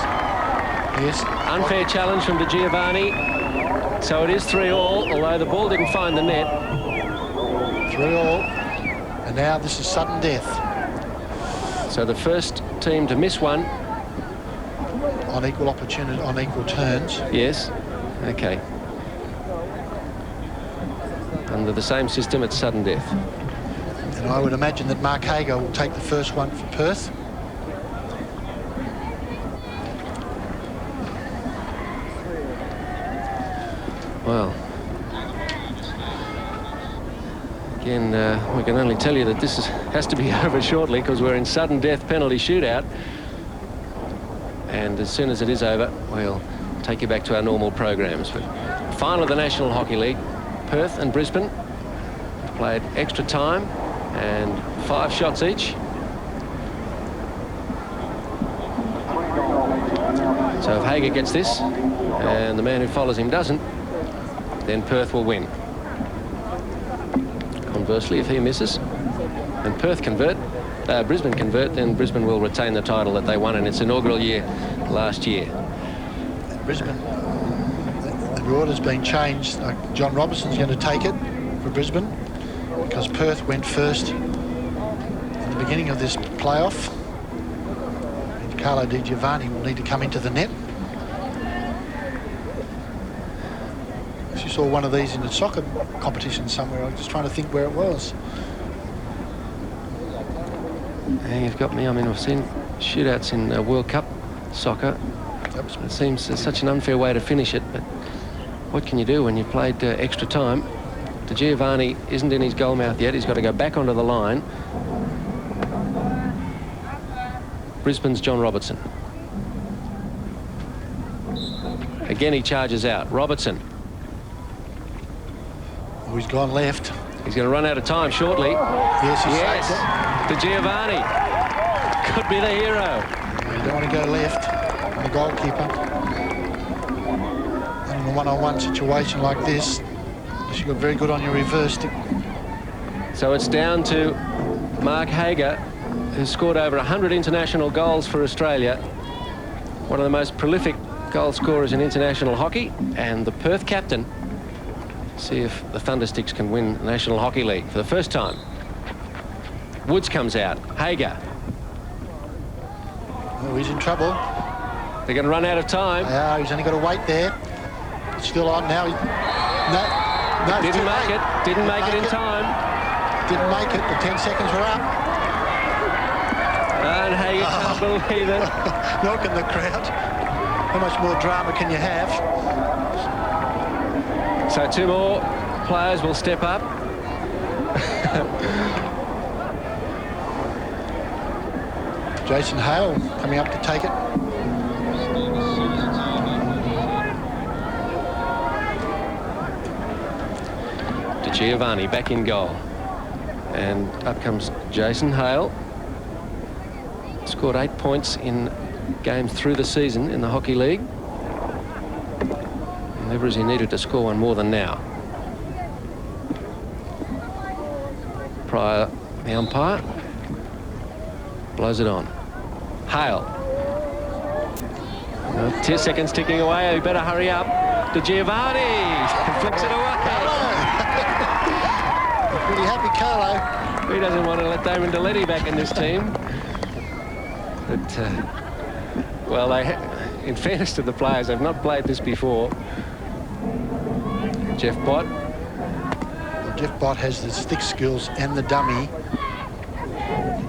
Yes. Unfair challenge from De Giovanni. So it is 3-all, although the ball didn't find the net. 3-all. And now this is sudden death. So the first team to miss one. On equal opportunity, on equal turns. Yes. Okay. Under the same system, it's sudden death. And I would imagine that Mark Hager will take the first one for Perth. Well, again, we can only tell you that this has to be over shortly because we're in sudden death penalty shootout. And as soon as it is over, we'll take you back to our normal programs. But final of the National Hockey League, Perth and Brisbane have played extra time and 5 shots each. So if Hager gets this and the man who follows him doesn't, then Perth will win. Conversely, if he misses and Perth convert, Brisbane convert, then Brisbane will retain the title that they won in its inaugural year last year. Brisbane, the order's been changed. John Robertson's going to take it for Brisbane because Perth went first in the beginning of this playoff. And Carlo Di Giovanni will need to come into the net. I saw one of these in a soccer competition somewhere. I was just trying to think where it was. And you've got me. I mean, I've seen shootouts in World Cup soccer. It seems such an unfair way to finish it, but what can you do when you played extra time? De Giovanni isn't in his goal mouth yet. He's got to go back onto the line. Brisbane's John Robertson. Again, he charges out. Robertson. Oh, he's gone left. He's going to run out of time shortly. Yes, yes. De Giovanni could be the hero. You don't want to go left on the goalkeeper. And in a one-on-one situation like this, you've got very good on your reverse. So it's down to Mark Hager, who's scored over 100 international goals for Australia. One of the most prolific goal scorers in international hockey, and the Perth captain. See if the Thundersticks can win the National Hockey League for the first time. Woods comes out. Hager. Oh, he's in trouble. They're going to run out of time. Yeah, he's only got to wait there. It's still on now. No, didn't make it. Didn't make it in time. Didn't make it. The 10 seconds were up. And Hager can't believe it. Milking the crowd. How much more drama can you have? So 2 more players will step up. Jason Hale coming up to take it. De Giovanni back in goal. And up comes Jason Hale. Scored 8 points in games through the season in the Hockey League. Never has he needed to score one more than now. Pryor, the umpire, blows it on. Hale. 10 seconds ticking away. You better hurry up. De Giovanni flicks it away. Pretty happy, Carlo. He doesn't want to let Damon Deletti back in this team. But, well, in fairness to the players, they've not played this before. Jeff Bott. Well, Jeff Bott has the stick skills and the dummy.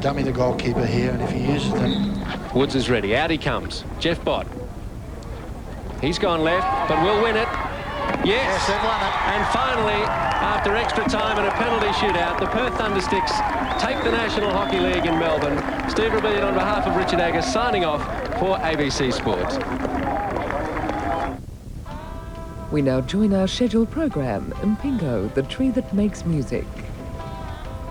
The goalkeeper here, and if he uses them... Woods is ready. Out he comes. Jeff Bott. He's gone left, but will win it. Yes, they've won it. And finally, after extra time and a penalty shootout, the Perth Thundersticks take the National Hockey League in Melbourne. Steve Rebellion on behalf of Richard Agger signing off for ABC Sport. We now join our scheduled program, Mpingo, the tree that makes music.